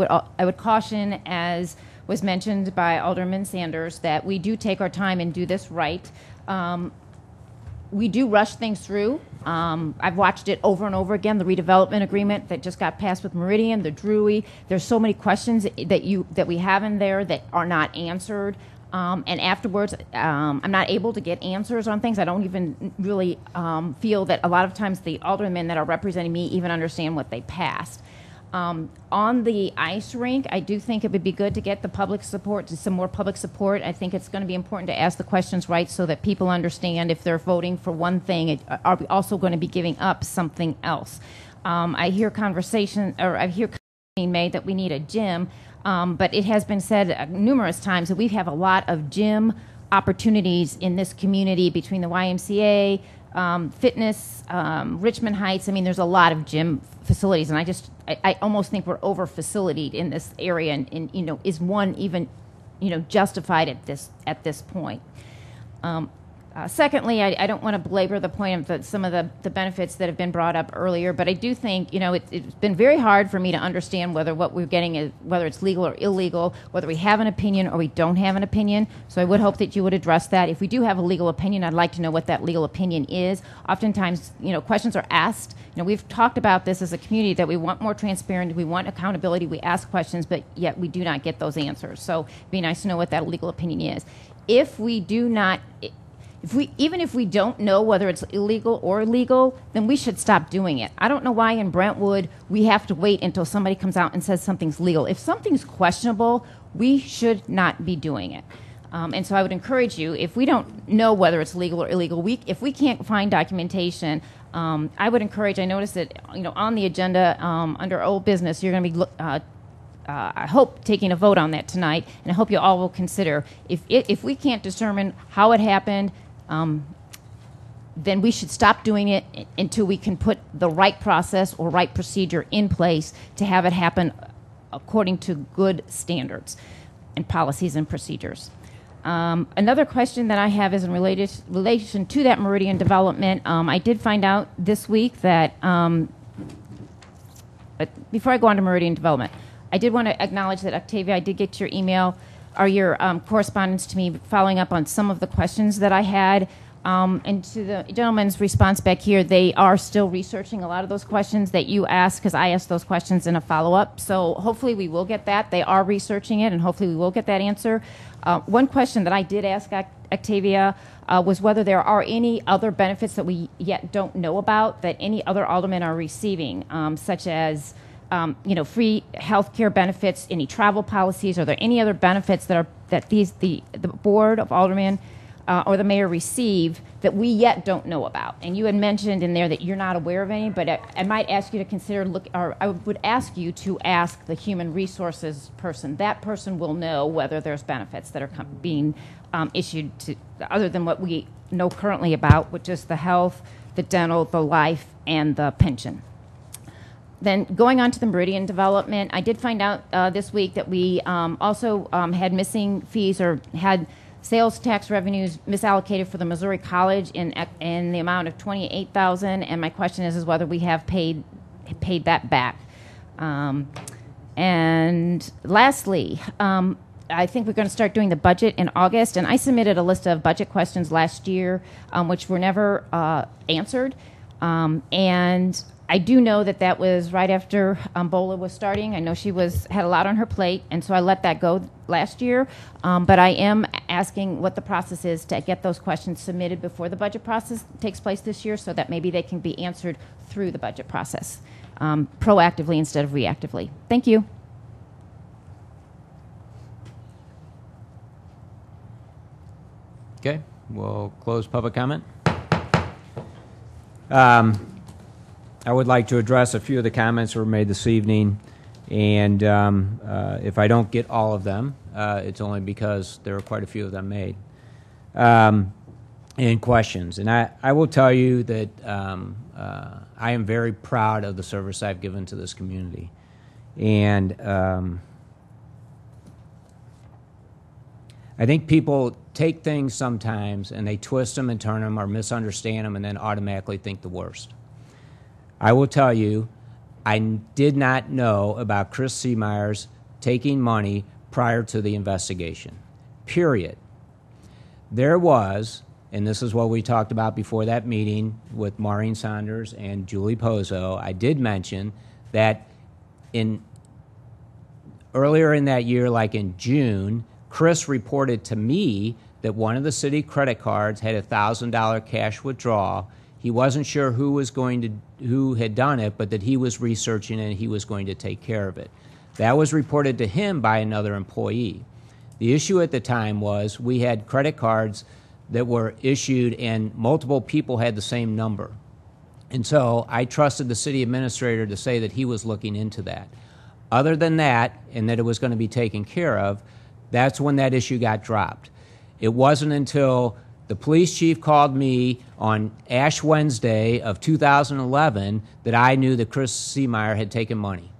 would caution, as was mentioned by Alderman Sanders, that we do take our time and do this right. we do rush things through. I've watched it over and over again. The redevelopment agreement that just got passed with Meridian, the Drury. There's so many questions that we have in there that are not answered. And afterwards, I'm not able to get answers on things. I don't even really feel that a lot of times the aldermen that are representing me even understand what they passed. On the ice rink, I do think it would be good to get the public support, some more public support. I think it's going to be important to ask the questions right so that people understand if they're voting for one thing, are we also going to be giving up something else? I hear being made that we need a gym, but it has been said numerous times that we have a lot of gym opportunities in this community between the YMCA, fitness, Richmond Heights. I mean, there's a lot of gym facilities, and I almost think we're over-facilitated in this area, and is one even, justified at this point? Secondly, I don't want to belabor the point of some of the benefits that have been brought up earlier, but I do think, it's been very hard for me to understand whether what we're getting is, whether it's legal or illegal, whether we have an opinion or we don't have an opinion. So I would hope that you would address that. If we do have a legal opinion, I'd like to know what that legal opinion is. Oftentimes, questions are asked. We've talked about this as a community that we want more transparency, we want accountability, we ask questions, but yet we do not get those answers. So it'd be nice to know what that legal opinion is. If we don't know whether it's illegal or legal, then we should stop doing it. I don't know why in Brentwood we have to wait until somebody comes out and says something's legal. If something's questionable, we should not be doing it. And so I would encourage you, if we don't know whether it's legal or illegal, if we can't find documentation, I would encourage, I noticed that on the agenda under old business, you're going to be I hope taking a vote on that tonight, and I hope you all will consider, if we can't determine how it happened, then we should stop doing it until we can put the right process or right procedure in place to have it happen according to good standards and policies and procedures. Another question that I have is in relation to that Meridian development. I did find out this week that, but before I go on to Meridian development, I did want to acknowledge that, Octavia, I did get your email or your correspondence to me following up on some of the questions that I had. And to the gentleman's response back here, they are still researching a lot of those questions that you asked, because I asked those questions in a follow-up. So hopefully we will get that. They are researching it, and hopefully we will get that answer. One question that I did ask Octavia was whether there are any other benefits that we yet don't know about that any other aldermen are receiving, such as free health care benefits, any travel policies. Are there any other benefits that the Board of Aldermen or the mayor receive that we yet don't know about? And you had mentioned in there that you're not aware of any, but I might ask you to consider I would ask you to ask the human resources person. That person will know whether there's benefits that are being issued to, other than what we know currently about, which is the health, the dental, the life, and the pension. Then going on to the Meridian development, I did find out this week that we also had missing fees or had sales tax revenues misallocated for the Missouri College in the amount of $28,000, and my question is whether we have paid that back. And lastly, I think we're going to start doing the budget in August, and I submitted a list of budget questions last year, which were never answered. And I do know that was right after Bola was starting. I know she had a lot on her plate, and so I let that go last year. But I am asking what the process is to get those questions submitted before the budget process takes place this year, so that maybe they can be answered through the budget process, proactively instead of reactively. Thank you. Okay, we'll close public comment. I would like to address a few of the comments that were made this evening, and if I don't get all of them, it's only because there are quite a few of them made, and questions. And I will tell you that I am very proud of the service I've given to this community. And I think people take things sometimes and they twist them and turn them or misunderstand them and then automatically think the worst. I will tell you, I did not know about Chris Seemeyer's taking money prior to the investigation, period. There was and this is what we talked about before that meeting with Maureen Saunders and Julie Pozo, I did mention that earlier in that year, like in June, Chris reported to me that one of the city credit cards had a $1,000 cash withdrawal. He wasn't sure who had done it, but that he was researching it and he was going to take care of it. That was reported to him by another employee. The issue at the time was we had credit cards that were issued and multiple people had the same number. And so I trusted the city administrator to say that he was looking into that. Other than that, and that it was going to be taken care of, that's when that issue got dropped. It wasn't until the police chief called me on Ash Wednesday of 2011 that I knew that Chris Seemeyer had taken money.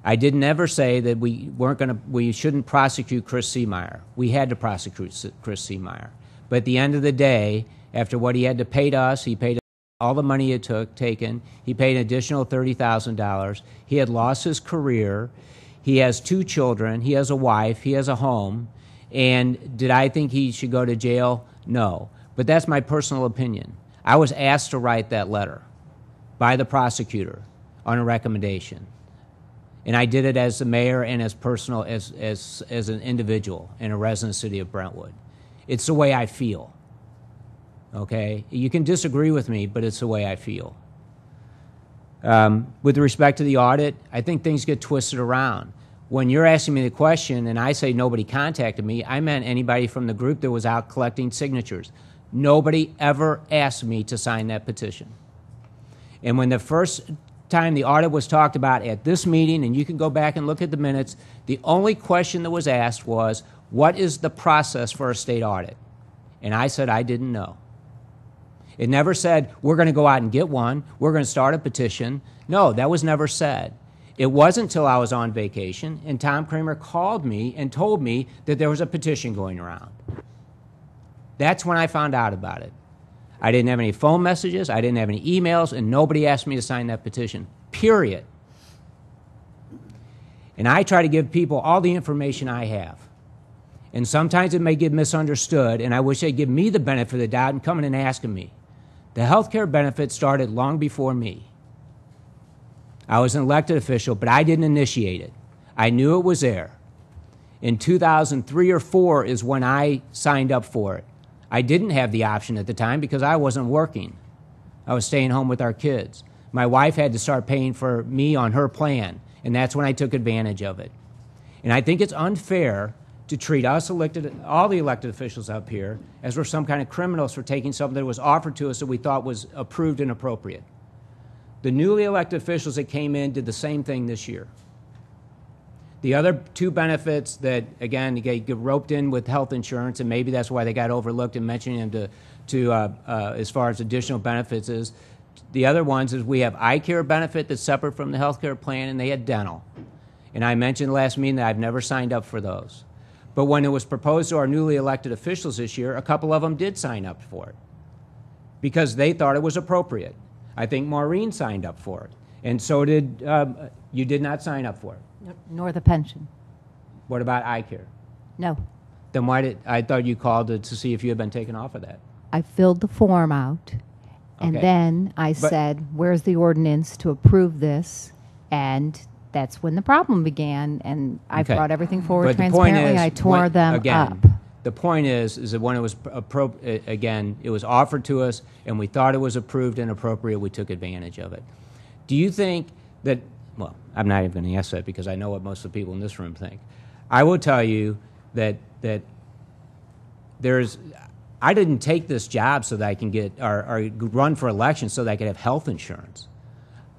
I didn't ever say that we shouldn't prosecute Chris Seemeyer. We had to prosecute Chris Seemeyer. But at the end of the day, after what he had to pay to us, he paid all the money it taken. He paid an additional $30,000. He had lost his career. He has 2 children. He has a wife. He has a home. And did I think he should go to jail? No. But that's my personal opinion. I was asked to write that letter by the prosecutor on a recommendation. And I did it as the mayor and as an individual and a resident city of Brentwood. It's the way I feel. Okay? You can disagree with me, but it's the way I feel. With respect to the audit, I think things get twisted around. When you're asking me the question and I say nobody contacted me, I meant anybody from the group that was out collecting signatures. Nobody ever asked me to sign that petition. And when the first time the audit was talked about at this meeting, and you can go back and look at the minutes, the only question that was asked was, what is the process for a state audit? And I said I didn't know. It never said, we're going to go out and get one, we're going to start a petition. No, that was never said. It wasn't until I was on vacation and Tom Kramer called me and told me that there was a petition going around. That's when I found out about it. I didn't have any phone messages, I didn't have any emails, and nobody asked me to sign that petition, period. And I try to give people all the information I have. And sometimes it may get misunderstood, and I wish they'd give me the benefit of the doubt and come in and asking me. The health care benefit started long before me. I was an elected official, but I didn't initiate it. I knew it was there. In 2003 or 4 is when I signed up for it. I didn't have the option at the time because I wasn't working. I was staying home with our kids. My wife had to start paying for me on her plan, and that's when I took advantage of it. And I think it's unfair to treat us all the elected officials up here, as we're some kind of criminals for taking something that was offered to us that we thought was approved and appropriate. The newly elected officials that came in did the same thing this year. The other 2 benefits that, again, get roped in with health insurance, and maybe that's why they got overlooked in mentioning them as far as additional benefits is, the other ones is we have eye care benefit that's separate from the health care plan, and they had dental. And I mentioned last meeting that I've never signed up for those. But when it was proposed to our newly elected officials this year, a couple of them did sign up for it because they thought it was appropriate. I think Maureen signed up for it, and so did you. Did not sign up for it. Nor the pension. What about eye care? No. Then why I thought you called to see if you had been taken off of that. I filled the form out, and Okay. then I said, where's the ordinance to approve this? And that's when the problem began, and I Okay. brought everything forward But the point transparently. is, I tore them again, up. The point is that when it was again, it was offered to us, and we thought it was approved and appropriate. We took advantage of it. Do you think that? Well, I'm not even going to ask that because I know what most of the people in this room think. I will tell you that there's. I didn't take this job so that I can get or run for election so that I could have health insurance.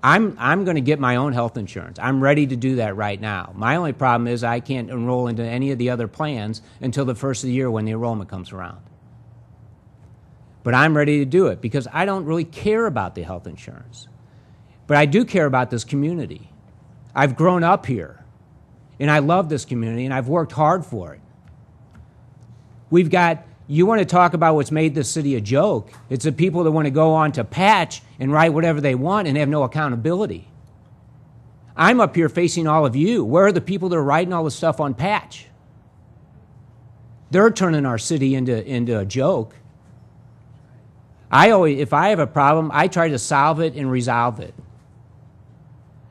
I'm going to get my own health insurance. I'm ready to do that right now. My only problem is I can't enroll into any of the other plans until the first of the year when the enrollment comes around. But I'm ready to do it because I don't really care about the health insurance. But I do care about this community. I've grown up here, and I love this community, and I've worked hard for it. We've got... You want to talk about what's made this city a joke. It's the people that want to go on to Patch and write whatever they want and have no accountability. I'm up here facing all of you. Where are the people that are writing all this stuff on Patch? They're turning our city into a joke. If I have a problem, I try to solve it and resolve it.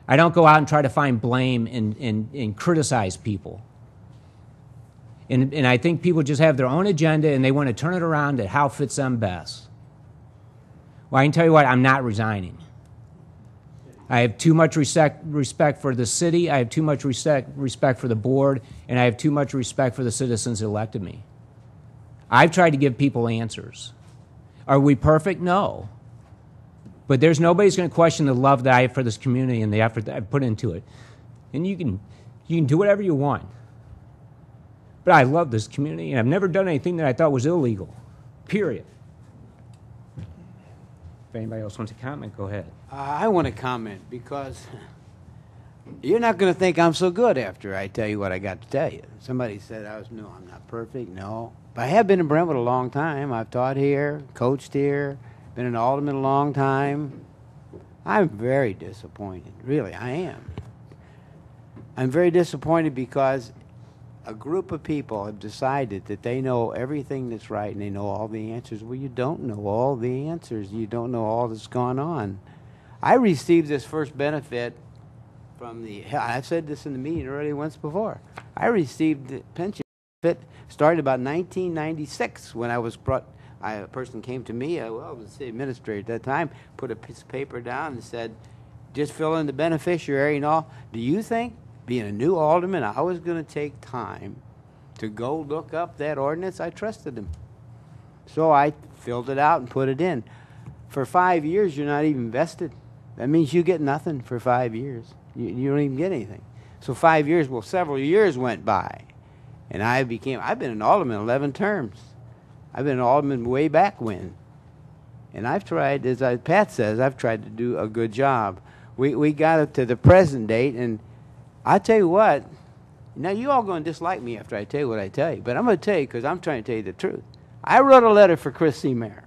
I don't go out and try to find blame and criticize people. And I think people just have their own agenda and they want to turn it around to how fits them best. Well, I can tell you what, I'm not resigning. I have too much respect for the city, I have too much respect for the board, and I have too much respect for the citizens that elected me. I've tried to give people answers. Are we perfect? No. But there's nobody's going to question the love that I have for this community and the effort that I put into it. And you can do whatever you want. But I love this community, and I've never done anything that I thought was illegal. Period. If anybody else wants to comment, go ahead. I want to comment because you're not going to think I'm so good after I tell you what I got to tell you. Somebody said no, I'm not perfect. No. But I have been in Brentwood a long time. I've taught here, coached here, been an alderman a long time. I'm very disappointed. Really, I am. I'm very disappointed because a group of people have decided that they know everything that's right and they know all the answers. Well, you don't know all the answers. You don't know all that's gone on. I received this first benefit from I've said this in the meeting already once before. I received the pension benefit started about 1996 when I was brought. A person came to me, I was the city administrator at that time, put a piece of paper down and said, just fill in the beneficiary and all. Do you think, being a new alderman, I was going to take time to go look up that ordinance? I trusted him. So I filled it out and put it in. For 5 years, you're not even vested. That means you get nothing for 5 years. You don't even get anything. So 5 years, well, several years went by. And I've been an alderman 11 terms. I've been an alderman way back when. And I've tried, Pat says, I've tried to do a good job. We got up to the present date, and I tell you what, now you all going to dislike me after I tell you what I tell you, but I'm going to tell you because I'm trying to tell you the truth. I wrote a letter for Chris C. Mayer.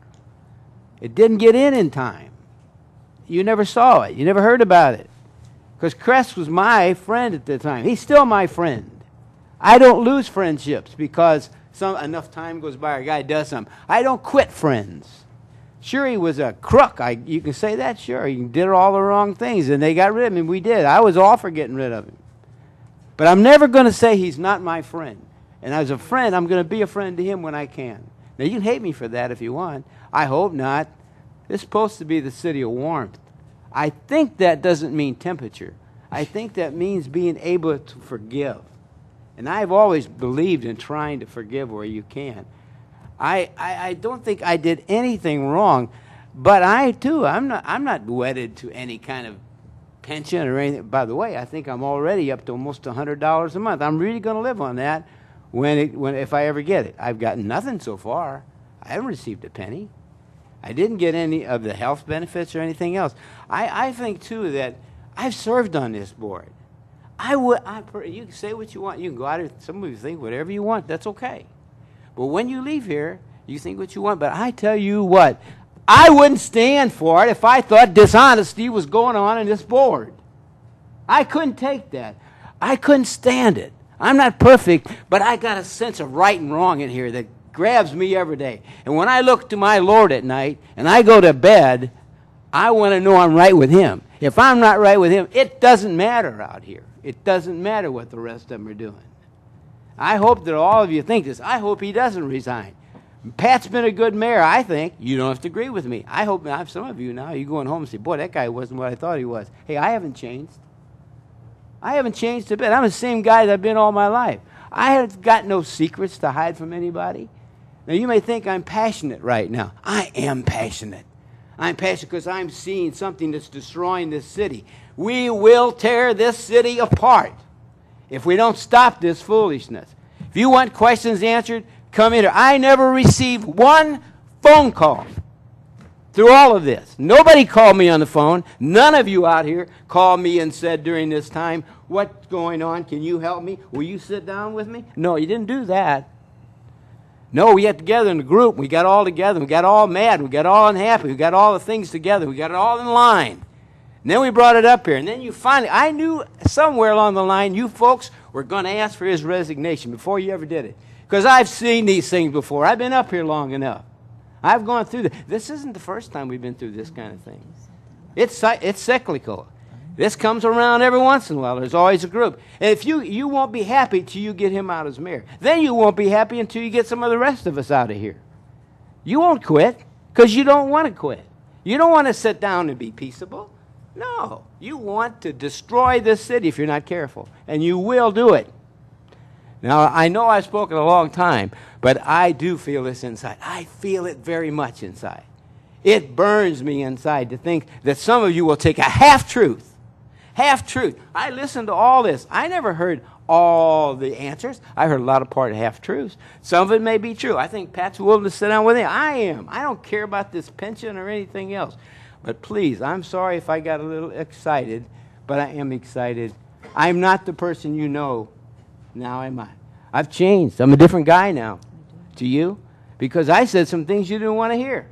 It didn't get in time. You never saw it. You never heard about it. Because Chris was my friend at the time. He's still my friend. I don't lose friendships because enough time goes by, a guy does something. I don't quit friends. Sure, he was a crook. You can say that, sure. He did all the wrong things, and they got rid of him. We did. I was all for getting rid of him. But I'm never going to say he's not my friend. And as a friend, I'm going to be a friend to him when I can. Now, you can hate me for that if you want. I hope not. This is supposed to be the city of warmth. I think that doesn't mean temperature. I think that means being able to forgive. And I've always believed in trying to forgive where you can. I don't think I did anything wrong, but I'm not wedded to any kind of pension or anything. By the way, I think I'm already up to almost $100 a month. I'm really going to live on that if I ever get it. I've gotten nothing so far. I haven't received a penny. I didn't get any of the health benefits or anything else. I think, too, that I've served on this board. You can say what you want. You can go out here. Some of you think whatever you want. That's okay. But when you leave here, you think what you want. But I tell you what, I wouldn't stand for it if I thought dishonesty was going on in this board. I couldn't take that. I couldn't stand it. I'm not perfect, but I got a sense of right and wrong in here that grabs me every day. And when I look to my Lord at night and I go to bed, I want to know I'm right with him. If I'm not right with him, it doesn't matter out here. It doesn't matter what the rest of them are doing. I hope that all of you think this. I hope he doesn't resign. Pat's been a good mayor, I think. You don't have to agree with me. I hope some of you now, you're going home and say, boy, that guy wasn't what I thought he was. Hey, I haven't changed. I haven't changed a bit. I'm the same guy that I've been all my life. I have got no secrets to hide from anybody. Now, you may think I'm passionate right now. I am passionate. I'm passionate because I'm seeing something that's destroying this city. We will tear this city apart if we don't stop this foolishness. If you want questions answered, come in here. I never received one phone call through all of this. Nobody called me on the phone. None of you out here called me and said during this time, what's going on? Can you help me? Will you sit down with me? No, you didn't do that. No, we got together in a group. We got all together. We got all mad. We got all unhappy. We got all the things together. We got it all in line. And then we brought it up here. And then you finally, I knew somewhere along the line you folks were going to ask for his resignation before you ever did it. Because I've seen these things before. I've been up here long enough. I've gone through this. This isn't the first time we've been through this kind of thing. It's cyclical. This comes around every once in a while. There's always a group. And if you won't be happy till you get him out as mayor. Then you won't be happy until you get some of the rest of us out of here. You won't quit because you don't want to quit. You don't want to sit down and be peaceable. No. You want to destroy this city if you're not careful. And you will do it. Now, I know I've spoken a long time, but I do feel this inside. I feel it very much inside. It burns me inside to think that some of you will take a half-truth. Half-truth. I listened to all this. I never heard all the answers. I heard a lot of half-truths. Some of it may be true. I think Pat's willing to sit down with me. I am. I don't care about this pension or anything else. But please, I'm sorry if I got a little excited, but I am excited. I'm not the person you know. Now am I? I've changed. I'm a different guy now to you because I said some things you didn't want to hear.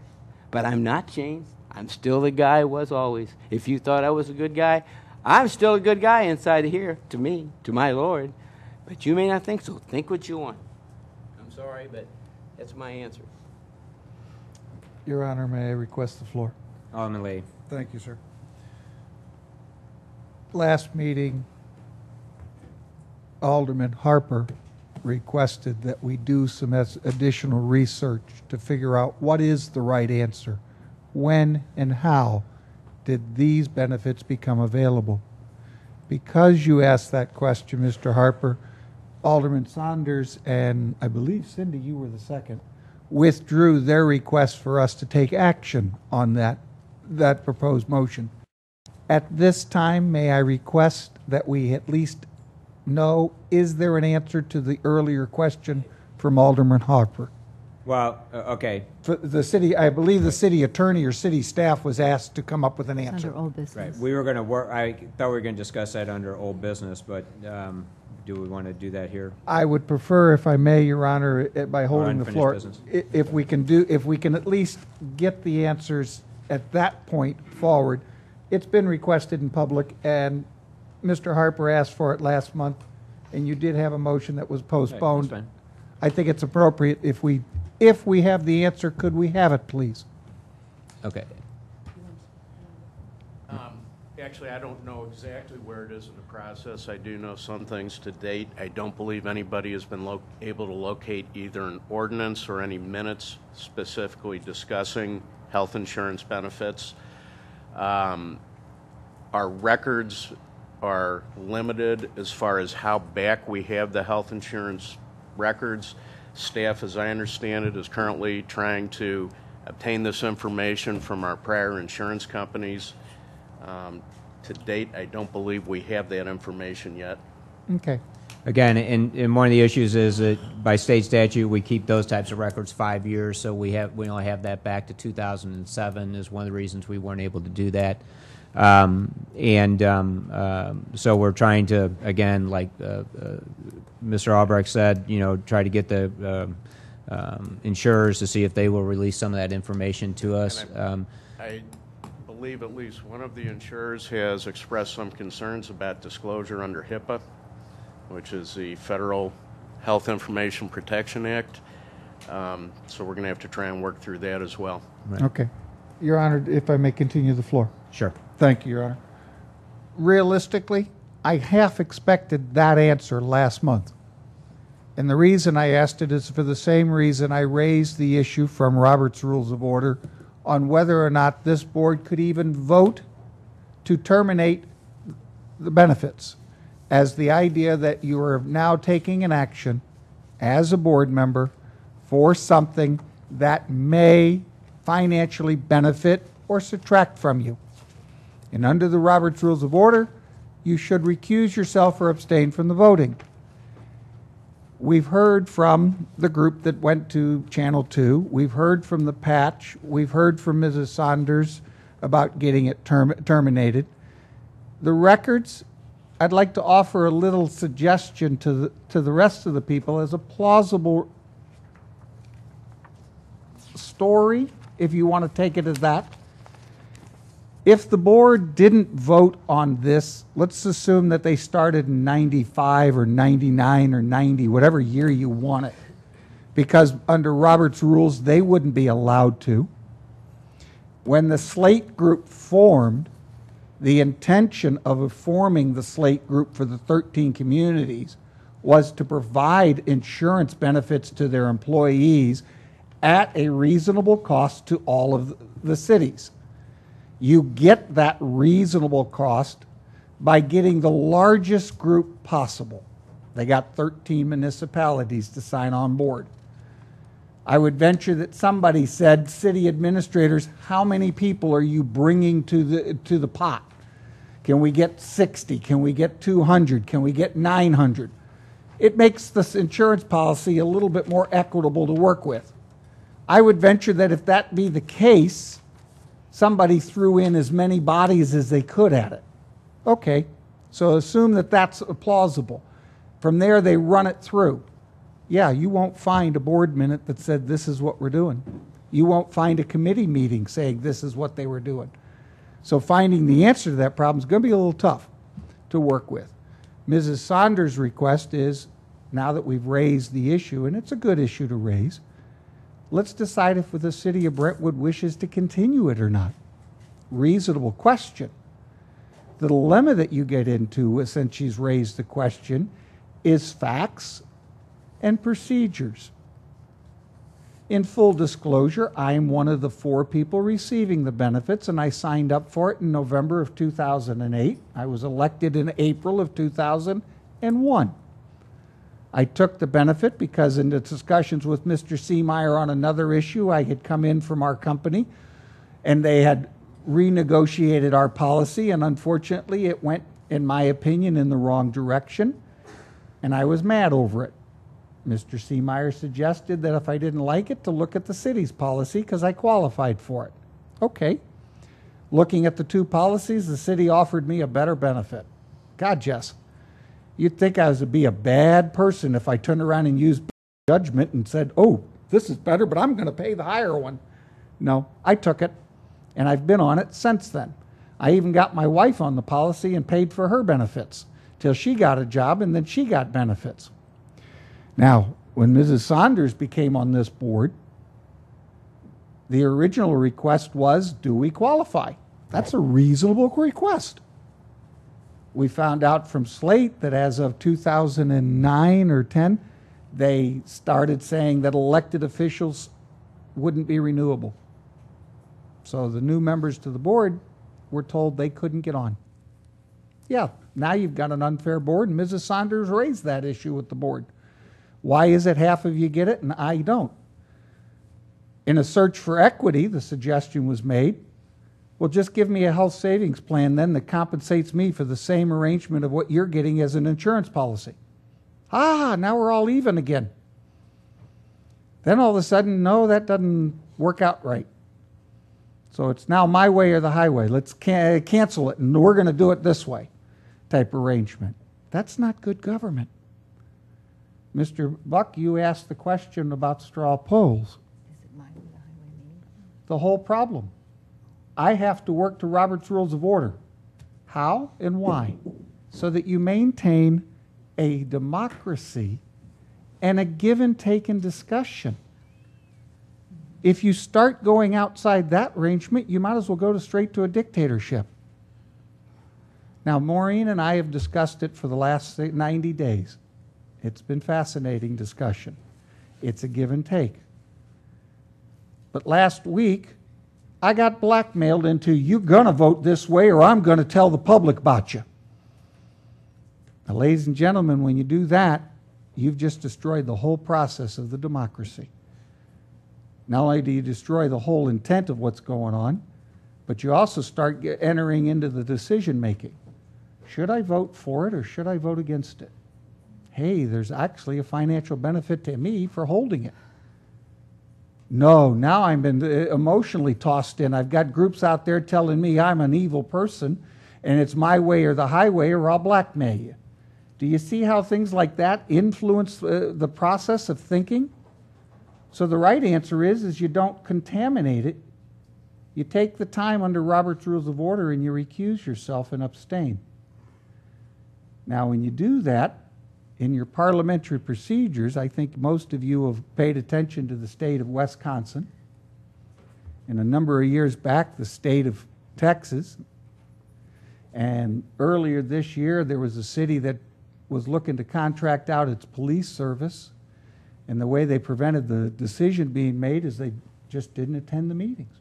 But I'm not changed. I'm still the guy I was always. If you thought I was a good guy, I'm still a good guy inside of here, to me, to my Lord. But you may not think so. Think what you want. I'm sorry, but that's my answer. Your Honor, may I request the floor? Alderman Lee. Thank you, sir. Last meeting, Alderman Harper requested that we do some additional research to figure out what is the right answer. When and how did these benefits become available? Because you asked that question, Mr. Harper, Alderman Saunders and I believe Cindy, you were the second, withdrew their request for us to take action on that proposed motion. At this time, may I request that we at least know, is there an answer to the earlier question from Alderman Harper? Well, okay. For the city, I believe the city attorney or city staff was asked to come up with an answer. Under old business. Right. We were going to work. I thought we were going to discuss that under old business, but do we want to do that here? I would prefer, if I may, Your Honor, by holding the unfinished floor, business. if we can at least get the answers at that point forward. It's been requested in public, and Mr. Harper asked for it last month, and you did have a motion that was postponed. Right, that's fine. I think it's appropriate if we have the answer, could we have it, please? Okay. Actually, I don't know exactly where it is in the process. I do know some things to date. I don't believe anybody has been able to locate either an ordinance or any minutes specifically discussing health insurance benefits. Our records are limited as far as how back we have the health insurance records. Staff, as I understand it, is currently trying to obtain this information from our prior insurance companies. To date, I don't believe we have that information yet. Okay. Again, and one of the issues is that by state statute, we keep those types of records 5 years, so we only have that back to 2007 is one of the reasons we weren't able to do that. So we're trying to, again, like Mr. Albrecht said, try to get the insurers to see if they will release some of that information to us. I believe at least one of the insurers has expressed some concerns about disclosure under HIPAA, which is the Federal Health Information Protection Act. So we're going to have to try and work through that as well. Right. Okay. Your Honor, if I may continue the floor. Sure. Thank you, Your Honor. Realistically, I half expected that answer last month. And the reason I asked it is for the same reason I raised the issue from Robert's Rules of Order on whether or not this board could even vote to terminate the benefits, as the idea that you are now taking an action as a board member for something that may financially benefit or subtract from you. And under the Robert's Rules of Order, you should recuse yourself or abstain from the voting. We've heard from the group that went to Channel 2. We've heard from the patch. We've heard from Mrs. Saunders about getting it terminated. The records, I'd like to offer a little suggestion to the rest of the people as a plausible story, if you want to take it as that. If the board didn't vote on this, let's assume that they started in 95 or 99 or 90, whatever year you want it. because under Robert's rules, they wouldn't be allowed to. When the slate group formed, the intention of forming the slate group for the 13 communities was to provide insurance benefits to their employees at a reasonable cost to all of the cities. You get that reasonable cost by getting the largest group possible. They got 13 municipalities to sign on board. I would venture that somebody said, city administrators, how many people are you bringing to the pot? Can we get 60? Can we get 200? Can we get 900? It makes this insurance policy a little bit more equitable to work with. I would venture that if that be the case, somebody threw in as many bodies as they could at it. Okay, so assume that that's plausible. From there, they run it through. Yeah, you won't find a board minute that said this is what we're doing. You won't find a committee meeting saying this is what they were doing. So finding the answer to that problem is going to be a little tough to work with. Mrs. Saunders' request is, now that we've raised the issue, and it's a good issue to raise, let's decide if the city of Brentwood wishes to continue it or not. Reasonable question. The dilemma that you get into, since she's raised the question, is facts and procedures. In full disclosure, I am one of the 4 people receiving the benefits, and I signed up for it in November of 2008. I was elected in April of 2001. I took the benefit because in the discussions with Mr. Seemeyer on another issue, I had come in from our company, and they had renegotiated our policy, and unfortunately it went, in my opinion, in the wrong direction, and I was mad over it. Mr. Seemeyer suggested that if I didn't like it, to look at the city's policy because I qualified for it. Okay. Looking at the 2 policies, the city offered me a better benefit. God, Jess, you'd think I would be a bad person if I turned around and used judgment and said, oh, this is better, but I'm going to pay the higher one. No, I took it, and I've been on it since then. I even got my wife on the policy and paid for her benefits till she got a job, and then she got benefits. Now, when Mrs. Saunders became on this board, the original request was, do we qualify? That's a reasonable request. We found out from Slate that as of 2009 or 10, they started saying that elected officials wouldn't be renewable. So the new members to the board were told they couldn't get on. Yeah, now you've got an unfair board, and Mrs. Saunders raised that issue with the board. Why is it half of you get it and I don't? In a search for equity, the suggestion was made, well, just give me a health savings plan then that compensates me for the same arrangement of what you're getting as an insurance policy. Ah, now we're all even again. Then all of a sudden, no, that doesn't work out right. So it's now my way or the highway. Let's cancel it, and we're going to do it this way type arrangement. That's not good government. Mr. Buck, you asked the question about straw polls. The whole problem. I have to work to Robert's Rules of Order. How and why? So that you maintain a democracy and a give and take in discussion. If you start going outside that arrangement, you might as well go straight to a dictatorship. Now, Maureen and I have discussed it for the last 90 days. It's been fascinating discussion. It's a give and take. But last week, I got blackmailed into, you're going to vote this way or I'm going to tell the public about you. Now, ladies and gentlemen, when you do that, you've just destroyed the whole process of the democracy. Not only do you destroy the whole intent of what's going on, but you also start entering into the decision making. Should I vote for it or should I vote against it? Hey, there's actually a financial benefit to me for holding it. No, now I'm emotionally tossed in. I've got groups out there telling me I'm an evil person and it's my way or the highway or I'll blackmail you. Do you see how things like that influence the process of thinking? So the right answer is you don't contaminate it. You take the time under Robert's Rules of Order and you recuse yourself and abstain. Now, when you do that, In your parliamentary procedures, I think most of you have paid attention to the state of Wisconsin, and a number of years back, the state of Texas. And earlier this year, there was a city that was looking to contract out its police service, and the way they prevented the decision being made is they just didn't attend the meetings.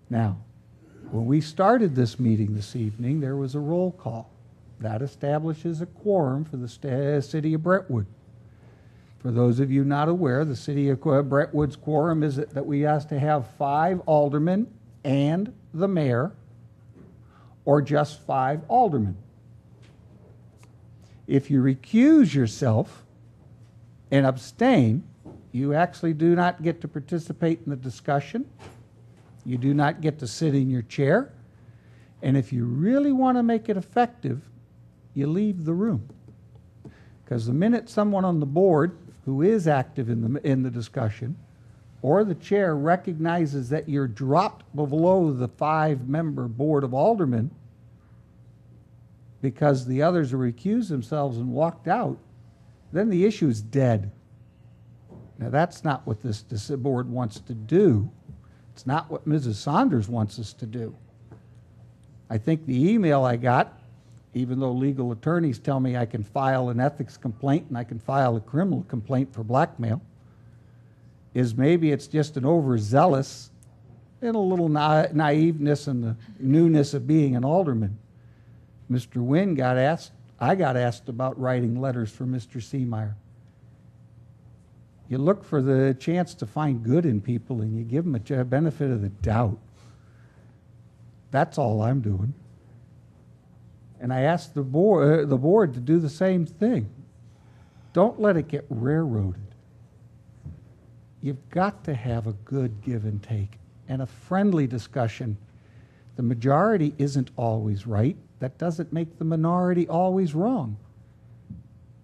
Now, when we started this meeting this evening, there was a roll call. That establishes a quorum for the city of Brentwood. For those of you not aware, the city of Brentwood's quorum is that we ask to have 5 aldermen and the mayor, or just 5 aldermen. If you recuse yourself and abstain, you actually do not get to participate in the discussion. You do not get to sit in your chair. And if you really want to make it effective, you leave the room. Because the minute someone on the board who is active in the discussion, or the chair recognizes that you're dropped below the 5-member board of aldermen because the others have recused themselves and walked out, then the issue is dead. Now that's not what this board wants to do. It's not what Mrs. Saunders wants us to do. I think the email I got, even though legal attorneys tell me I can file an ethics complaint and I can file a criminal complaint for blackmail, is maybe it's just an overzealous and a little naiveness and the newness of being an alderman. Mr. Wynn got asked, I got asked about writing letters for Mr. Seemeyer. You look for the chance to find good in people and you give them a benefit of the doubt. That's all I'm doing. And I asked the board to do the same thing. Don't let it get railroaded. You've got to have a good give and take and a friendly discussion. The majority isn't always right. That doesn't make the minority always wrong.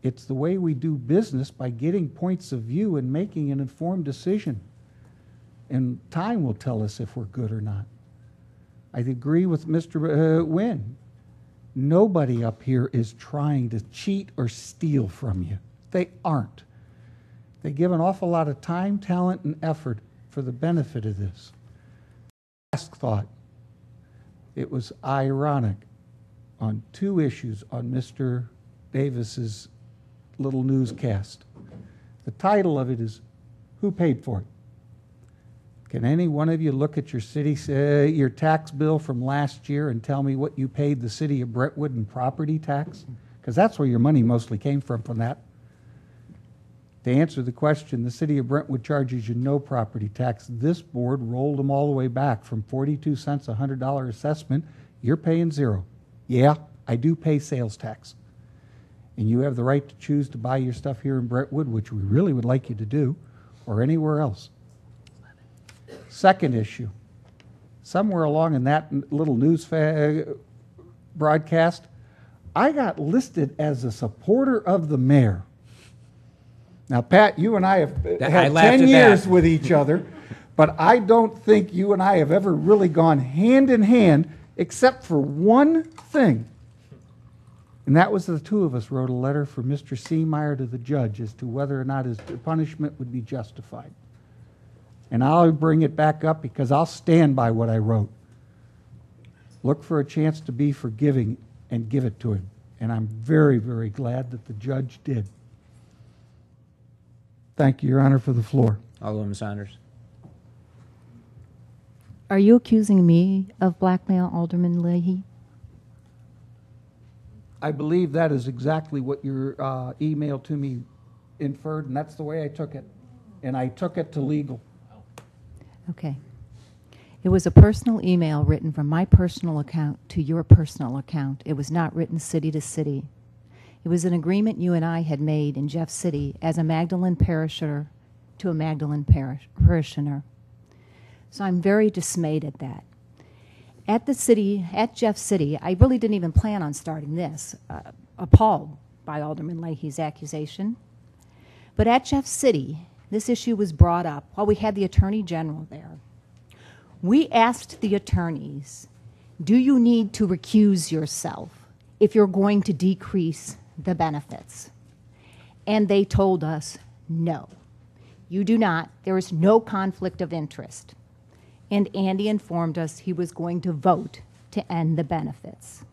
It's the way we do business by getting points of view and making an informed decision. And time will tell us if we're good or not. I agree with Mr. Wynn. Nobody up here is trying to cheat or steal from you. They aren't. They give an awful lot of time, talent, and effort for the benefit of this. Last thought. It was ironic on 2 issues on Mr. Davis's little newscast. The title of it is, Who Paid for It? Can any one of you look at your your tax bill from last year and tell me what you paid the city of Brentwood in property tax? Because that's where your money mostly came from that. To answer the question, the city of Brentwood charges you no property tax. This board rolled them all the way back from 42 cents, $100 assessment. You're paying 0. Yeah, I do pay sales tax. And you have the right to choose to buy your stuff here in Brentwood, which we really would like you to do, or anywhere else. Second issue, somewhere along in that little news broadcast, I got listed as a supporter of the mayor. Now, Pat, you and I have had 10 years with each other, but I don't think you and I have ever really gone hand in hand except for one thing. And that was the 2 of us wrote a letter for Mr. Seemeyer to the judge as to whether or not his punishment would be justified. And I'll bring it back up because I'll stand by what I wrote. Look for a chance to be forgiving and give it to him. And I'm very, very glad that the judge did. Thank you, Your Honor, for the floor. Alderman Saunders. Are you accusing me of blackmail, Alderman Leahy? I believe that is exactly what your email to me inferred, and that's the way I took it. And I took it to legal. Okay. It was a personal email written from my personal account to your personal account. It was not written city to city. It was an agreement you and I had made in Jeff City as a Magdalene parishioner to a Magdalene parishioner. So I'm very dismayed at that. At Jeff City, I really didn't even plan on starting this, appalled by Alderman Leahy's accusation. But at Jeff City, this issue was brought up while we had the Attorney General there. We asked the attorneys, do you need to recuse yourself if you're going to decrease the benefits. And they told us, no, you do not. There is no conflict of interest. And Andy informed us he was going to vote to end the benefits.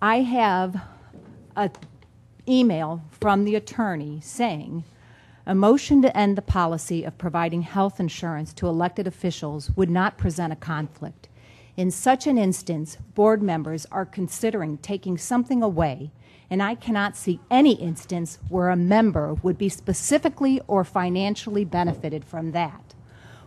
I have an email from the attorney saying a motion to end the policy of providing health insurance to elected officials would not present a conflict. In such an instance, board members are considering taking something away, and I cannot see any instance where a member would be specifically or financially benefited from that.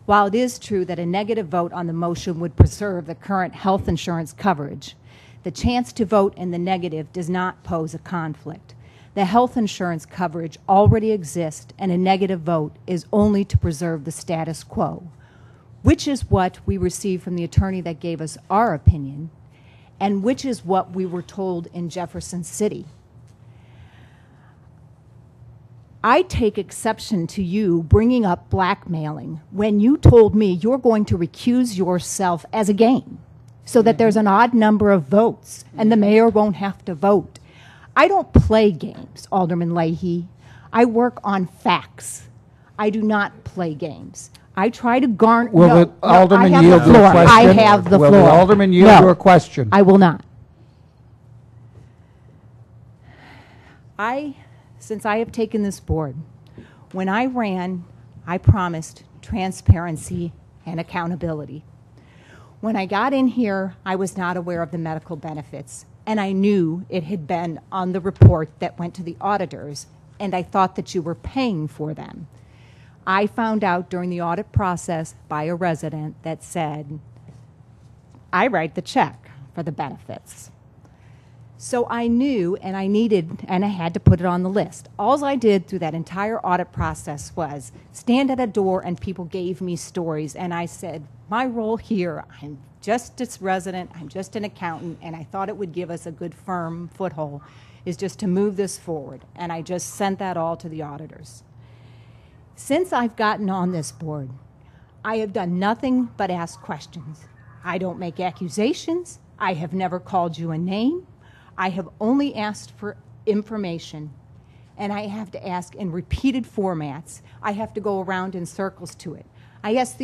While it is true that a negative vote on the motion would preserve the current health insurance coverage, the chance to vote in the negative does not pose a conflict. The health insurance coverage already exists, and a negative vote is only to preserve the status quo, which is what we received from the attorney that gave us our opinion, and which is what we were told in Jefferson City. I take exception to you bringing up blackmailing when you told me you're going to recuse yourself as a game so that there's an odd number of votes and the mayor won't have to vote. I don't play games, Alderman Leahy. I work on facts. I do not play games. I try to garner. Will the Alderman I have yield the to a floor. question? I have the Will floor. the Alderman yield No, to a question? I will not. Since I have taken this board, when I ran, I promised transparency and accountability. When I got in here, I was not aware of the medical benefits, and I knew it had been on the report that went to the auditors, and I thought that you were paying for them. I found out during the audit process by a resident that said, I write the check for the benefits. So I knew, and I needed, and I had to put it on the list. All I did through that entire audit process was stand at a door and people gave me stories, and I said, my role here, I'm just a resident, I'm just an accountant, and I thought it would give us a good firm foothold, is just to move this forward. And I just sent that all to the auditors. Since I've gotten on this board, I have done nothing but ask questions. I don't make accusations. I have never called you a name. I have only asked for information, and I have to ask in repeated formats. I have to go around in circles to it. I asked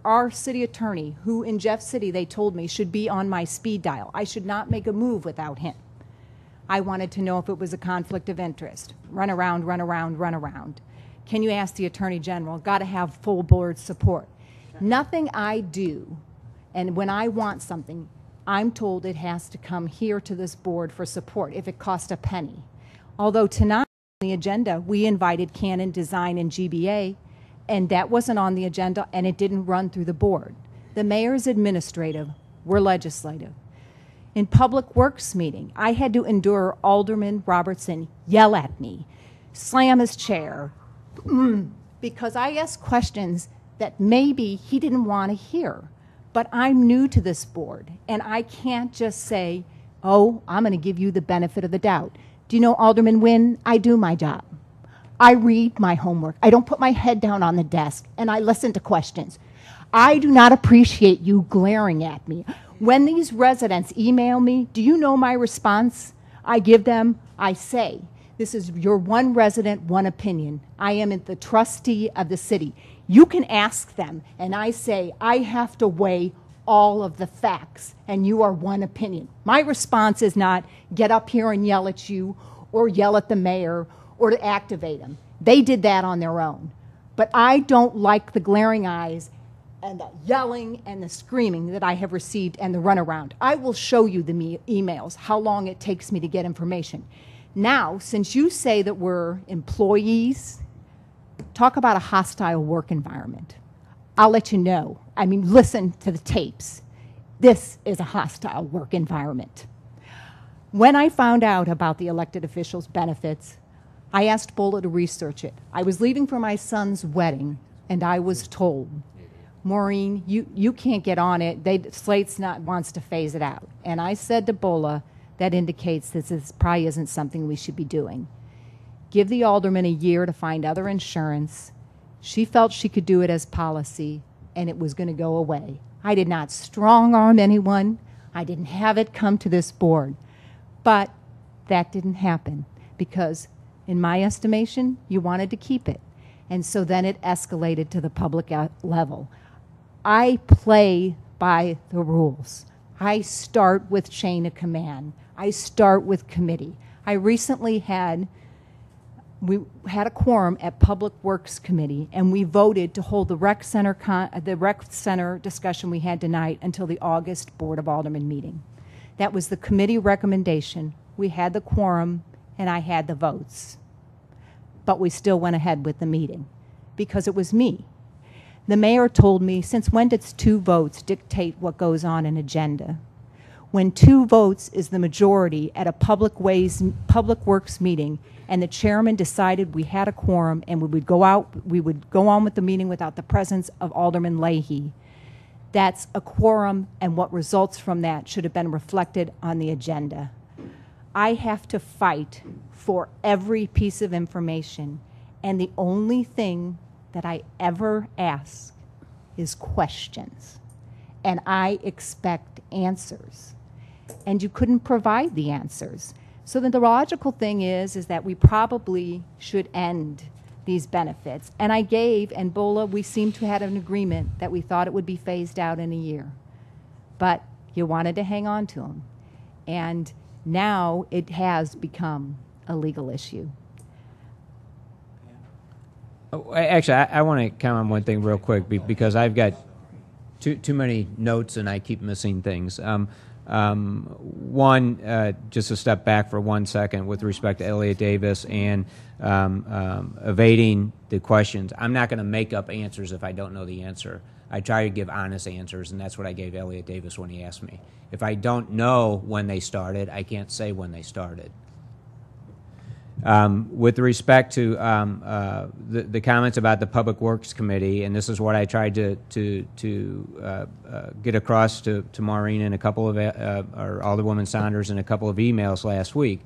our city attorney, who in Jeff City they told me should be on my speed dial. I should not make a move without him. I wanted to know if it was a conflict of interest. Run around, run around, run around. Can you ask the Attorney General? Got to have full board support. Nothing I do, and when I want something, I'm told it has to come here to this board for support if it costs a penny. Although tonight on the agenda, we invited Canon Design and GBA, and that wasn't on the agenda, and it didn't run through the board. The mayor's administrative, we're legislative. In Public Works meeting, I had to endure Alderman Robertson yell at me, slam his chair, because I asked questions that maybe he didn't want to hear. But I'm new to this board, and I can't just say, oh, I'm going to give you the benefit of the doubt. Do you know, Alderman Wynn, I do my job. I read my homework. I don't put my head down on the desk, and I listen to questions. I do not appreciate you glaring at me. When these residents email me, do you know my response? I give them, I say, this is your one resident, one opinion. I am the trustee of the city. You can ask them, and I say, I have to weigh all of the facts, and you are one opinion. My response is not get up here and yell at you or yell at the mayor or to activate them. They did that on their own. But I don't like the glaring eyes and the yelling and the screaming that I have received and the runaround. I will show you the emails, how long it takes me to get information. Now, since you say that we're employees, talk about a hostile work environment. I'll let you know. I mean, listen to the tapes. This is a hostile work environment. When I found out about the elected officials' benefits, I asked Bola to research it. I was leaving for my son's wedding, and I was told, Maureen, you can't get on it. Slate's wants to phase it out. And I said to Bola, that indicates this probably isn't something we should be doing. Give the alderman a year to find other insurance. She felt she could do it as policy, and it was going to go away. I did not strong-arm anyone. I didn't have it come to this board. But That didn't happen because, in my estimation, you wanted to keep it. And so then it escalated to the public level. I play by the rules. I start with chain of command. I start with committee. I recently we had a quorum at Public Works Committee, and we voted to hold the rec center discussion we had tonight until the August Board of Aldermen meeting. That was the committee recommendation. We had the quorum, and I had the votes. But we still went ahead with the meeting because it was me. The mayor told me, since when does 2 votes dictate what goes on an agenda? When 2 votes is the majority at a Public Works meeting, and the chairman decided we had a quorum and we would go on with the meeting without the presence of Alderman Leahy, that's a quorum, and what results from that should have been reflected on the agenda. I have to fight for every piece of information, and the only thing that I ever ask is questions, and I expect answers. And you couldn't provide the answers. So then the logical thing is that we probably should end these benefits. And I gave, and BOLA, we seemed to have an agreement that we thought it would be phased out in a year. But you wanted to hang on to them. And now it has become a legal issue. Oh, actually, I want to comment on one thing real quick because I've got too many notes and I keep missing things. One, just to step back for 1 second with respect to Elliot Davis and evading the questions. I'm not going to make up answers if I don't know the answer. I try to give honest answers, and that's what I gave Elliot Davis when he asked me. If I don't know when they started, I can't say when they started. With respect to the comments about the Public Works Committee, and this is what I tried to get across to Maureen and a couple of or Alderwoman Saunders in a couple of emails last week.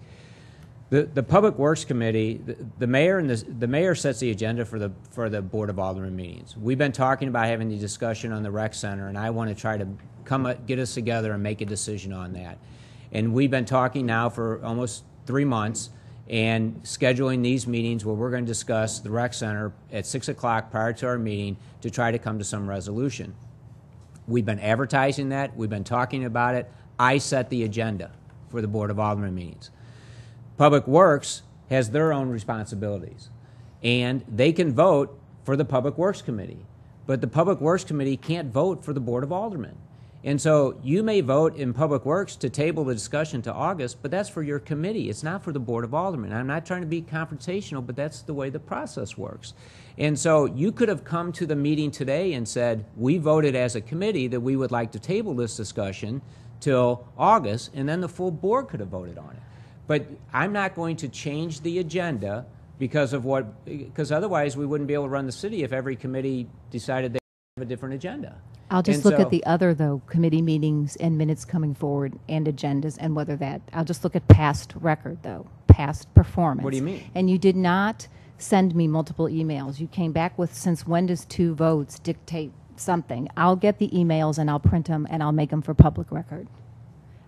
The Public Works Committee, the mayor sets the agenda for the Board of Aldermen meetings. We've been talking about having the discussion on the rec center, and I want to try to get us together and make a decision on that. And we've been talking now for almost 3 months and scheduling these meetings where we're going to discuss the rec center at 6 o'clock prior to our meeting to try to come to some resolution. We've been advertising that. We've been talking about it. I set the agenda for the Board of Aldermen meetings. Public Works has their own responsibilities, and they can vote for the Public Works Committee, but the Public Works Committee can't vote for the Board of Aldermen. And so you may vote in Public Works to table the discussion to August, but that's for your committee. It's not for the Board of Aldermen. I'm not trying to be confrontational, but that's the way the process works. And so you could have come to the meeting today and said, we voted as a committee that we would like to table this discussion till August, and then the full board could have voted on it. But I'm not going to change the agenda because otherwise we wouldn't be able to run the city if every committee decided they have a different agenda. I'll just look at the other, though, committee meetings and minutes coming forward and agendas and whether I'll just look at past record, though, past performance. What do you mean? And you did not send me multiple emails. You came back with, since when does 2 votes dictate something? I'll get the emails and I'll print them and I'll make them for public record.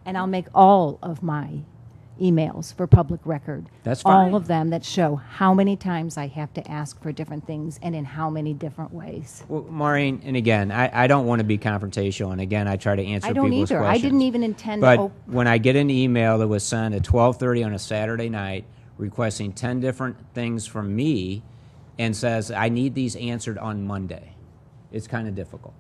And I'll make all of my emails for public record. That's fine. All of them that show how many times I have to ask for different things and in how many different ways. Well, Maureen, and again, I don't want to be confrontational, and again, I try to answer people's questions. I don't either. I didn't even intend but to. When I get an email that was sent at 12:30 on a Saturday night requesting 10 different things from me and says, I need these answered on Monday, it's kind of difficult.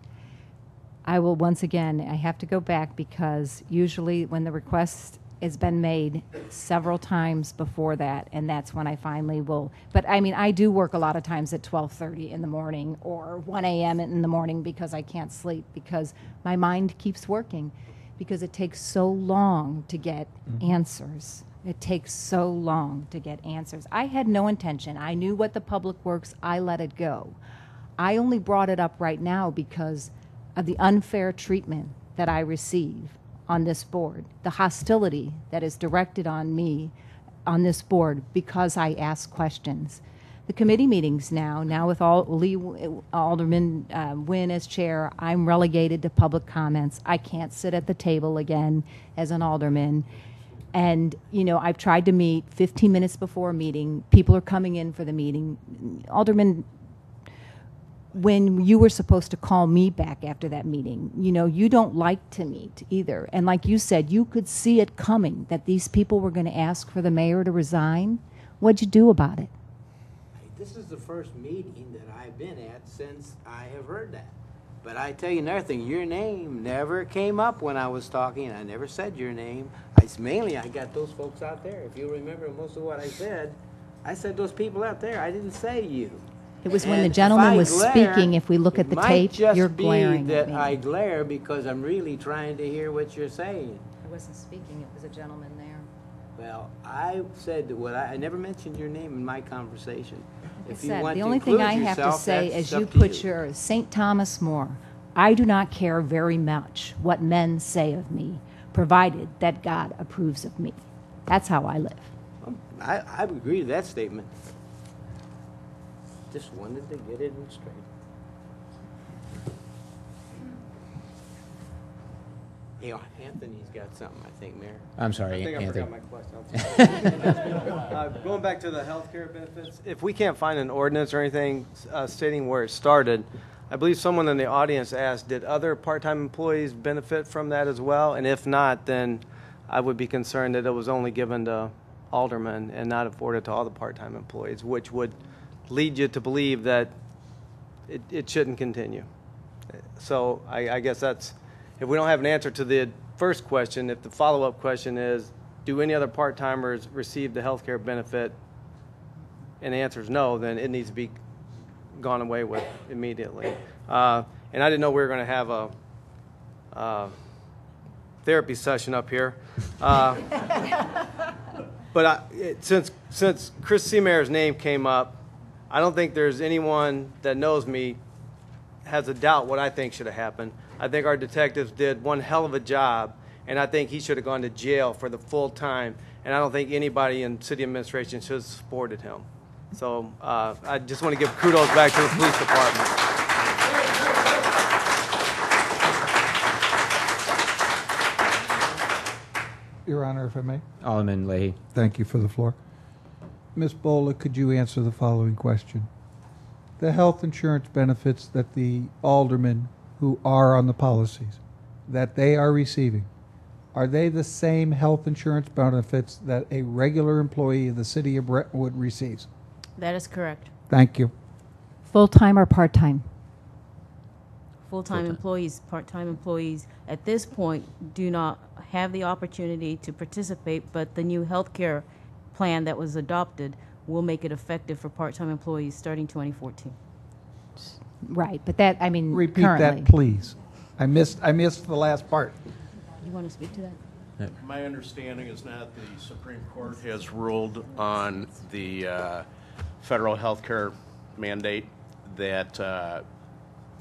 I will, once again, I have to go back because usually when the request has been made several times before that, and that's when I finally will. But I mean, I do work a lot of times at 12:30 in the morning or 1 a.m. in the morning because I can't sleep, because my mind keeps working, because it takes so long to get answers. It takes so long to get answers. I had no intention. I knew what the Public Works, I let it go. I only brought it up right now because of the unfair treatment that I receive on this board, the hostility that is directed on me on this board because I ask questions. The committee meetings now with Alderman Wynn as chair, I'm relegated to public comments. I can't sit at the table again as an alderman. And, you know, I've tried to meet 15 minutes before a meeting. People are coming in for the meeting. Alderman, when you were supposed to call me back after that meeting, you know, you don't like to meet either. And like you said, you could see it coming that these people were going to ask for the mayor to resign. What'd you do about it? This is the first meeting that I've been at since I have heard that. But I tell you another thing, your name never came up when I was talking. I never said your name. Mainly I got those folks out there. If you remember most of what I said those people out there. I didn't say you. It was when the gentleman was speaking. If we look at the tape, you're It might glaring just at be me. that I glare because I'm really trying to hear what you're saying. I wasn't speaking. It was a gentleman there. Well, I said what I never mentioned your name in my conversation. If you Said, want the to only thing include I have to yourself, say that's is you up to put your St. Thomas More. I do not care very much what men say of me, provided that God approves of me. That's how I live. I would agree to that statement. Just wanted to get it in straight. Hey, Anthony's got something, I think, Mayor. I'm sorry, I think Anthony. I forgot my question. Going back to the health care benefits, if we can't find an ordinance or anything stating where it started, I believe someone in the audience asked, did other part-time employees benefit from that as well? And if not, then I would be concerned that it was only given to aldermen and not afforded to all the part-time employees, which would lead you to believe that it shouldn't continue. So I guess that's, if we don't have an answer to the first question, if the follow-up question is, do any other part-timers receive the health care benefit, and the answer is no, then it needs to be gone away with immediately. And I didn't know we were going to have a therapy session up here. But since Chris Seamer's name came up, I don't think there's anyone that knows me has a doubt what I think should have happened. I think our detectives did one hell of a job, and I think he should have gone to jail for the full time, and I don't think anybody in city administration should have supported him. So I just want to give kudos back to the police department. Your Honor, if I may. Alderman Leahy. Thank you for the floor. Ms. Bola, could you answer the following question? The health insurance benefits that the aldermen who are on the policies, that they are receiving, are they the same health insurance benefits that a regular employee of the city of Brentwood receives? That is correct. Thank you. Full-time or part-time? Full-time employees, part-time employees at this point do not have the opportunity to participate, but the new health care plan that was adopted will make it effective for part-time employees starting 2014. Right, but that, I mean, Repeat currently. that, please. I missed the last part. You want to speak to that? My understanding is not the Supreme Court has ruled on the federal health care mandate that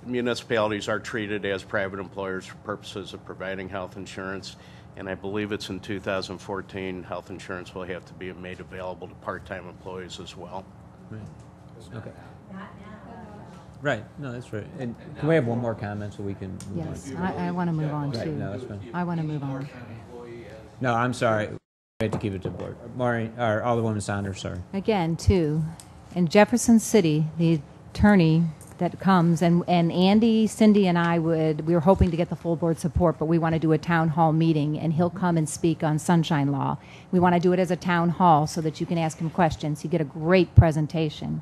municipalities are treated as private employers for purposes of providing health insurance. And I believe it's in 2014, health insurance will have to be made available to part-time employees as well. Right. Okay. Right. No, that's right. And can we have one more comment so we can move Yes, on? I want to move on, Right, too. no, that's fine. I want to move on. No, I'm sorry. We had to keep it to the board. Maureen, or Alderwoman Saunders, sorry. Again, too, in Jefferson City, the attorney that comes, and Andy, Cindy, and I we were hoping to get the full board support, but we want to do a town hall meeting, and he'll come and speak on sunshine law. We want to do it as a town hall so that you can ask him questions. You get a great presentation.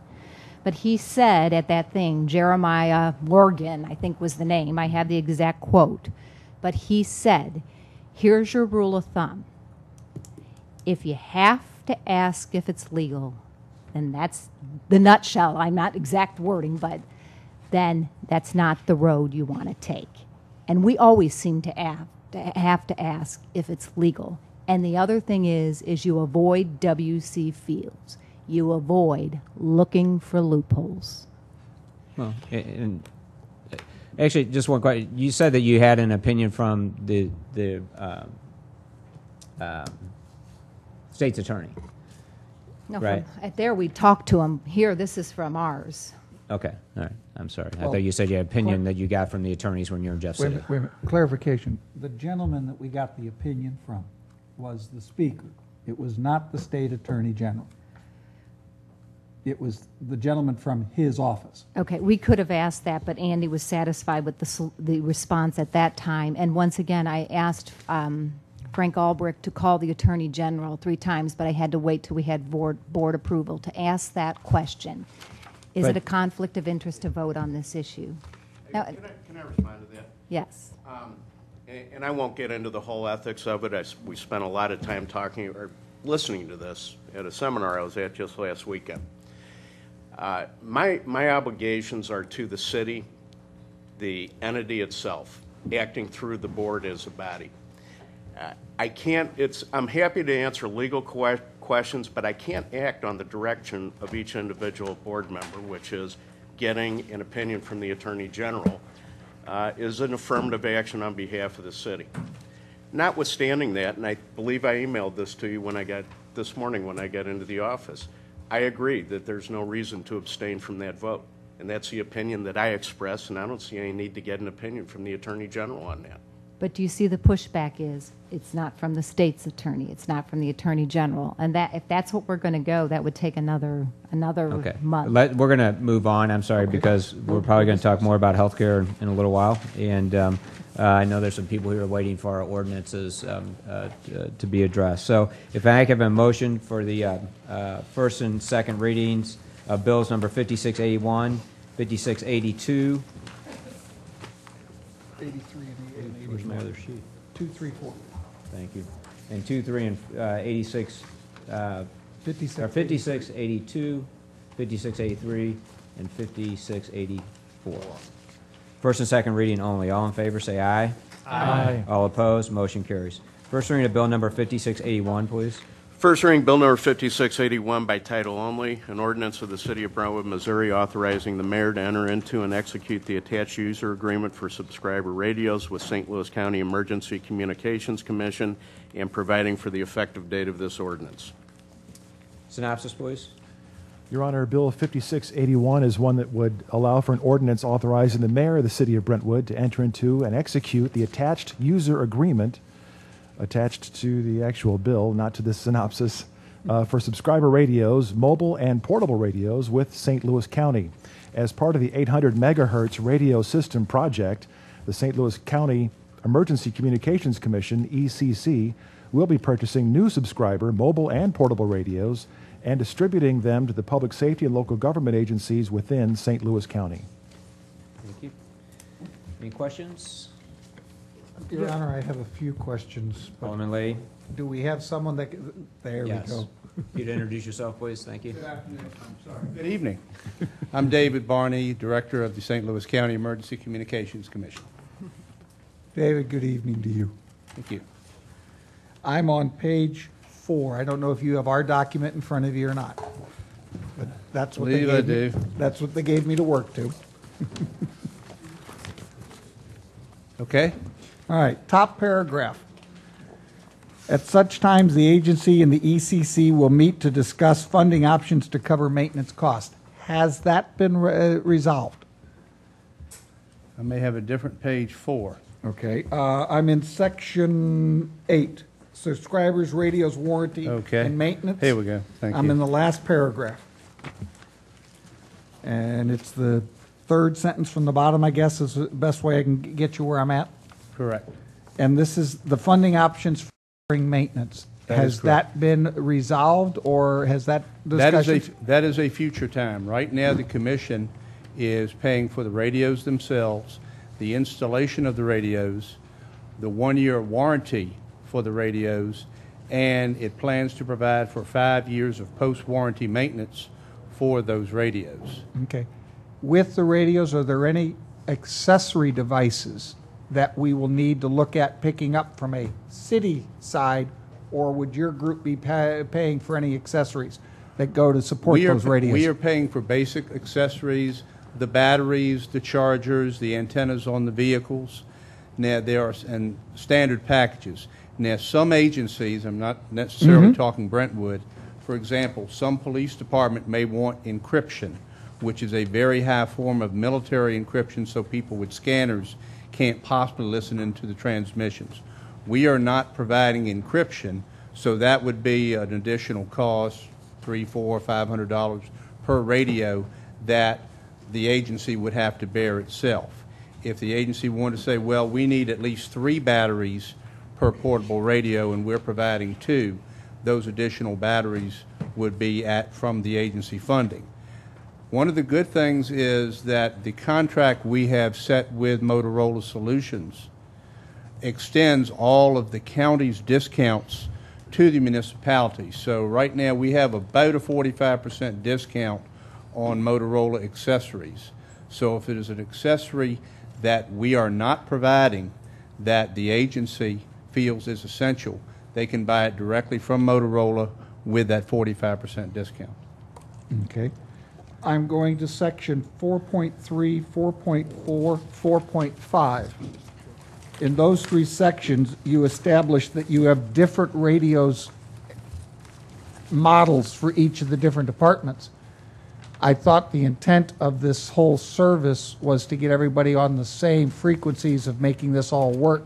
But he said at that thing, Jeremiah Morgan, I think was the name, I have the exact quote, but he said, here's your rule of thumb. If you have to ask if it's legal, then that's the nutshell. I'm not exact wording, but then that's not the road you want to take. And we always seem to have to ask if it's legal. And the other thing is you avoid W.C. Fields. You avoid looking for loopholes. Well, and actually, just one question. You said that you had an opinion from the state's attorney. No, right? There we talked to him. Here, this is from ours. Okay, all right. I'm sorry. I Well, thought you said you had an opinion that you got from the attorneys when you were in Jeff City. Wait a minute. Clarification. The gentleman that we got the opinion from, was the Speaker. It was not the State Attorney General. It was the gentleman from his office. Okay, we could have asked that, but Andy was satisfied with the response at that time. And once again, I asked Frank Albrecht to call the Attorney General 3 times, but I had to wait till we had board approval to ask that question. Is it a conflict of interest to vote on this issue? Now, Can I respond to that? yes. And I won't get into the whole ethics of it. We spent a lot of time talking or listening to this at a seminar I was at just last weekend. My obligations are to the city, the entity itself, acting through the board as a body. I'm happy to answer legal questions, but I can't act on the direction of each individual board member, which is getting an opinion from the Attorney General, is an affirmative action on behalf of the city. Notwithstanding that, and I believe I emailed this to you this morning when I got into the office, I agree that there's no reason to abstain from that vote. And that's the opinion that I express, and I don't see any need to get an opinion from the Attorney General on that. But do you see the pushback is it's not from the state's attorney, it's not from the Attorney General, and that if that's what we're going to go, that would take another Okay. month. We're going to move on, I'm sorry, because we're probably going to talk more about healthcare in a little while. And I know there's some people who are waiting for our ordinances to be addressed. So if I have a motion for the first and second readings of bills number 5681, 5682. 83 and 80. Where's my other sheet? 2, 3, 4. Thank you. And 2, 3, and 86, 56, 82, 56, 83, and 56, 84. First and second reading only. All in favor, say aye. Aye. All opposed, motion carries. First reading of bill number 5681, please. First reading bill number 5681 by title only, an ordinance of the City of Brentwood, Missouri authorizing the mayor to enter into and execute the attached user agreement for subscriber radios with St. Louis County Emergency Communications Commission and providing for the effective date of this ordinance. Synopsis, please. Your Honor, Bill 5681 is one that would allow for an ordinance authorizing the mayor of the City of Brentwood to enter into and execute the attached user agreement attached to the actual bill, not to the synopsis, for subscriber radios, mobile and portable radios with St. Louis County. As part of the 800 megahertz radio system project, the St. Louis County Emergency Communications Commission, ECC, will be purchasing new subscriber mobile and portable radios and distributing them to the public safety and local government agencies within St. Louis County. Thank you. Any questions? Your Honor, I have a few questions. Alderman Lee. Do we have someone that, there Yes. we go. You'd introduce yourself, please. Thank you. Good afternoon. I'm sorry. Good evening. I'm David Barney, Director of the St. Louis County Emergency Communications Commission. David, good evening to you. Thank you. I'm on page 4. I don't know if you have our document in front of you or not. But that's what Believe they I gave me. do. That's what they gave me to work to. Okay? All right, top paragraph. At such times, the agency and the ECC will meet to discuss funding options to cover maintenance costs. Has that been resolved? I may have a different page 4. Okay, I'm in section 8, subscribers, radios, warranty, Okay. and maintenance. Here we go. Thank I'm you. in the last paragraph. And it's the third sentence from the bottom, I guess, is the best way I can get you where I'm at. Correct. And this is the funding options for maintenance. That is Has correct. that been resolved, or has that discussion? That is a future time. Right now, the commission is paying for the radios themselves, the installation of the radios, the 1-year warranty for the radios, and it plans to provide for 5 years of post-warranty maintenance for those radios. Okay. With the radios, are there any accessory devices that we will need to look at picking up from a city side, or would your group be paying for any accessories that go to support those radios? We are paying for basic accessories, the batteries, the chargers, the antennas on the vehicles. Now, there are and standard packages. Now, some agencies, I'm not necessarily talking Brentwood, for example, some police department may want encryption, which is a very high form of military encryption, so people with scanners can't possibly listen into the transmissions. We are not providing encryption, so that would be an additional cost, $300, $400, $500 per radio that the agency would have to bear itself. If the agency wanted to say, well, we need at least 3 batteries per portable radio and we're providing 2, those additional batteries would be from the agency funding. One of the good things is that the contract we have set with Motorola Solutions extends all of the county's discounts to the municipality. So right now we have about a 45% discount on Motorola accessories. So if it is an accessory that we are not providing that the agency feels is essential, they can buy it directly from Motorola with that 45% discount. Okay. I'm going to section 4.3, 4.4, 4.5. In those 3 sections, you establish that you have different radios models for each of the different departments. I thought the intent of this whole service was to get everybody on the same frequencies of making this all work.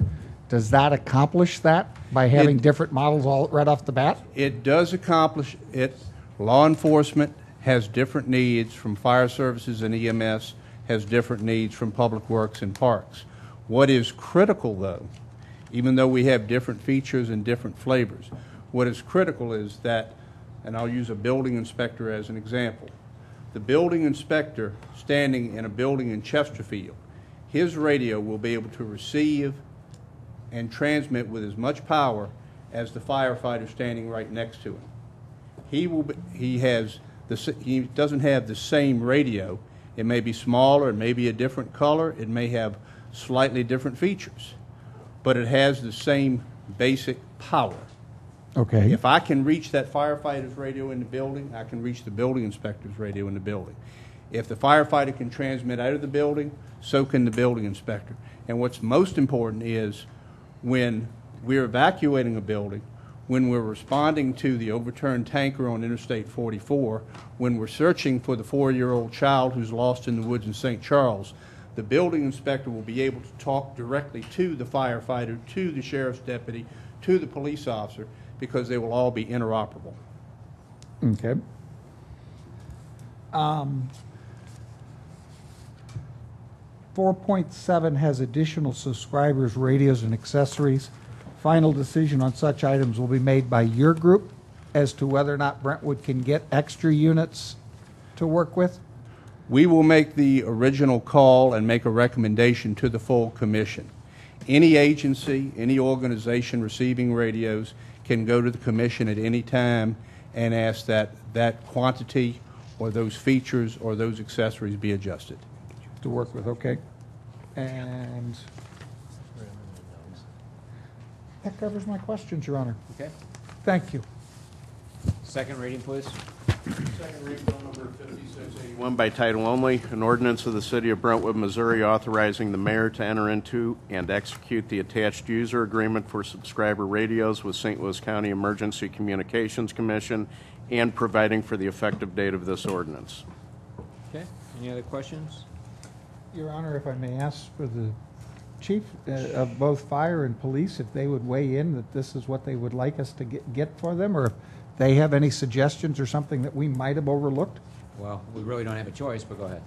Does that accomplish that by having different models all right off the bat? It does accomplish it. Law enforcement has different needs from fire services, and EMS has different needs from public works and parks. What is critical, though, even though we have different features and different flavors, what is critical is that, and I'll use a building inspector as an example. The building inspector standing in a building in Chesterfield, his radio will be able to receive and transmit with as much power as the firefighter standing right next to him. He doesn't have the same radio. It may be smaller, it may be a different color, it may have slightly different features, but it has the same basic power. Okay. If I can reach that firefighter's radio in the building, I can reach the building inspector's radio in the building. If the firefighter can transmit out of the building, so can the building inspector. And what's most important is when we're evacuating a building, when we're responding to the overturned tanker on Interstate 44, when we're searching for the 4-year-old child who's lost in the woods in St. Charles, the building inspector will be able to talk directly to the firefighter, to the sheriff's deputy, to the police officer, because they will all be interoperable. Okay. 4.7 has additional subscribers, radios, and accessories. Final decision on such items will be made by your group as to whether or not Brentwood can get extra units to work with? We will make the original call and make a recommendation to the full commission. Any agency, any organization receiving radios can go to the commission at any time and ask that that quantity or those features or those accessories be adjusted. To work with, okay. And that covers my questions, Your Honor. Okay. Thank you. Second reading, please. Second reading, bill number 5681 by title only, an ordinance of the City of Brentwood, Missouri authorizing the mayor to enter into and execute the attached user agreement for subscriber radios with St. Louis County Emergency Communications Commission and providing for the effective date of this ordinance. Okay. Any other questions? Your Honor, if I may ask for the chief of both fire and police, if they would weigh in that this is what they would like us to get for them, or if they have any suggestions or something that we might have overlooked? Well, we really don't have a choice, but go ahead.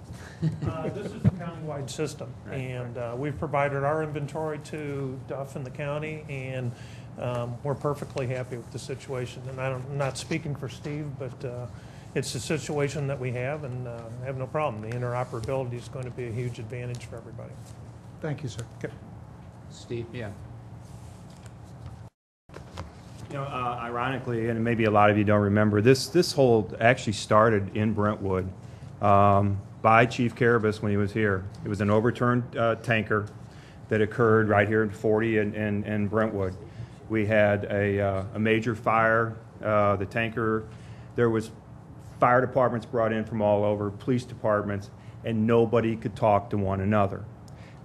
This is a countywide system, and we've provided our inventory to Duff and the county, and we're perfectly happy with the situation. And I'm not speaking for Steve, but it's a situation that we have, and have no problem. The interoperability is going to be a huge advantage for everybody. Thank you, sir. Okay. Steve, yeah. You know, ironically, and maybe a lot of you don't remember, this whole actually started in Brentwood by Chief Carabas when he was here. It was an overturned tanker that occurred right here in 40 and Brentwood. We had a major fire. The tanker, there was fire departments brought in from all over, police departments, and nobody could talk to one another.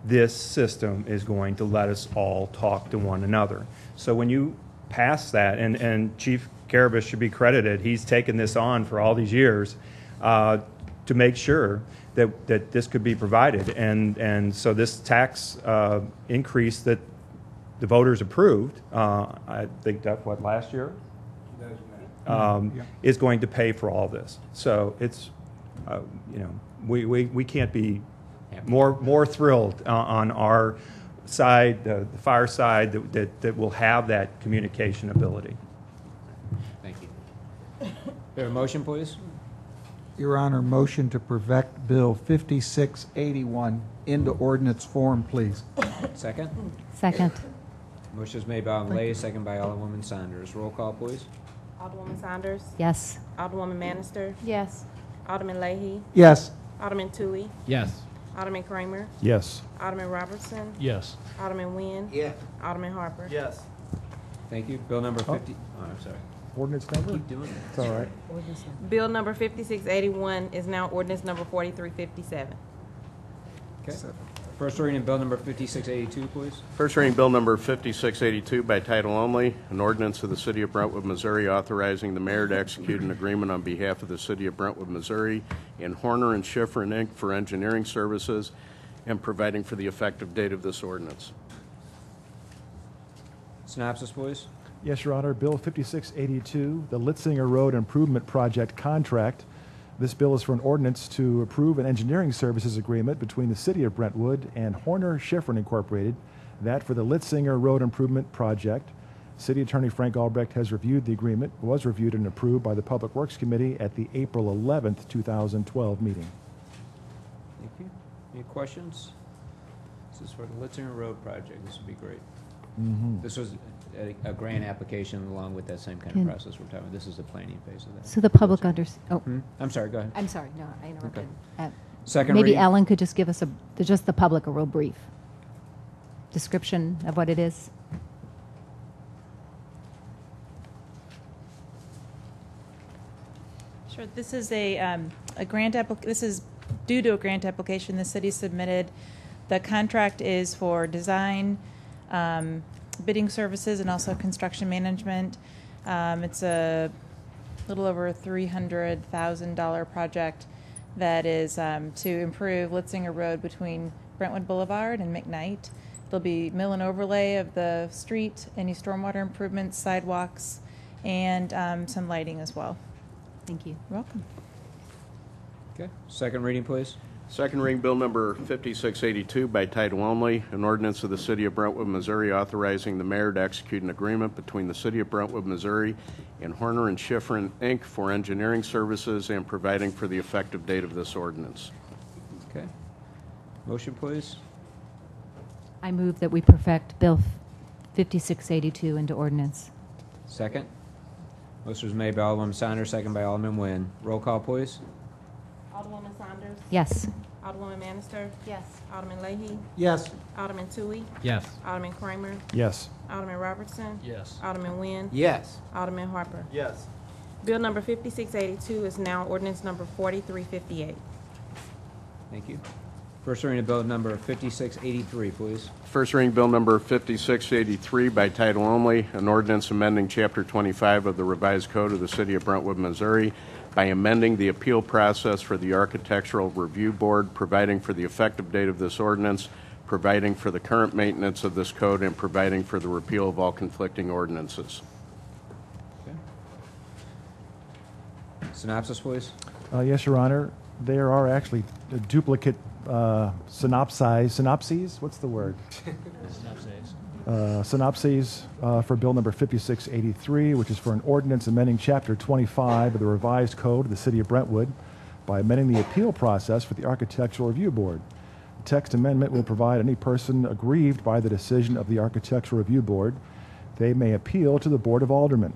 This system is going to let us all talk to one another. So when you pass that, and Chief Carabas should be credited, he's taken this on for all these years to make sure that this could be provided. And so this tax increase that the voters approved, I think that, what, last year? Is going to pay for all this. So it's, we can't be more thrilled on our side, the fire side, that will have that communication ability. Thank you. There a motion, please? Your Honor, motion to perfect Bill 5681 into ordinance form, please. Second? Second. Motion is made by Alderman Lay, second by Alderwoman Saunders. Roll call, please. Alderwoman Saunders? Yes. Alderwoman Manister? Yes. Alderman Leahy? Yes. Alderman Tui? Yes. Alderman Kramer? Yes. Alderman Robertson? Yes. Alderman Nguyen? Yes. Alderman Harper? Yes. Thank you. Bill number 50. Oh, I'm sorry. Ordinance number? Keep doing it. It's all right. Bill number 5681 is now ordinance number 4357. Okay. First reading of bill number 5682, please. First reading Bill Number 5682 by title only, an ordinance of the City of Brentwood, Missouri authorizing the mayor to execute an agreement on behalf of the City of Brentwood, Missouri and Horner and Schifrin, Inc. for engineering services and providing for the effective date of this ordinance. Synopsis, please. Yes, Your Honor. Bill 5682, the Litzinger Road Improvement Project contract. This bill is for an ordinance to approve an engineering services agreement between the City of Brentwood and Horner Schifrin Incorporated, that for the Litzinger Road Improvement Project. City Attorney Frank Albrecht has reviewed the agreement, was reviewed and approved by the Public Works Committee at the April 11th, 2012 meeting. Thank you. Any questions? This is for the Litzinger Road project. This would be great. Mm-hmm. This was a grant application along with that same kind Can- of process we're talking about. This is the planning phase of that. So the public oh. I'm sorry, go ahead. I'm sorry, no, I interrupted. Okay. Second Maybe reading. Ellen could just give us just the public a real brief description of what it is. Sure. This is a grant This is due to a grant application the city submitted. The contract is for design, bidding services, and also construction management. It's a little over $300,000 project that is to improve Litzinger Road between Brentwood Boulevard and McKnight. There'll be mill and overlay of the street, any stormwater improvements, sidewalks, and some lighting as well. Thank you. You're welcome. Okay. Second reading, please. Second reading Bill Number 5682 by title only, an ordinance of the City of Brentwood, Missouri authorizing the mayor to execute an agreement between the City of Brentwood, Missouri and Horner and Schifrin, Inc. for engineering services and providing for the effective date of this ordinance. Okay. Motion, please. I move that we perfect Bill 5682 into ordinance. Second. Motion was made by Alderwoman Saunders, second by Alderman Nguyen. Roll call, please. Alderwoman Saunders? Yes. Alderwoman Manister? Yes. Alderman Leahy? Yes. Alderman Tui? Yes. Alderman Kramer? Yes. Alderman Robertson? Yes. Alderman Nguyen? Yes. Alderman Harper? Yes. Bill number 5682 is now ordinance number 4358. Thank you. First reading of bill number 5683, please. First reading Bill Number 5683 by title only, an ordinance amending Chapter 25 of the Revised Code of the City of Brentwood, Missouri by amending the appeal process for the Architectural Review Board, providing for the effective date of this ordinance, providing for the current maintenance of this code, and providing for the repeal of all conflicting ordinances. Okay. Synopsis, please. Yes, Your Honor. There are actually duplicate synopses. What's the word? Synopses for Bill Number 5683, which is for an ordinance amending Chapter 25 of the Revised Code of the City of Brentwood by amending the appeal process for the Architectural Review Board. The text amendment will provide any person aggrieved by the decision of the Architectural Review Board, they may appeal to the Board of Aldermen.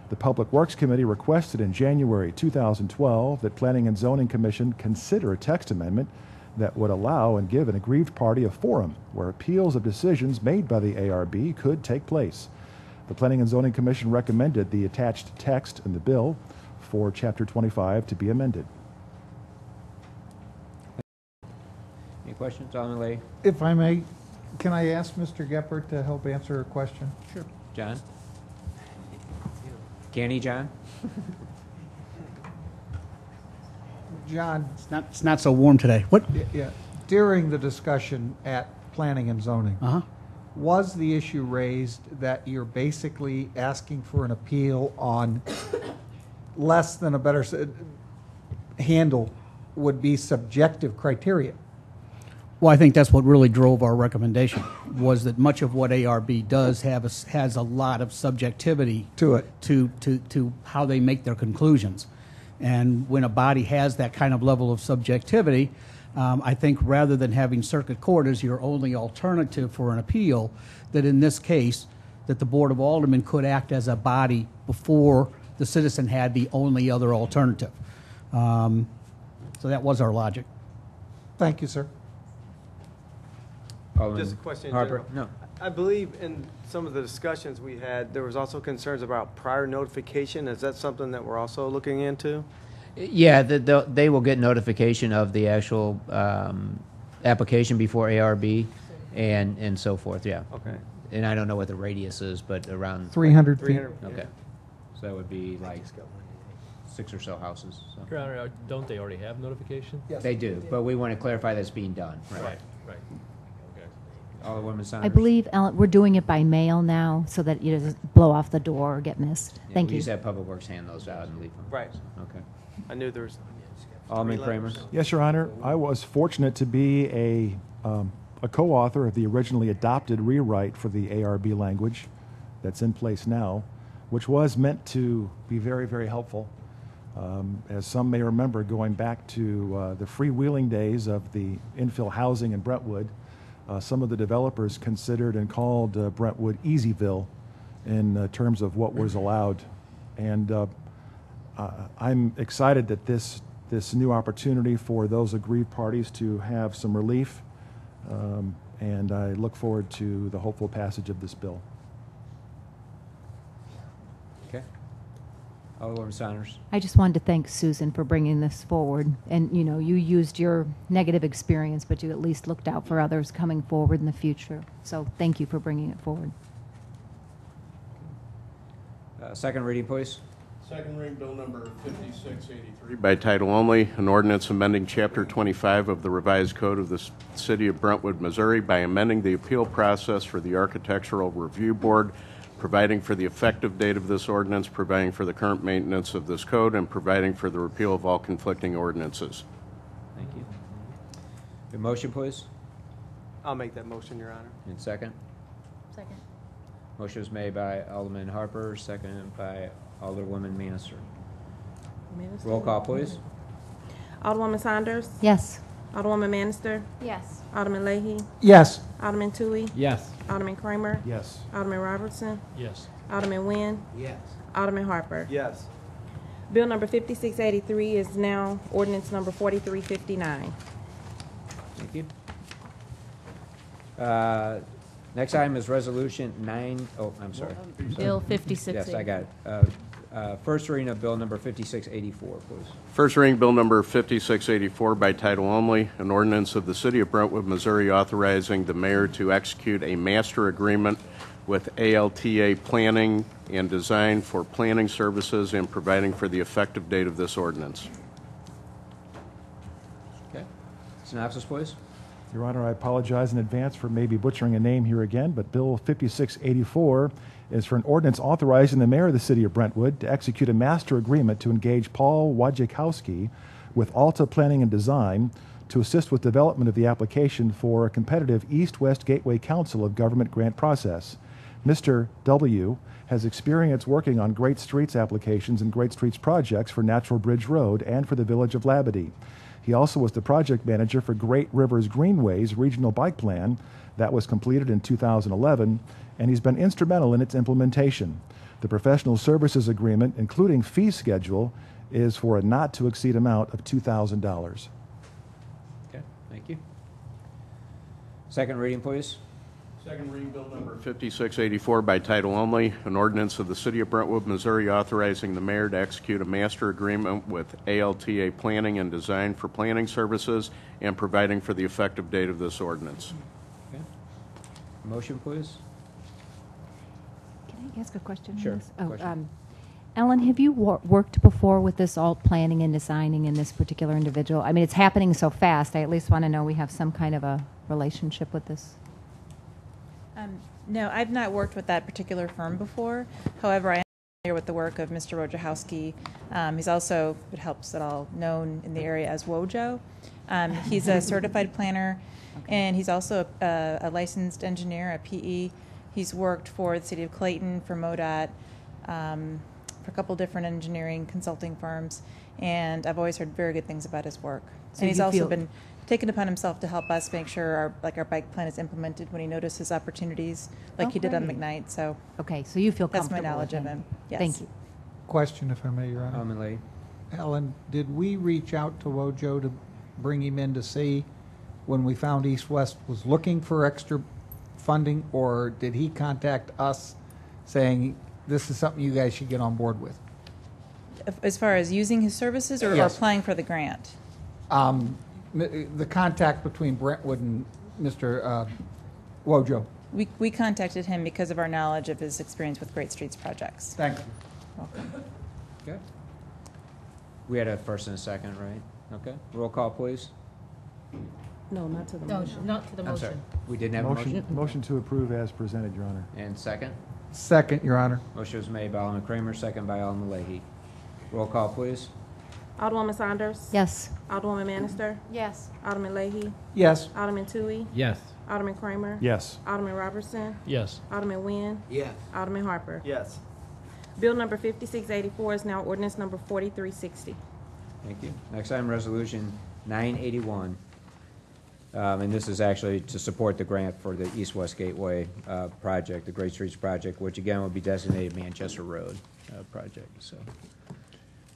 The Public Works Committee requested in January 2012 that Planning and Zoning Commission consider a text amendment that would allow and give an aggrieved party a forum where appeals of decisions made by the ARB could take place. The Planning and Zoning Commission recommended the attached text in the bill for Chapter 25 to be amended. Any questions, Alderman Lay? If I may, can I ask Mr. Geppert to help answer a question? Sure. John? Can he, John? John, It's not so warm today. What? yeah, during the discussion at Planning and Zoning, was the issue raised that you're basically asking for an appeal on less than a better handle would be subjective criteria? Well, I think that's what really drove our recommendation, was that much of what ARB does has a lot of subjectivity to it, to how they make their conclusions. And when a body has that kind of level of subjectivity, I think rather than having circuit court as your only alternative for an appeal, that in this case, that the Board of Aldermen could act as a body before the citizen had the only other alternative. So that was our logic. Thank you, sir. Just a question in Harper? general. I believe in some of the discussions we had, there was also concerns about prior notification. Is that something that we're also looking into? Yeah, they will get notification of the actual application before ARB and so forth, yeah. Okay. And I don't know what the radius is, but around 300 feet. Okay. So that would be like 6 or so houses. So. Your Honor, don't they already have notification? Yes. They do, but we want to clarify that's being done. Right. Right. Alderwoman Saunders. I believe, Ellen, we're doing it by mail now so that you just blow off the door or get missed. Yeah, Thank we you. just have Public Works hand those out and leave them. Right. Okay. I knew there was. Alderman Kramer. Yes, Your Honor. I was fortunate to be a co-author of the originally adopted rewrite for the ARB language that's in place now, which was meant to be very, very helpful. As some may remember, going back to the freewheeling days of the infill housing in Brentwood, some of the developers considered and called Brentwood Easyville in terms of what was allowed. And I'm excited that this new opportunity for those aggrieved parties to have some relief, and I look forward to the hopeful passage of this bill. Okay. Alderwoman Saunders. I just wanted to thank Susan for bringing this forward. And, you know, you used your negative experience, but you at least looked out for others coming forward in the future. So thank you for bringing it forward. Second reading, please. Second reading, bill number 5683. By title only, an ordinance amending Chapter 25 of the revised code of the City of Brentwood, Missouri by amending the appeal process for the Architectural Review Board, providing for the effective date of this ordinance, providing for the current maintenance of this code, and providing for the repeal of all conflicting ordinances. Thank you. The motion, please. I'll make that motion, Your Honor. And second. Second. Motion was made by Alderman Harper, seconded by Alderwoman Minister. Roll call, please. Alderwoman Saunders? Yes. Alderwoman Manister? Yes. Alderman Leahy? Yes. Alderman Toohey? Yes. Alderman Kramer? Yes. Alderman Robertson? Yes. Alderman Nguyen? Yes. Alderman Harper? Yes. Bill number 5683 is now ordinance number 4359. Thank you. Next item is resolution 9. Oh, I'm sorry. Bill 5683. Yes, I got it. First reading of bill number 5684, please. First reading, bill number 5684 by title only, an ordinance of the City of Brentwood, Missouri authorizing the mayor to execute a master agreement with ALTA Planning and Design for planning services and providing for the effective date of this ordinance. Okay. Synopsis, please. Your Honor, I apologize in advance for maybe butchering a name here again, but Bill 5684 is for an ordinance authorizing the mayor of the City of Brentwood to execute a master agreement to engage Paul Wojciechowski with Alta Planning and Design to assist with development of the application for a competitive East-West Gateway Council of Government grant process. Mr. W. has experience working on Great Streets applications and Great Streets projects for Natural Bridge Road and for the Village of Labadie. He also was the project manager for Great Rivers Greenways Regional Bike Plan that was completed in 2011, and he's been instrumental in its implementation. The professional services agreement, including fee schedule, is for a not-to-exceed amount of $2,000. Okay, thank you. Second reading, please. Second reading, bill number 5684 by title only, an ordinance of the City of Brentwood, Missouri authorizing the mayor to execute a master agreement with ALTA Planning and Design for planning services and providing for the effective date of this ordinance. Okay. Motion, please. Can I ask a question? on Sure. this? Oh, Question. Ellen, have you worked before with this alt planning and designing in this particular individual? I mean, it's happening so fast. I at least want to know we have some kind of a relationship with this. No, I've not worked with that particular firm before. However, I am familiar with the work of Mr. Wojciechowski. He's also, it helps at all, known in the area as Wojo. He's a certified planner, and he's also a licensed engineer, a PE. He's worked for the City of Clayton, for MoDOT, for a couple different engineering consulting firms, and I've always heard very good things about his work. So and he's you also feel- been taken upon himself to help us make sure our bike plan is implemented when he notices opportunities, like he did on great. McKnight. So Okay, so you feel that's comfortable my knowledge with of him. Yes. Thank you. Question, if I may, Your Honor. Alderman Lee. Ellen, did we reach out to Wojo to bring him in to see when we found East West was looking for extra funding, or did he contact us saying, this is something you guys should get on board with? As far as using his services or Yes. applying for the grant? The contact between Brentwood and Mr. Wojo. We contacted him because of our knowledge of his experience with Great Streets projects. Thank you. Welcome. Okay. We had a first and a second, right? Okay. Roll call, please. No, not to the No, motion. not to the I'm sorry. motion. We didn't have a motion? Motion to approve as presented, Your Honor. And second? Second, Your Honor. Motion was made by Alderman Kramer, second by Alderman Leahy. Roll call, please. Alderwoman Saunders? Yes. Alderwoman Bannister? Yes. Alderman Leahy? Yes. Alderman Tui? Yes. Alderman Kramer? Yes. Alderman Robertson? Yes. Alderman Nguyen? Yes. Alderman Harper? Yes. Bill number 5684 is now ordinance number 4360. Thank you. Next item, resolution 981. And this is actually to support the grant for the East-West Gateway project, the Great Streets project, which again will be designated Manchester Road project. So,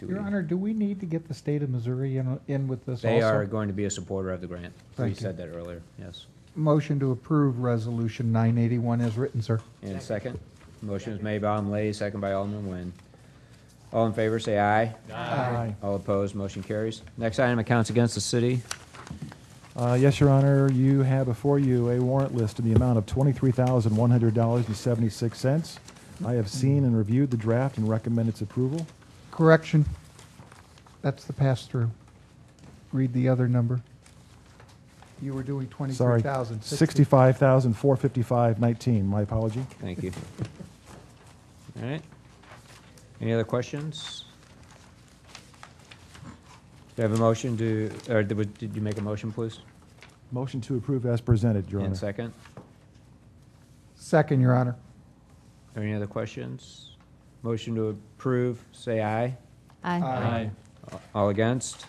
Your Honor, do we need to get the state of Missouri in with this also? They are going to be a supporter of the grant. We Thank you. said that earlier, yes. Motion to approve Resolution 981 as written, sir. And second? Motion is made by Alderman Leahy, second by Alderman Nguyen. All in favor, say aye. Aye. All opposed, motion carries. Next item, accounts against the city. Yes, Your Honor, you have before you a warrant list in the amount of $23,100.76. I have seen and reviewed the draft and recommend its approval. Correction. That's the pass-through. Read the other number. You were doing Sorry, 23,000. $65,455.19. My apology. Thank you. All right. Any other questions? Do you have a motion to, or did you make a motion, please? Motion to approve as presented, Your Honor. And second? Second, Your Honor. Are any other questions? Motion to approve, say aye. Aye. All against?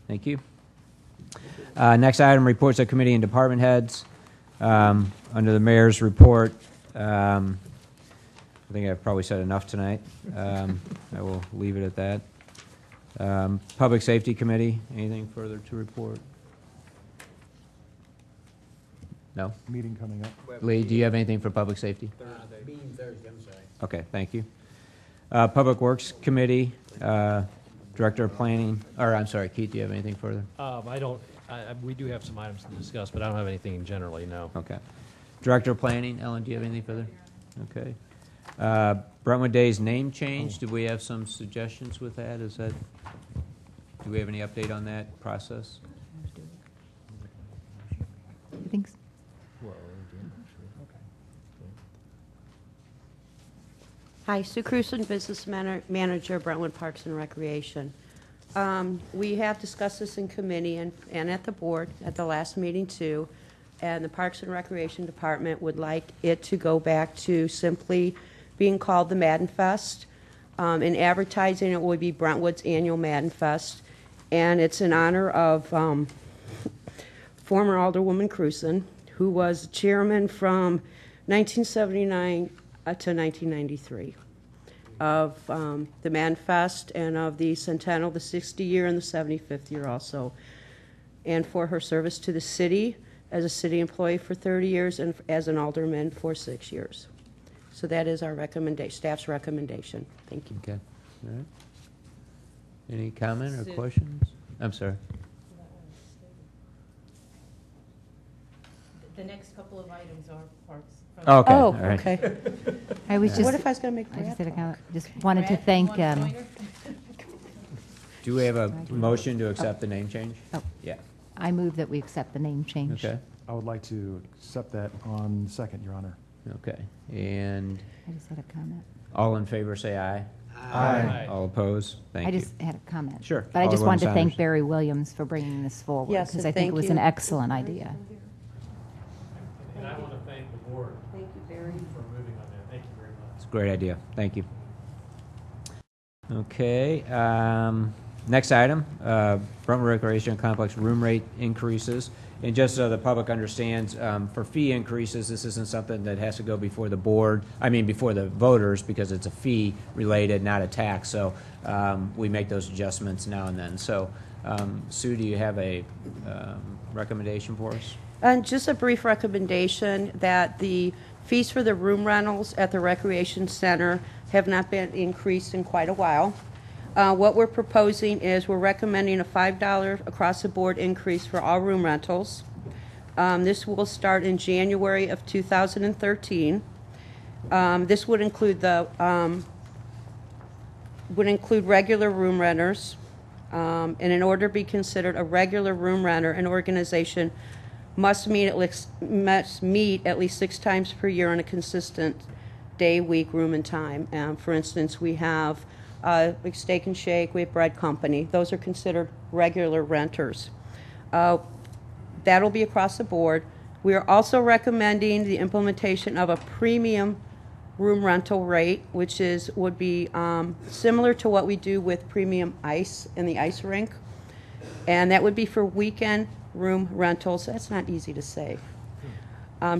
Thank you. Next item, reports of committee and department heads. Under the mayor's report, I think I've probably said enough tonight. I will leave it at that. Public Safety Committee, anything further to report? No? Meeting coming up. Lee, do you have anything for Public Safety? Meeting Thursday, I'm sorry. Okay, thank you. Public Works Committee, Director of Planning, or I'm sorry, Keith, do you have anything further? I don't, we do have some items to discuss, but I don't have anything generally, no. Okay. Director of Planning, Ellen, do you have anything further? Okay. Brentwood Days name change, do we have some suggestions with that? Do we have any update on that process? Thanks. Hi, Sue Cruson, Business Manager, Brentwood Parks and Recreation. We have discussed this in committee and at the board at the last meeting too, and the Parks and Recreation Department would like it to go back to simply being called the Madden Fest. In advertising, it would be Brentwood's annual Madden Fest, and it's in honor of former Alderwoman Cruson, who was chairman from 1979 to 1993 of the Man Fest and of the Centennial, the 60th year and the 75th year also, and for her service to the city as a city employee for 30 years and as an alderman for 6 years. So that is our recommendation, staff's recommendation. Thank you. Okay. All right. Any comment or Sue. questions? I'm sorry. The next couple of items are parks. Okay. Oh, all right. okay. I was just. What if I was going to make I just, Brad did a talk? just wanted to thank. Do we have a motion to accept the name change? Oh. Yeah. I move that we accept the name change. Okay. I would like to accept that on second, Your Honor. Okay, and I just had a comment. all in favor say aye. Aye. All opposed? Thank I you. just had a comment. Sure. But I just Alderwoman wanted to thank Saunders. Barry Williams for bringing this forward. Yes, Because and I think it thank was you. an excellent idea. And I want to thank the board Thank you, Barry. for moving on that. Thank you very much. It's a great idea. Thank you. Okay, next item, Brentwood Recreation Complex room rate increases. And just so the public understands, for fee increases, this isn't something that has to go before the board, before the voters, because it's a fee related, not a tax. So we make those adjustments now and then. So, Sue, do you have a recommendation for us? And just a brief recommendation that the fees for the room rentals at the Recreation Center have not been increased in quite a while. What we're proposing is we're recommending a $5 across-the-board increase for all room rentals. This will start in January of 2013. This would include regular room renters. And in order to be considered a regular room renter, an organization must meet at least 6 times per year on a consistent day, week, room, and time. For instance, we have like Steak and Shake, we have Bread Company. Those are considered regular renters. That'll be across the board. We are also recommending the implementation of a premium room rental rate, which would be similar to what we do with premium ice in the ice rink. And that would be for weekend room rentals. That's not easy to say.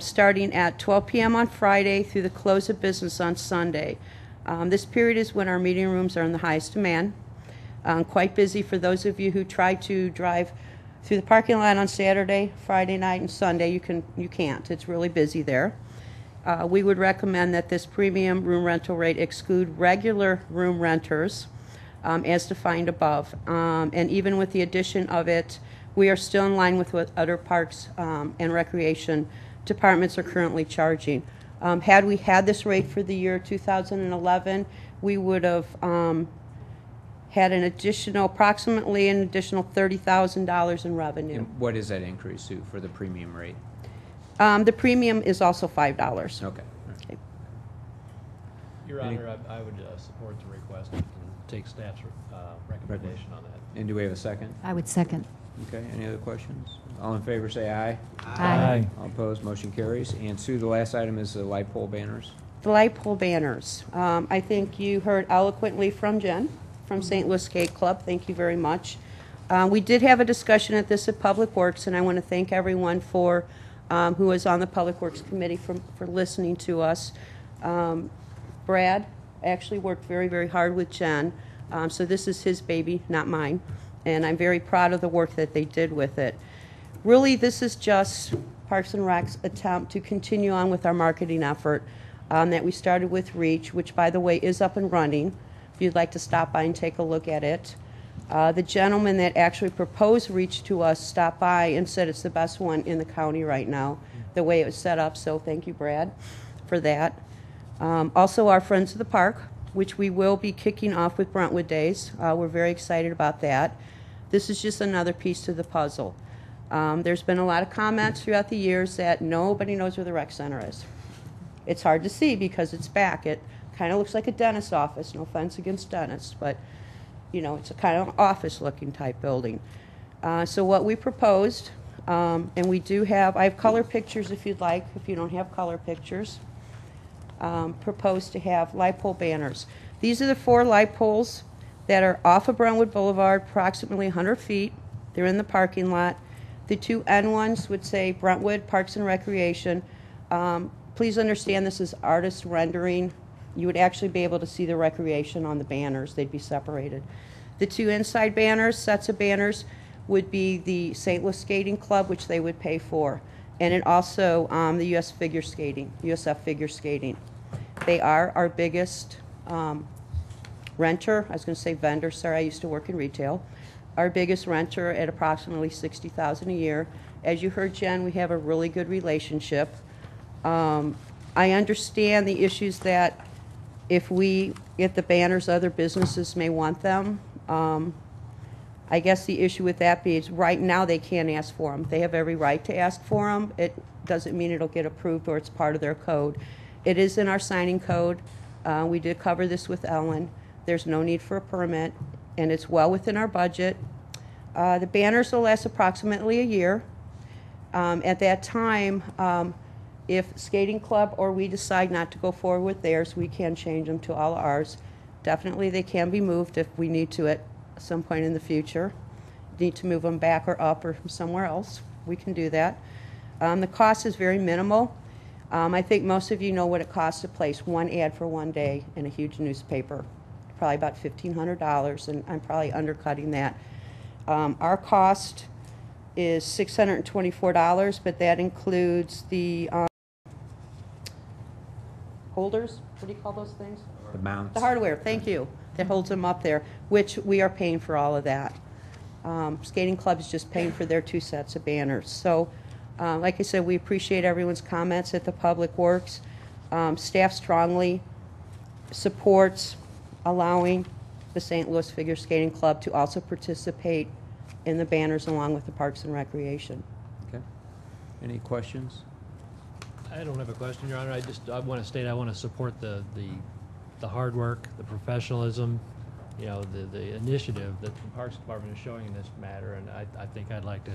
Starting at 12 p.m. on Friday through the close of business on Sunday. This period is when our meeting rooms are in the highest demand. Quite busy for those of you who try to drive through the parking lot on Saturday, Friday night, and Sunday. You can't. It's really busy there. We would recommend that this premium room rental rate exclude regular room renters as defined above. And even with the addition of it, we are still in line with what other parks and recreation departments are currently charging. Had we had this rate for the year 2011, we would have had approximately an additional $30,000 in revenue. And what is that increase, Sue, for the premium rate? The premium is also $5. Okay. Your Honor, I would support the request and take staff's recommendation on that. And do we have a second? I would second. Okay, any other questions? All in favor say aye. Aye. All opposed, motion carries. And Sue, the last item is the light pole banners. The light pole banners. I think you heard eloquently from Jen from St. Louis Skate Club. Thank you very much. We did have a discussion at Public Works, and I want to thank everyone who was on the Public Works Committee for listening to us. Brad actually worked very, very hard with Jen, so this is his baby, not mine, and I'm very proud of the work that they did with it. Really, this is just Parks and Rec's attempt to continue on with our marketing effort that we started with REACH, which, by the way, is up and running. If you'd like to stop by and take a look at it. The gentleman that actually proposed REACH to us stopped by and said it's the best one in the county right now, the way it was set up, so thank you, Brad, for that. Also, our Friends of the Park, which we will be kicking off with Brentwood Days. We're very excited about that. This is just another piece to the puzzle. There's been a lot of comments throughout the years that nobody knows where the rec center is. It's hard to see because it's back. It kind of looks like a dentist's office. No offense against dentists, but you know, it's a kind of office-looking type building. So what we proposed, and we do have, I have color pictures if you'd like, if you don't have color pictures, proposed to have light pole banners. These are the 4 light poles that are off of Brentwood Boulevard, approximately 100 feet. They're in the parking lot. The 2 end ones would say Brentwood Parks and Recreation. Please understand this is artist rendering. You would actually be able to see the recreation on the banners. They'd be separated. The 2 inside banners, sets of banners, would be the St. Louis Skating Club, which they would pay for, and it also the USF Figure Skating. They are our biggest renter. I was going to say vendor. Sorry, I used to work in retail. Our biggest renter at approximately $60,000 a year. As you heard, Jen, we have a really good relationship. I understand the issues that if we get the banners, other businesses may want them. I guess the issue with that is right now they can't ask for them. They have every right to ask for them. It doesn't mean it'll get approved or it's part of their code. It is in our signing code. We did cover this with Ellen. There's no need for a permit, and it's well within our budget. The banners will last approximately a year. At that time, if skating club or we decide not to go forward with theirs, we can change them to all ours. Definitely they can be moved if we need to at some point in the future. Need to move them back or up or somewhere else, we can do that. The cost is very minimal. I think most of you know what it costs to place one ad for one day in a huge newspaper. Probably about $1,500, and I'm probably undercutting that. Our cost is $624, but that includes the holders. What do you call those things? The mounts. The hardware, thank you, that holds them up there, which we are paying for all of that. Skating Club is just paying for their 2 sets of banners. So, like I said, we appreciate everyone's comments at the Public Works. Staff strongly supports allowing the St. Louis Figure Skating Club to also participate in the banners along with the Parks and Recreation. Okay. Any questions? I don't have a question, Your Honor. I want to state I want to support the hard work, the professionalism, you know, the initiative that the Parks Department is showing in this matter, and I think I'd like to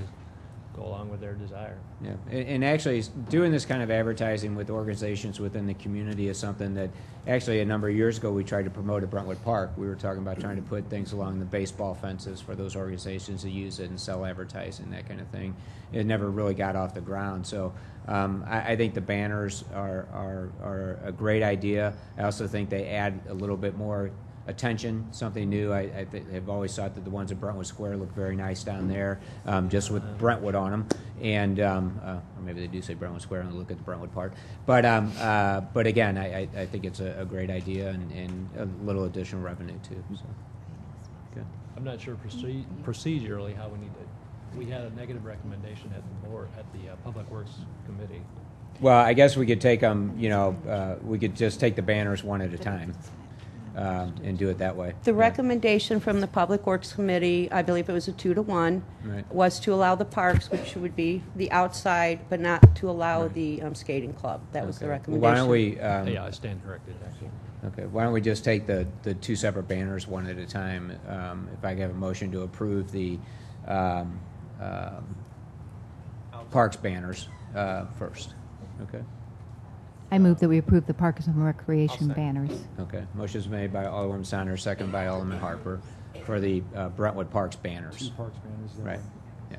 go along with their desire. Yeah, and actually doing this kind of advertising with organizations within the community is something that actually a number of years ago we tried to promote at Brentwood Park. We were talking about trying to put things along the baseball fences for those organizations to use it and sell advertising, that kind of thing. It never really got off the ground. So I think the banners are a great idea. I also think they add a little bit more attention, something new. I have always thought that the ones at Brentwood Square look very nice down there, just with Brentwood on them. And or maybe they do say Brentwood Square and look at the Brentwood part. But again, I think it's a great idea and a little additional revenue too. So, good. I'm not sure procedurally how we need to. We had a negative recommendation at the board, at the Public Works Committee. Well, I guess we could take them. You know, we could just take the banners one at a time. And do it that way. The recommendation from the Public Works Committee, I believe it was a 2-to-1, right, was to allow the parks, which would be the outside, but not to allow the skating club. That was the recommendation. Well, why don't we? Yeah, I stand corrected, actually. Okay. Why don't we just take the 2 separate banners one at a time? If I can have a motion to approve the parks banners first. Okay. I move that we approve the Parks and Recreation banners. Okay. Motion is made by Alderman Saunders, second by Alderman Harper for the Brentwood Parks banners. 2 parks banners. Right. Yeah.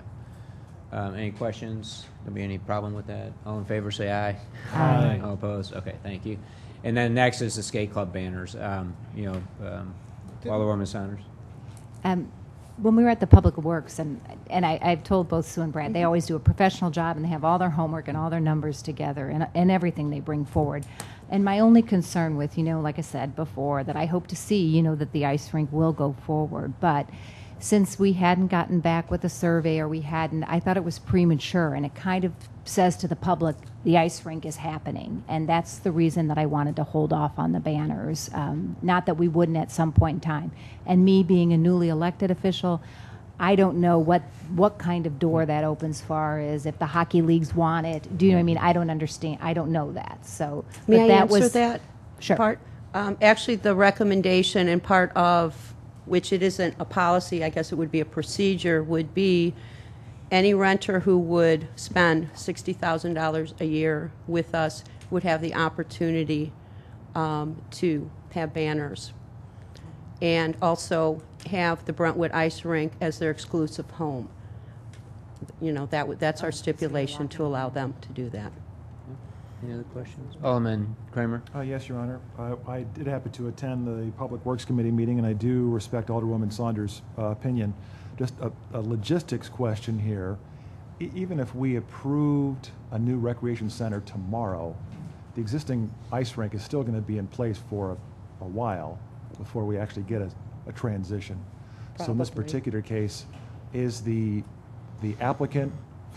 Any questions? There'll be any problem with that? All in favor, say aye. Aye. All opposed? Okay. Thank you. And then next is the skate club banners. Alderwoman Saunders. When we were at the Public Works, and I've told both Sue and Brad, they always do a professional job, and they have all their homework and all their numbers together and everything they bring forward. And my only concern with, like I said before, that I hope to see, that the ice rink will go forward. But since we hadn't gotten back with a survey or I thought it was premature, and it kind of says to the public, the ice rink is happening. And that's the reason that I wanted to hold off on the banners. Not that we wouldn't at some point in time. And me being a newly elected official, I don't know what kind of door that opens far is if the hockey leagues want it. Do you know what I mean? I don't understand. I don't know that. So May I that answer was, that sure. part? Actually, the recommendation and part of which it isn't a policy, I guess it would be a procedure, would be any renter who would spend $60,000 a year with us would have the opportunity to have banners and also have the Brentwood Ice Rink as their exclusive home. That's our stipulation to allow them to do that. Any other questions? Alderman Kramer. Yes, Your Honor. I did happen to attend the Public Works Committee meeting, and I do respect Alderwoman Saunders' opinion. Just a logistics question here. Even if we approved a new recreation center tomorrow, the existing ice rink is still going to be in place for a while before we actually get a transition. So in this particular case, is the applicant,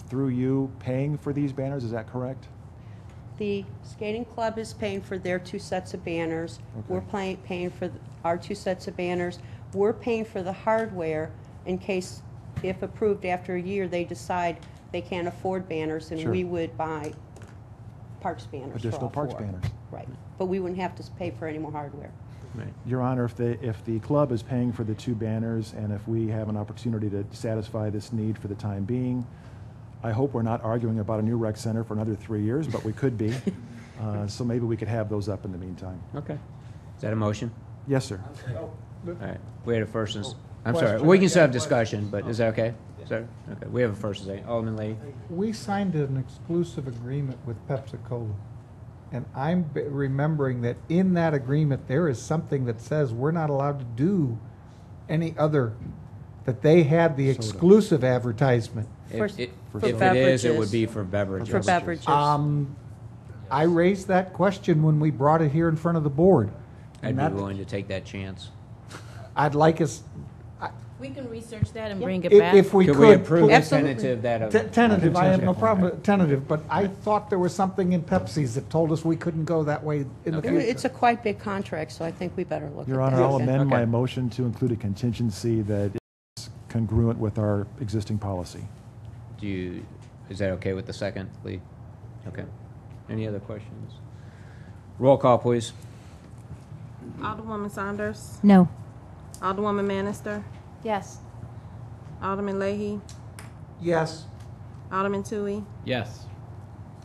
through you, paying for these banners? Is that correct? The skating club is paying for their 2 sets of banners. Okay. We're paying for our 2 sets of banners. We're paying for the hardware in case, if approved after a year, they decide they can't afford banners, and Sure. we would buy parks banners for Additional all parks four. banners. Right, but we wouldn't have to pay for any more hardware. Your Honor, if the club is paying for the 2 banners, and if we have an opportunity to satisfy this need for the time being, I hope we're not arguing about a new rec center for another 3 years, but we could be. So maybe we could have those up in the meantime. Okay. Is that a motion? Yes, sir. All right. We had a first and, I'm Question. sorry, we can still have discussion, but is that okay? Sir? Okay, we have a first and second. Alderman Leahy? We signed an exclusive agreement with Pepsi-Cola. And I'm remembering that in that agreement, there is something that says we're not allowed to do any other, that they had the Soda. exclusive advertisement. If it beverages. is, it would be for beverages. For beverages. I raised that question when we brought it here in front of the board. I'd And be that- willing to take that chance. I'd like us, We can research that and bring it if back. if we Could could. we approve the Absolutely. tentative that of? Tentative, I have no Okay. problem with tentative, but I thought there was something in Pepsi's that told us we couldn't go that way in the Okay. future. It's a quite big contract, so I think we better look at that. Your Honor, I'll again. amend my Okay. motion to include a contingency that is congruent with our existing policy. Is that okay with the second, Lee? Okay. Any other questions? Roll call, please. Alderwoman Saunders. No. Alderwoman Manister. Yes. Alderman Leahy. Yes. Alderman Tui. Yes.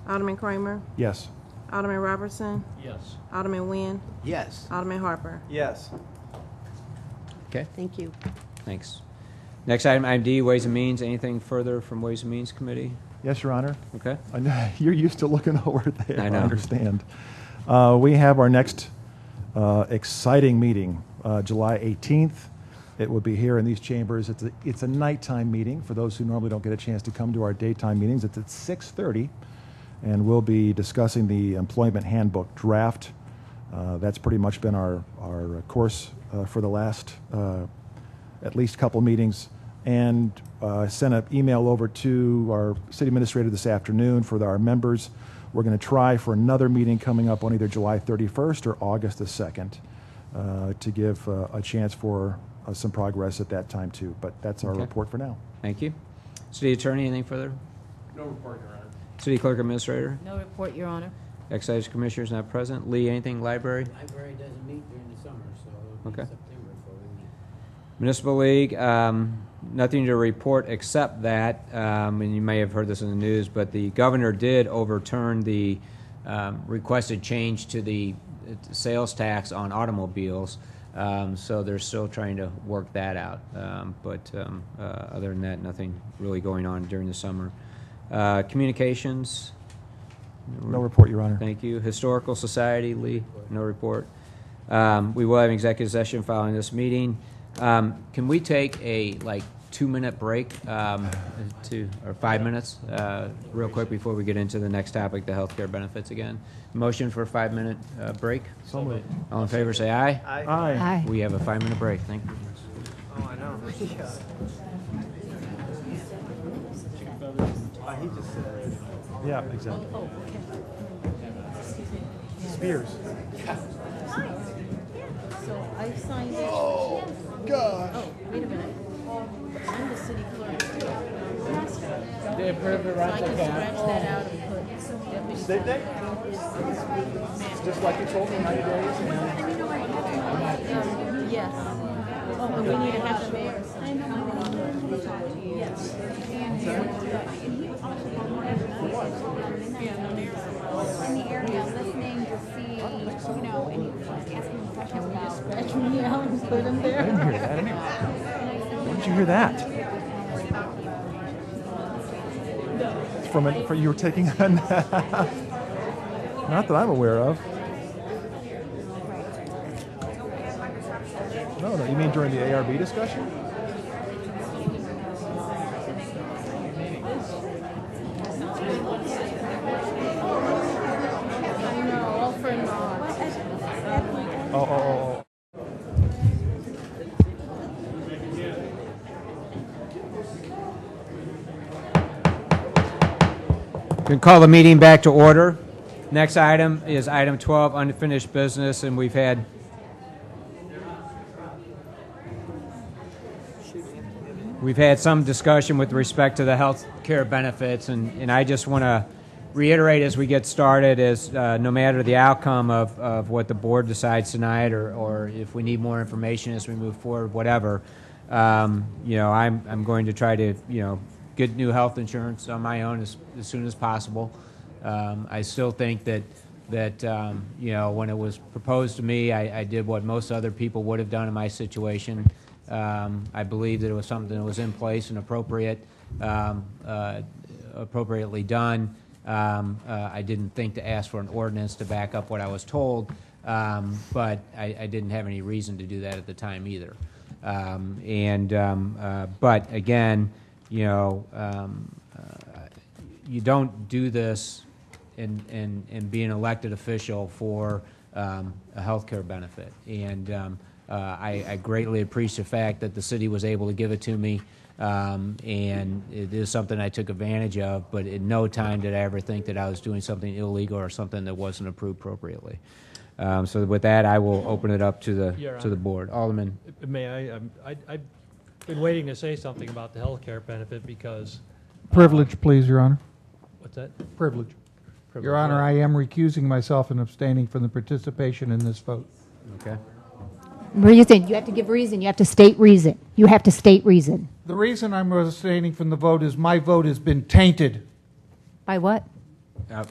Alderman Kramer. Yes. Alderman Robertson. Yes. Alderman Nguyen. Yes. Alderman Harper. Yes. Okay, Thank you. thanks. Next item, item D, Ways and Means. Anything further from Ways and Means Committee? Yes, Your Honor. Okay. I know, you're used to looking over there. I know. understand. We have our next exciting meeting, July 18th. It will be here in these chambers. It's a nighttime meeting for those who normally don't get a chance to come to our daytime meetings. It's at 6:30, and we'll be discussing the employment handbook draft. That's pretty much been our course for the last at least couple meetings. And sent an email over to our city administrator this afternoon for our members. We're going to try for another meeting coming up on either July 31st or August the 2nd to give a chance for some progress at that time too. But that's our Okay. report for now. Thank you. City Attorney, anything further? No report, Your Honor. City Clerk Administrator? No report, Your Honor. Excise Commissioner is not present. Lee, anything? Library? Library doesn't meet during the summer, so it'll be Okay. September before we meet. Municipal League, nothing to report except that, and you may have heard this in the news, but the governor did overturn the requested change to the sales tax on automobiles. So they're still trying to work that out. But other than that, nothing really going on during the summer. Communications? No report, Your Honor. Thank you. Historical Society, Lee? No report. We will have an executive session following this meeting. Can we take a 2-minute break or 5 minutes real quick before we get into the next topic, the healthcare benefits again? Motion for a 5-minute break? So moved. All in favor say aye. Aye. Aye. We have a 5-minute break. Thank you. Oh, I know. He just said. Yeah, exactly. Spears. So I signed it. Oh, gosh. Oh, wait a minute. I'm the city clerk. They approve the So I can scratch that out and put deputy. State day? Just like you told me, 90 days. Yes. Oh, and we need to have the mayor sign. Yes. In the area, listening to see, and asking questions about. Scratch me out and put them there. I didn't hear that. When did you hear that? For you were taking a nap. Not that I'm aware of. No, you mean during the ARB discussion? I know, all for naught. Oh. We can call the meeting back to order. Next item is item 12, unfinished business, and we've had we've had some discussion with respect to the health care benefits, and I just want to reiterate as we get started is no matter the outcome of what the board decides tonight or if we need more information as we move forward, whatever, I'm going to try to, get new health insurance on my own as soon as possible. I still think that when it was proposed to me, I did what most other people would have done in my situation. I believe that it was something that was in place and appropriately done. I didn't think to ask for an ordinance to back up what I was told, but I didn't have any reason to do that at the time either. But again, you don't do this and be an elected official for a health care benefit. And I greatly appreciate the fact that the city was able to give it to me. And it is something I took advantage of, but in no time did I ever think that I was doing something illegal or something that wasn't approved appropriately. So with that, I will open it up to the board. Alderman. May I've been waiting to say something about the health care benefit because... Privilege, please, Your Honor. What's that? Privilege. Your Honor, I am recusing myself and abstaining from the participation in this vote. Okay. Reason. You have to give reason. You have to state reason. You have to state reason. The reason I'm abstaining from the vote is my vote has been tainted. By what? I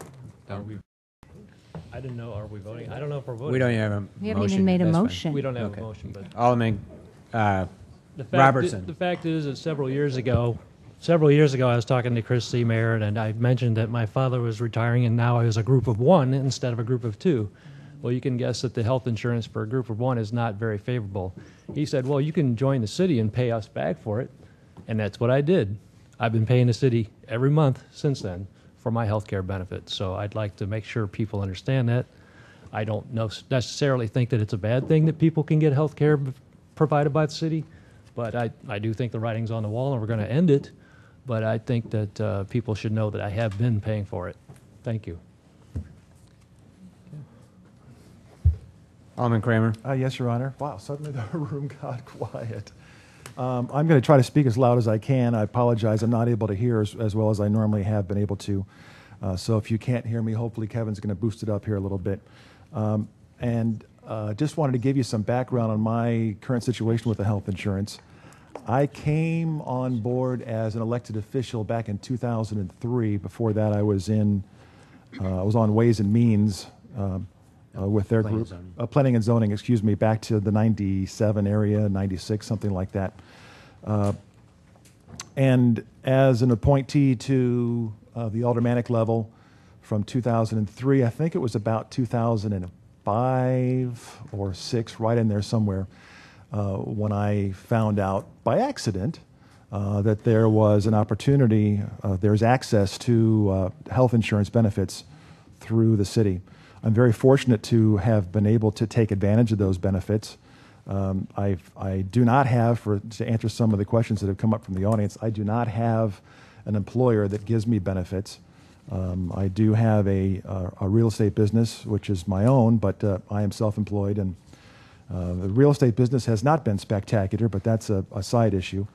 didn't know. Are we voting? I don't know if we're voting. We don't even have a motion. We haven't even made a That's fine. motion. We don't have a motion, but Alderman Robertson. The fact is that several years ago, I was talking to Chris C. Mayer, and I mentioned that my father was retiring, and now I was a group of one instead of a group of two. Well, you can guess that the health insurance for a group of one is not very favorable. He said, well, you can join the city and pay us back for it, and that's what I did. I've been paying the city every month since then for my health care benefits, so I'd like to make sure people understand that. I don't necessarily think that it's a bad thing that people can get health care provided by the city, but I do think the writing's on the wall and we're going to end it, but I think that people should know that I have been paying for it. Thank you. Alderman Kramer. Yes, Your Honor. Wow, suddenly the room got quiet. I'm going to try to speak as loud as I can. I apologize. I'm not able to hear as well as I normally have been able to. So if you can't hear me, hopefully Kevin's going to boost it up here a little bit. Just wanted to give you some background on my current situation with the health insurance. I came on board as an elected official back in 2003. Before that, I was on Ways and Means with their group. Planning and zoning, excuse me, back to the 97 area, 96, something like that. And as an appointee to the aldermanic level from 2003, I think it was about 2005 or 6, right in there somewhere, when I found out by accident that there was an opportunity, there's access to health insurance benefits through the city. I'm very fortunate to have been able to take advantage of those benefits. I do not have, to answer some of the questions that have come up from the audience, I do not have an employer that gives me benefits. I do have a real estate business, which is my own, but I am self-employed, and the real estate business has not been spectacular, but that's a side issue.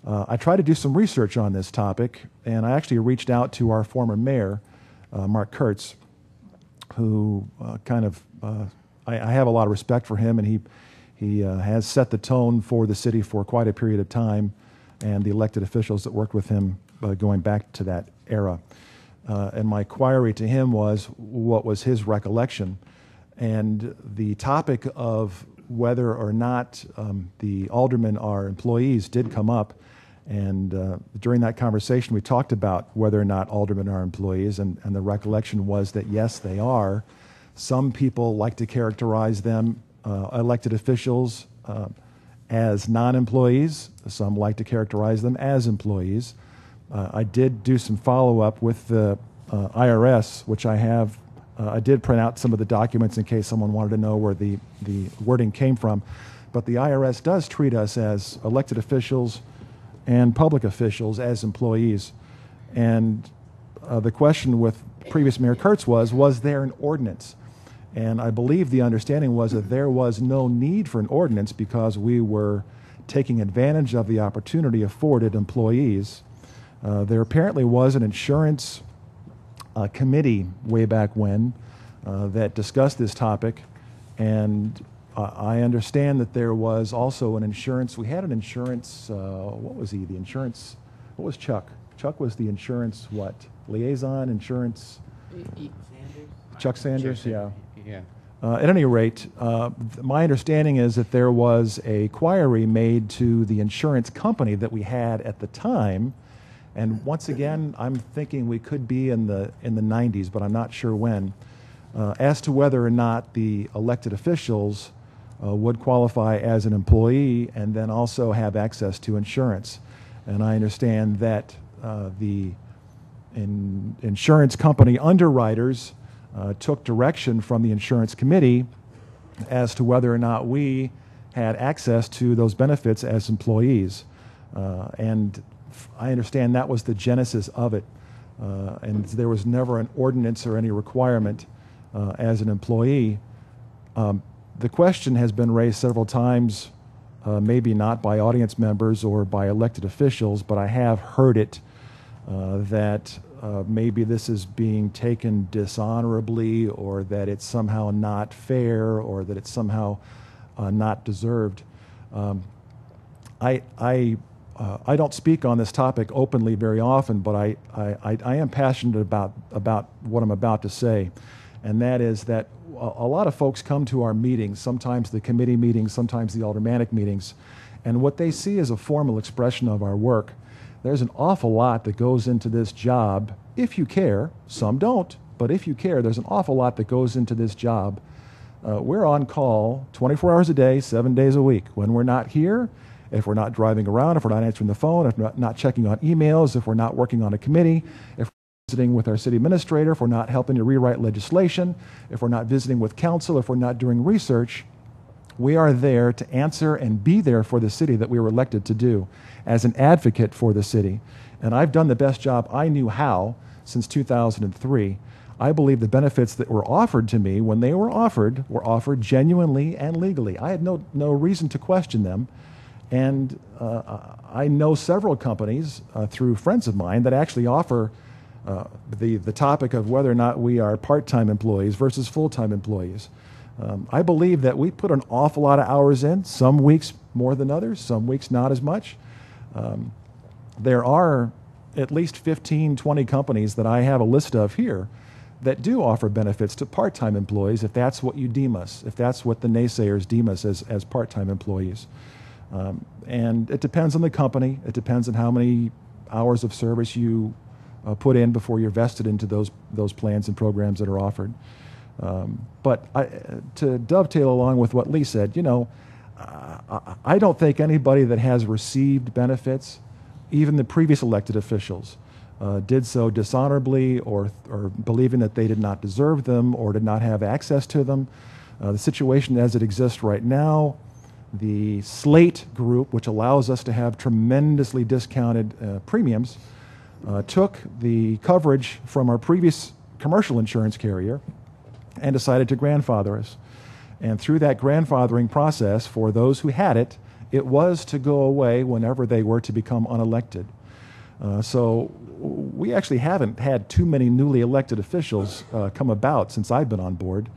I tried to do some research on this topic, and I actually reached out to our former mayor, Mark Kurtz, who I have a lot of respect for him, and he has set the tone for the city for quite a period of time, and the elected officials that worked with him going back to that era. And my query to him was, what was his recollection? And the topic of whether or not the aldermen are employees did come up. And during that conversation, we talked about whether or not aldermen are employees, and the recollection was that, yes, they are. Some people like to characterize them, elected officials, as non-employees. Some like to characterize them as employees. I did do some follow-up with the IRS, which I have. I did print out some of the documents in case someone wanted to know where the wording came from. But the IRS does treat us as elected officials and public officials as employees. And the question with previous Mayor Kurtz was there an ordinance? And I believe the understanding was that there was no need for an ordinance because we were taking advantage of the opportunity afforded employees. There apparently was an insurance committee way back when that discussed this topic, and I understand that there was also an insurance, we had an insurance, what was he, the insurance, what was Chuck? Chuck was the insurance, what, liaison, insurance? Chuck Sanders, yeah. Yeah. At any rate, my understanding is that there was a query made to the insurance company that we had at the time, and once again, I'm thinking we could be in the 90s, but I'm not sure when, as to whether or not the elected officials would qualify as an employee and then also have access to insurance. And I understand that the insurance company underwriters took direction from the insurance committee as to whether or not we had access to those benefits as employees. And I understand that was the genesis of it. And there was never an ordinance or any requirement as an employee. The question has been raised several times, maybe not by audience members or by elected officials, but I have heard it that maybe this is being taken dishonorably, or that it's somehow not fair, or that it's somehow not deserved. I don't speak on this topic openly very often, but I am passionate about what I'm about to say, and that is that a lot of folks come to our meetings, sometimes the committee meetings, sometimes the aldermanic meetings, and what they see is a formal expression of our work. There's an awful lot that goes into this job, if you care. Some don't, but if you care, there's an awful lot that goes into this job. We're on call 24 hours a day, 7 days a week. When we're not here, if we're not driving around, if we're not answering the phone, if we're not checking on emails, if we're not working on a committee, if we're visiting with our city administrator, if we're not helping to rewrite legislation, if we're not visiting with council, if we're not doing research, we are there to answer and be there for the city that we were elected to do as an advocate for the city. And I've done the best job I knew how since 2003. I believe the benefits that were offered to me when they were offered genuinely and legally. I had no reason to question them. And I know several companies through friends of mine that actually offer the topic of whether or not we are part-time employees versus full-time employees. I believe that we put an awful lot of hours in, some weeks more than others, some weeks not as much. There are at least 15, 20 companies that I have a list of here that do offer benefits to part-time employees if that's what you deem us, if that's what the naysayers deem us as part-time employees. And it depends on the company. It depends on how many hours of service you put in before you're vested into those plans and programs that are offered. But to dovetail along with what Lee said, you know, I don't think anybody that has received benefits, even the previous elected officials, did so dishonorably or believing that they did not deserve them or did not have access to them. The situation as it exists right now, the Slate group, which allows us to have tremendously discounted premiums, took the coverage from our previous commercial insurance carrier and decided to grandfather us. And through that grandfathering process, for those who had it, it was to go away whenever they were to become unelected. So we actually haven't had too many newly elected officials come about since I've been on board.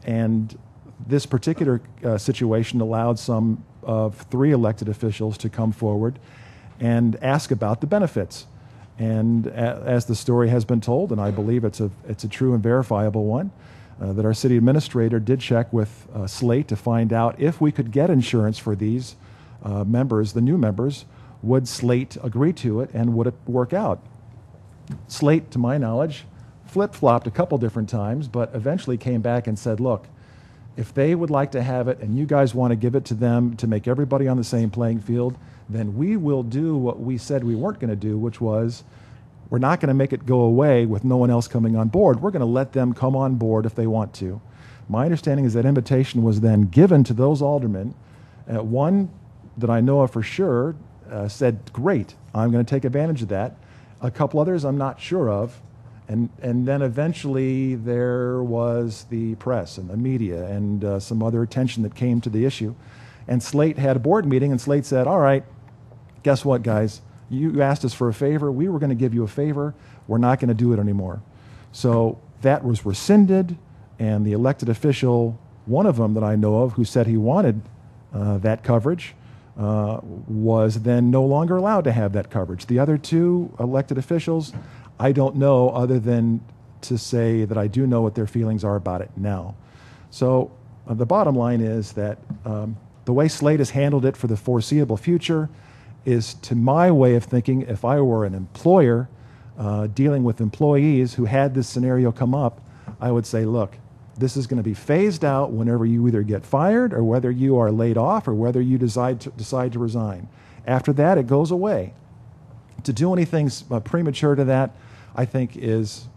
And this particular situation allowed some of 3 elected officials to come forward and ask about the benefits. And as the story has been told, and I believe it's a true and verifiable one, that our city administrator did check with Slate to find out if we could get insurance for these members, the new members. Would Slate agree to it, and would it work out? Slate, to my knowledge, flip-flopped a couple different times, but eventually came back and said, look, if they would like to have it and you guys want to give it to them to make everybody on the same playing field, then we will do what we said we weren't going to do, which was we're not going to make it go away with no one else coming on board. We're going to let them come on board if they want to. My understanding is that invitation was then given to those aldermen. One that I know of for sure said, great, I'm going to take advantage of that. A couple others I'm not sure of. And then eventually there was the press and the media and some other attention that came to the issue. And Slate had a board meeting, and Slate said, all right, guess what, guys? You asked us for a favor. We were going to give you a favor. We're not going to do it anymore. So that was rescinded, and the elected official, one of them that I know of, who said he wanted that coverage, was then no longer allowed to have that coverage. The other two elected officials, I don't know other than to say that I do know what their feelings are about it now. So the bottom line is that the way Slate has handled it for the foreseeable future is, to my way of thinking, if I were an employer dealing with employees who had this scenario come up, I would say, look, this is going to be phased out whenever you either get fired or whether you are laid off or whether you decide to resign. After that, it goes away. To do anything premature to that, I think is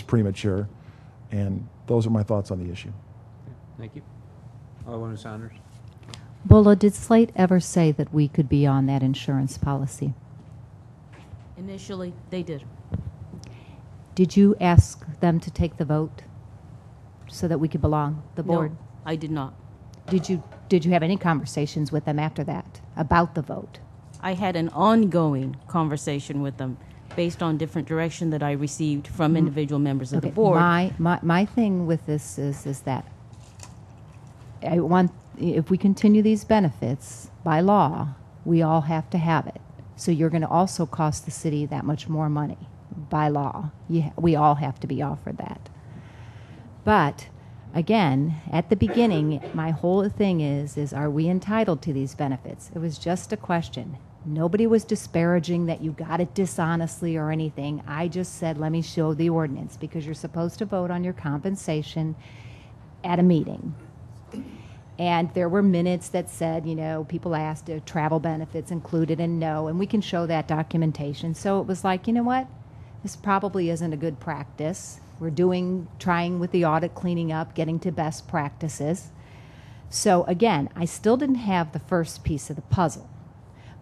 premature, and those are my thoughts on the issue. Thank you. Alderman Saunders. Bulla, did Slate ever say that we could be on that insurance policy? Initially, they did. Did you ask them to take the vote so that we could belong, the board? No, I did not. Did you have any conversations with them after that about the vote? I had an ongoing conversation with them based on different direction that I received from individual members of the board. My thing with this is that I want, if we continue these benefits by law, we all have to have it. So you're going to also cost the city that much more money by law. We all have to be offered that. But again, at the beginning, my whole thing is are we entitled to these benefits? It was just a question. Nobody was disparaging that you got it dishonestly or anything. I just said, let me show the ordinance, because you're supposed to vote on your compensation at a meeting. And there were minutes that said, people asked if travel benefits included, and no, and we can show that documentation. So it was like, you know what? This probably isn't a good practice. We're trying with the audit, cleaning up, getting to best practices. So again, I still didn't have the first piece of the puzzle.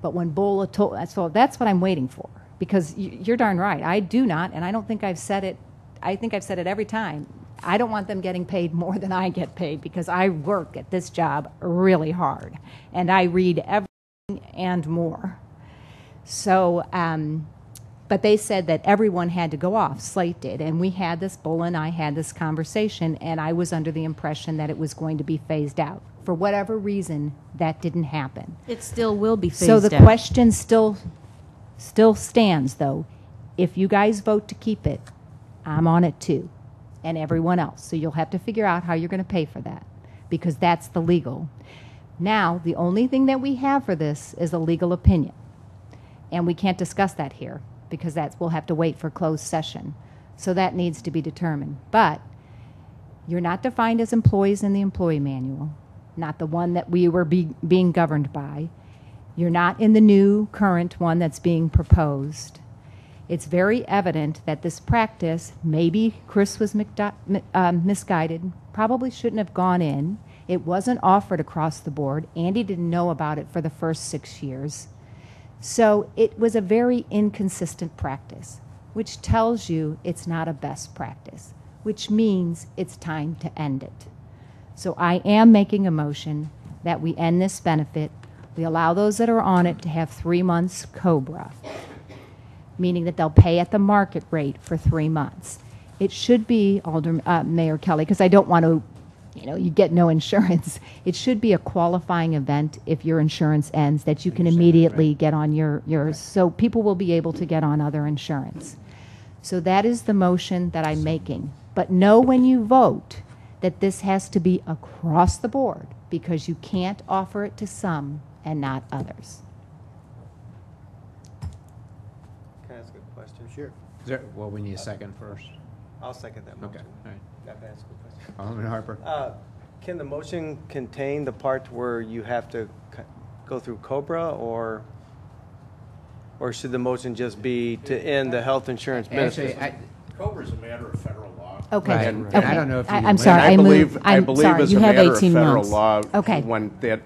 But when Bola told, so that's what I'm waiting for, because you're darn right. I do not, and I don't think I've said it. I think I've said it every time. I don't want them getting paid more than I get paid, because I work at this job really hard, and I read everything and more. So, but they said that everyone had to go off. Slate did, and we had this, Bola and I had this conversation, and I was under the impression that it was going to be phased out. For whatever reason, that didn't happen. It still will be phased So out. the question still stands, though. If you guys vote to keep it, I'm on it too, and everyone else. So you'll have to figure out how you're going to pay for that, because that's the legal. Now, the only thing that we have for this is a legal opinion, and we can't discuss that here, because we'll have to wait for closed session. So that needs to be determined. But you're not defined as employees in the employee manual, not the one that we were being governed by. You're not in the new current one that's being proposed. It's very evident that this practice, maybe Chris was misguided, probably shouldn't have gone in. It wasn't offered across the board. Andy didn't know about it for the first 6 years. So it was a very inconsistent practice, which tells you it's not a best practice, which means it's time to end it. So I am making a motion that we end this benefit. We allow those that are on it to have 3 months COBRA, meaning that they'll pay at the market rate for 3 months. It should be, Mayor Kelly, because I don't want to, you get no insurance. It should be a qualifying event if your insurance ends, that you can immediately get on yours. So people will be able to get on other insurance. So that is the motion that I'm making. But know when you vote that this has to be across the board, because you can't offer it to some and not others. Can I ask a question? Sure. Well, we need a second first. I'll second that motion. Okay, all right. Can I ask a question? Alderman Harper. Can the motion contain the part where you have to go through COBRA, or should the motion just be to end the health insurance benefits? COBRA is a matter of federal law. Okay. Right. And Okay. I don't know if you I'm sorry. I believe sorry. as You a have matter of 18 federal months. law, Okay. when that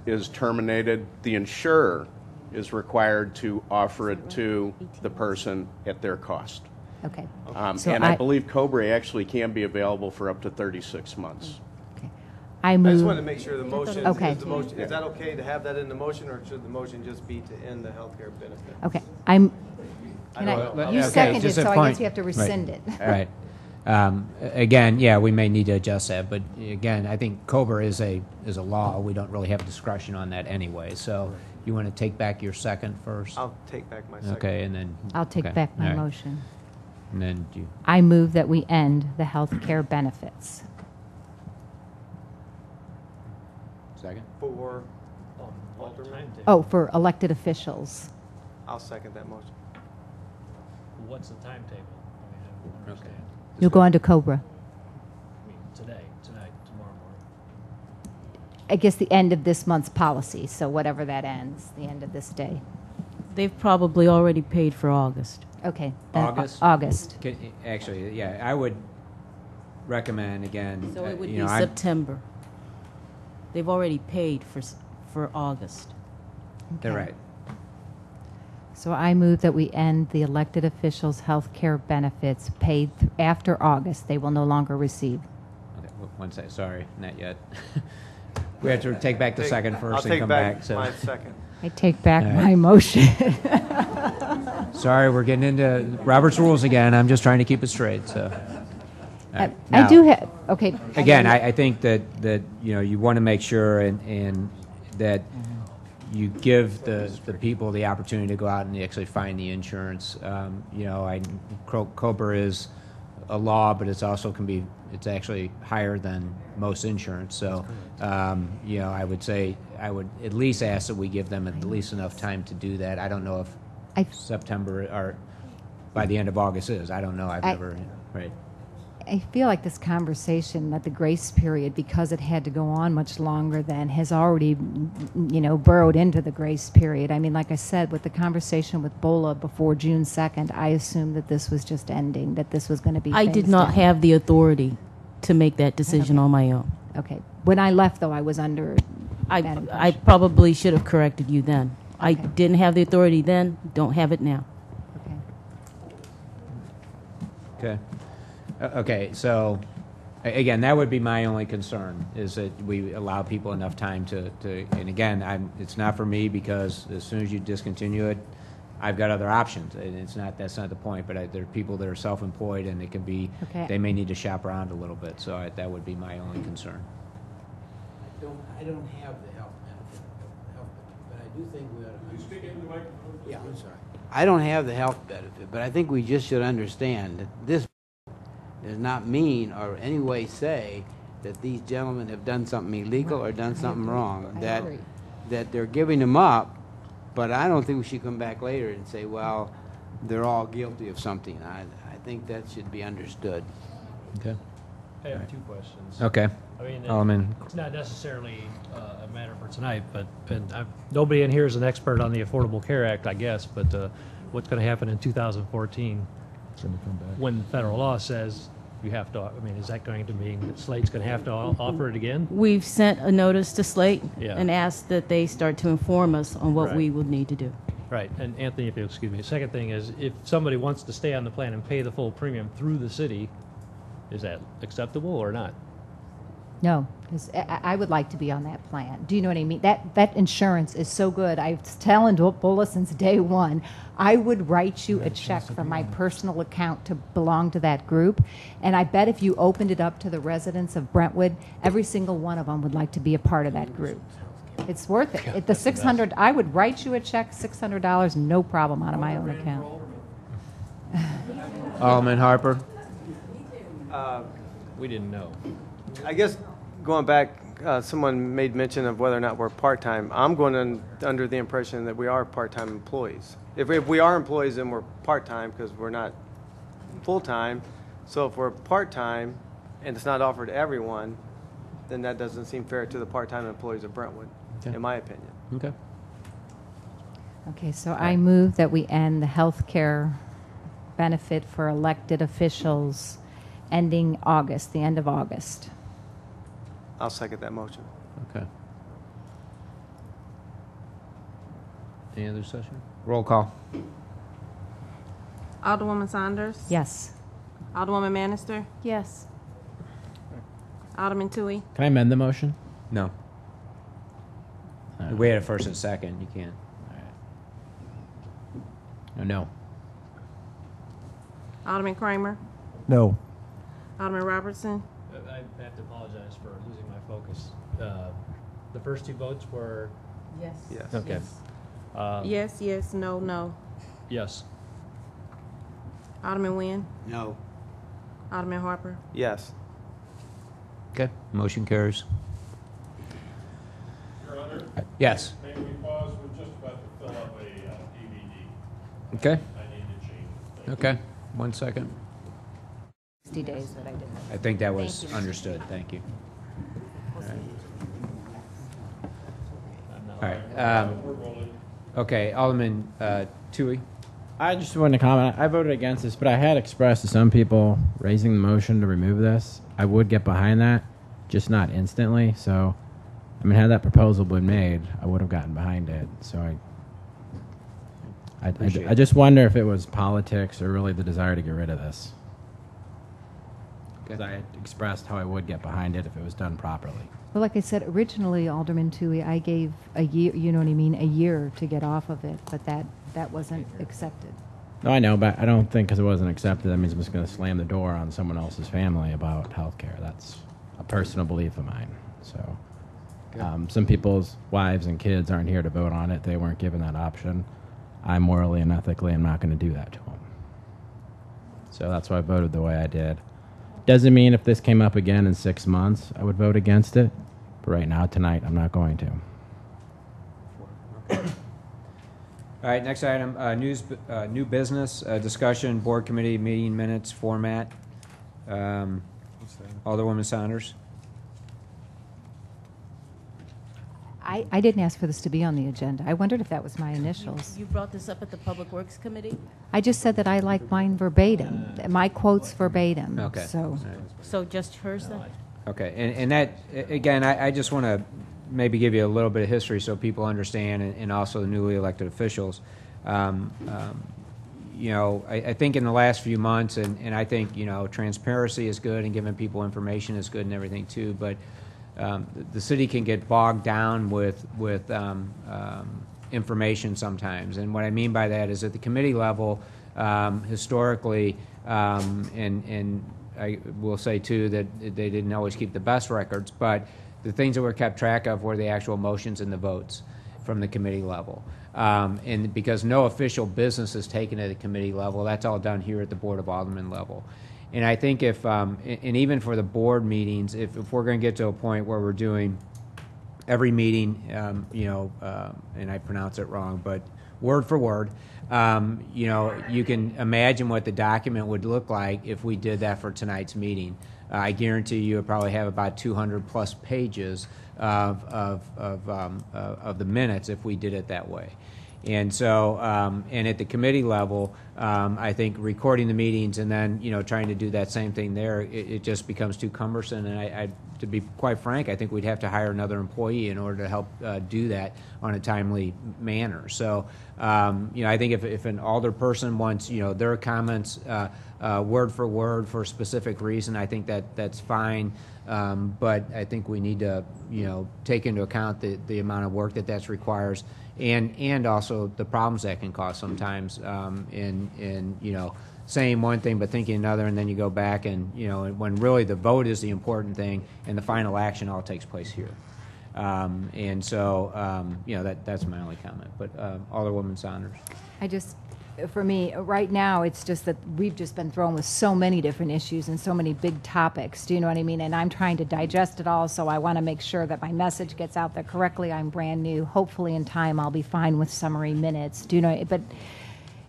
is terminated, the insurer is required to offer it to the person at their cost. Okay. And I believe COBRA actually can be available for up to 36 months. Okay. I I just move. wanted to make sure the motion, Okay. is that okay to have that in the motion, or should the motion just be to end the healthcare benefit? Okay, I'm, I can don't know. I, you Okay, seconded, just a so I point. guess you have to rescind it. Right. Again, yeah, we may need to adjust that, but again, I think COBRA is a law. We don't really have discretion on that anyway. So you want to take back your second first? I'll take back my second. Okay, and then. I'll take okay, back my all right. motion. And then you. I move that we end the health care benefits. Second? For Alderman? Oh, for elected officials. I'll second that motion. What's the timetable? I mean, I don't understand. You'll go on to COBRA. I mean, today, tonight, tomorrow morning. I guess the end of this month's policy, so whatever that ends, the end of this day. They've probably already paid for August. Okay. then August? August. Actually, yeah, I would recommend, again. So it would you be know, I'm- September. They've already paid for August. They're right. So I move that we end the elected officials' health care benefits paid after August. They will no longer receive. Okay, one second, sorry, not yet. We have to take back the second first I'll and take come back back. So. my second. I take back All right. my motion. Sorry, we're getting into Robert's rules again. I'm just trying to keep it straight, so. All right, I now- do have, okay. Again, I think that you know, you want to make sure and that you give the people the opportunity to go out and actually find the insurance. You know, COBRA is a law, but it's also it's actually higher than most insurance. So, you know, I would say I would at least ask that we give them at least enough time to do that. I don't know if September or by the end of August is. I don't know. I've never, right. I feel like this conversation that the grace period, because it had to go on much longer than, has already, you know, burrowed into the grace period. I mean, like I said, with the conversation with BOLA before June 2nd, I assumed that this was just ending, that this was going to be I did phased not out. have the authority to make that decision on my own. Okay. When I left, though, I was under that I impression. probably should have corrected you then. I didn't have the authority then, don't have it now. Okay. Okay, so, again, that would be my only concern, is that we allow people enough time to and again, it's not for me, because as soon as you discontinue it, I've got other options, and that's not the point, but there are people that are self-employed, and it can be, Okay. they may need to shop around a little bit, so that would be my only concern. I don't have the health benefit, but I do think we ought to. You speak into the microphone? Yeah, I'm sorry. I don't have the health benefit, but I think we just should understand that this does not mean or any way say that these gentlemen have done something illegal or done something wrong. That they're giving them up, but I don't think we should come back later and say, well, they're all guilty of something. I think that should be understood. Okay. I have two questions. Okay. I mean, Alderman. it's not necessarily a matter for tonight, but nobody in here is an expert on the Affordable Care Act, I guess, but what's going to happen in 2014 when federal law says you have to, I mean, is that going to mean that Slate's going to have to offer it again? We've sent a notice to Slate Yeah. and asked that they start to inform us on what Right. we would need to do. Right, and Anthony, if you'll excuse me, the second thing is, if somebody wants to stay on the plan and pay the full premium through the city, is that acceptable or not? No, because I would like to be on that plan. Do you know what I mean? That insurance is so good. I was telling BOLA since day one, I would write you a check from my personal account to belong to that group. And I bet if you opened it up to the residents of Brentwood, every single one of them would like to be a part of that group. It's worth it. The $600, I would write you a check, $600, no problem, out of my own account. Alderman Harper. We didn't know. I guess going back, someone made mention of whether or not we're part-time. I'm going under the impression that we are part-time employees. If we are employees, then we're part-time because we're not full-time. So if we're part-time and it's not offered to everyone, then that doesn't seem fair to the part-time employees of Brentwood, in my opinion. Okay. Okay, so I move that we end the health care benefit for elected officials ending August, the end of August. I'll second that motion. Okay. Any other discussion? Roll call. Alderwoman Saunders? Yes. Alderwoman Manister? Yes. Alderman Tui. Can I amend the motion? No. We had a first and second. You can't. Oh, no. Alderman Kramer. No. Alderman Robertson. I have to apologize for losing my focus. The first two votes were Yes. Yes. okay. Yes, yes, no, no. Yes. Alderman Nguyen. No. Alderman Harper. Yes. Okay. Motion carries. Your Honor? Yes. May we pause? We're just about to fill up a DVD. Okay. I need to change it. Thank Okay. 1 second. 60 days that I did. I think that was Thank you. understood. Thank you. All right. Okay, Alderman Tui. I just wanted to comment. I voted against this, but I had expressed to some people raising the motion to remove this. I would get behind that, just not instantly. So, I mean, had that proposal been made, I would have gotten behind it. So I just wonder if it was politics or really the desire to get rid of this. Because I had expressed how I would get behind it if it was done properly. Well, like I said, originally, Alderman Tui, I gave a year, you know what I mean, a year to get off of it, but that wasn't accepted. No, I know, but I don't think because it wasn't accepted, that means I'm just going to slam the door on someone else's family about health care. That's a personal belief of mine. So some people's wives and kids aren't here to vote on it. They weren't given that option. I morally and ethically am not going to do that to them. So that's why I voted the way I did. Doesn't mean if this came up again in 6 months, I would vote against it. But right now, tonight, I'm not going to. All right, next item, new business, discussion, board committee meeting minutes format. Alderwoman Saunders. I didn't ask for this to be on the agenda. I wondered if that was my initials. You brought this up at the Public Works Committee? I just said that I like mine verbatim, my quotes verbatim. Okay. So just hers then? Okay, and that, again, I just want to maybe give you a little bit of history so people understand, and also the newly elected officials. You know, I think in the last few months, and I think, you know, transparency is good and giving people information is good and everything too, but the city can get bogged down with information sometimes. And what I mean by that is at the committee level, historically, and I will say too that they didn't always keep the best records, but the things that were kept track of were the actual motions and the votes from the committee level. And because no official business is taken at the committee level, that's all done here at the Board of Aldermen level. And I think if, and even for the board meetings, if we're going to get to a point where we're doing every meeting, you know, and I pronounce it wrong, but word for word, you know, you can imagine what the document would look like if we did that for tonight's meeting. I guarantee you would probably have about 200 plus pages of the minutes if we did it that way. And so, and at the committee level, I think recording the meetings and then, you know, trying to do that same thing there, it just becomes too cumbersome. And I, to be quite frank, I think we'd have to hire another employee in order to help do that on a timely manner. So, you know, I think if an alder person wants, you know, their comments word for word for a specific reason, I think that's fine. But I think we need to, you know, take into account the amount of work that requires. And also the problems that can cause sometimes in you know, saying one thing but thinking another, and then you go back and, you know, when really the vote is the important thing and the final action all takes place here. And so, you know, that's my only comment. But Alderwoman Saunders. For me, right now, it's just that we've just been thrown with so many different issues and so many big topics. Do you know what I mean? And I'm trying to digest it all, so I want to make sure that my message gets out there correctly. I'm brand new. Hopefully, in time, I'll be fine with summary minutes. Do you know? But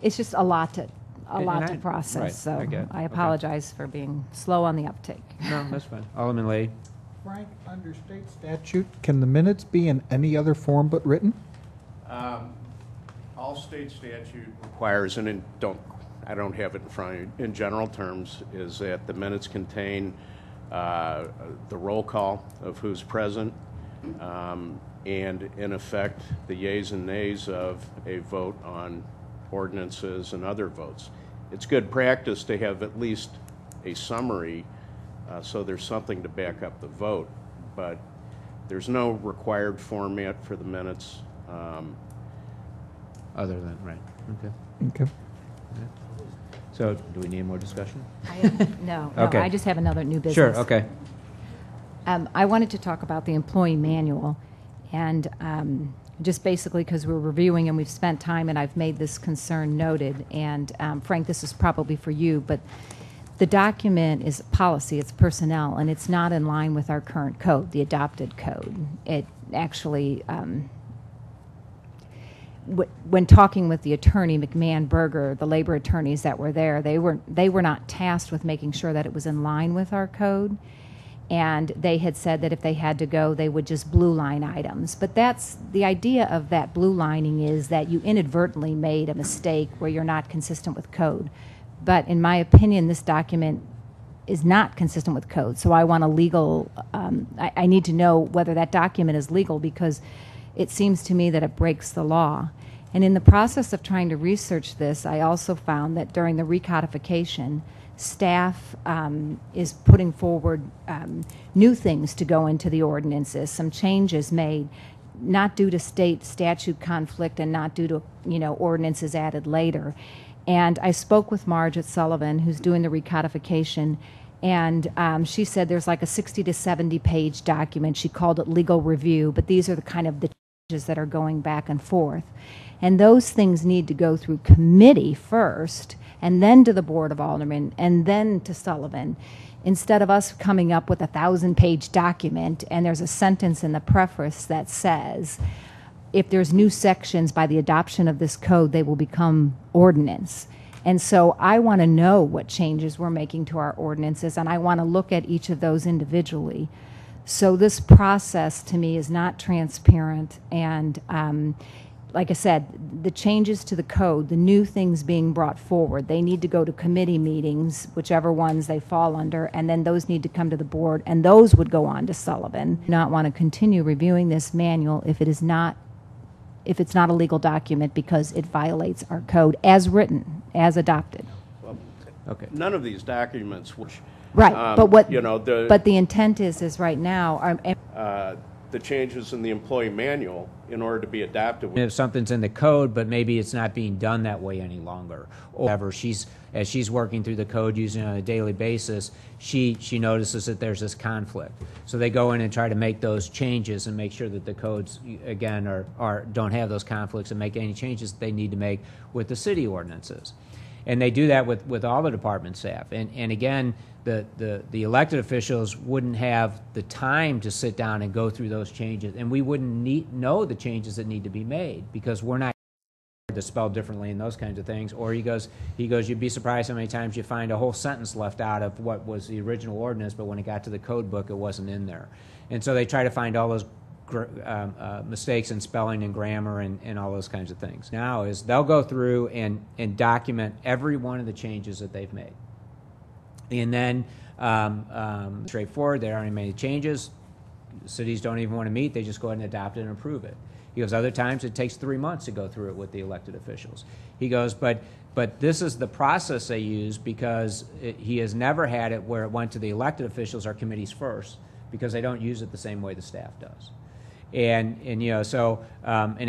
it's just a lot to process. Right, so I it. apologize for being slow on the uptake. No, that's fine. Alderman Lay. Frank, under state statute, can the minutes be in any other form but written? All state statute requires, and I don't have it in front of you, in general terms, is that the minutes contain the roll call of who's present, and in effect, the yeas and nays of a vote on ordinances and other votes. It's good practice to have at least a summary So there's something to back up the vote, but there's no required format for the minutes. Other than, right, okay. Okay. So, do we need more discussion? No, Okay. I just have another new business. Sure, okay. I wanted to talk about the employee manual, and just basically because we're reviewing and we've spent time and I've made this concern noted, and Frank, this is probably for you, but the document is policy, it's personnel, and it's not in line with our current code, the adopted code. It actually, when talking with the attorney, McMahon Berger, the labor attorneys that were there, they were not tasked with making sure that it was in line with our code. And they had said that if they had to go, they would just blue line items. But that's the idea of that blue lining, is that you inadvertently made a mistake where you're not consistent with code. But in my opinion, this document is not consistent with code. So I want a legal, I need to know whether that document is legal, because it seems to me that it breaks the law. And in the process of trying to research this, I also found that during the recodification, staff is putting forward new things to go into the ordinances, some changes made, not due to state statute conflict and not due to, ordinances added later. And I spoke with Marge at Sullivan, who's doing the recodification, and she said there's like a 60 to 70 page document. She called it legal review, but these are the kind of the changes that are going back and forth. And those things need to go through committee first, and then to the Board of Aldermen, and then to Sullivan, instead of us coming up with a 1,000-page document, and there's a sentence in the preface that says, if there's new sections by the adoption of this code, they will become ordinance. And so I want to know what changes we're making to our ordinances, and I want to look at each of those individually. So this process, to me, is not transparent, and like I said, the changes to the code, the new things being brought forward, they need to go to committee meetings, whichever ones they fall under, and then those need to come to the board, and those would go on to Sullivan. Not want to continue reviewing this manual if it's not a legal document, because it violates our code as written, as adopted. Well, okay. None of these documents, which Right, but what? the but the intent is right now. the changes in the employee manual, in order to be adopted. If something's in the code, but maybe it's not being done that way any longer, or whatever, as she's working through the code using it on a daily basis, she notices that there's this conflict. So they go in and try to make those changes and make sure that the codes, again, don't have those conflicts, and make any changes they need to make with the city ordinances. And they do that with all the department staff. And again, the elected officials wouldn't have the time to sit down and go through those changes, and we wouldn't know the changes that need to be made, because we're not to spell differently and those kinds of things. Or he goes, you'd be surprised how many times you find a whole sentence left out of what was the original ordinance, but when it got to the code book, it wasn't in there. And so they try to find all those mistakes in spelling and grammar and all those kinds of things. Now is they'll go through and document every one of the changes that they've made. And then straightforward, there aren't any many changes. Cities don't even want to meet. They just go ahead and adopt it and approve it. He goes, other times it takes 3 months to go through it with the elected officials. He goes, but this is the process they use, because he has never had it where it went to the elected officials or committees first, because they don't use it the same way the staff does. And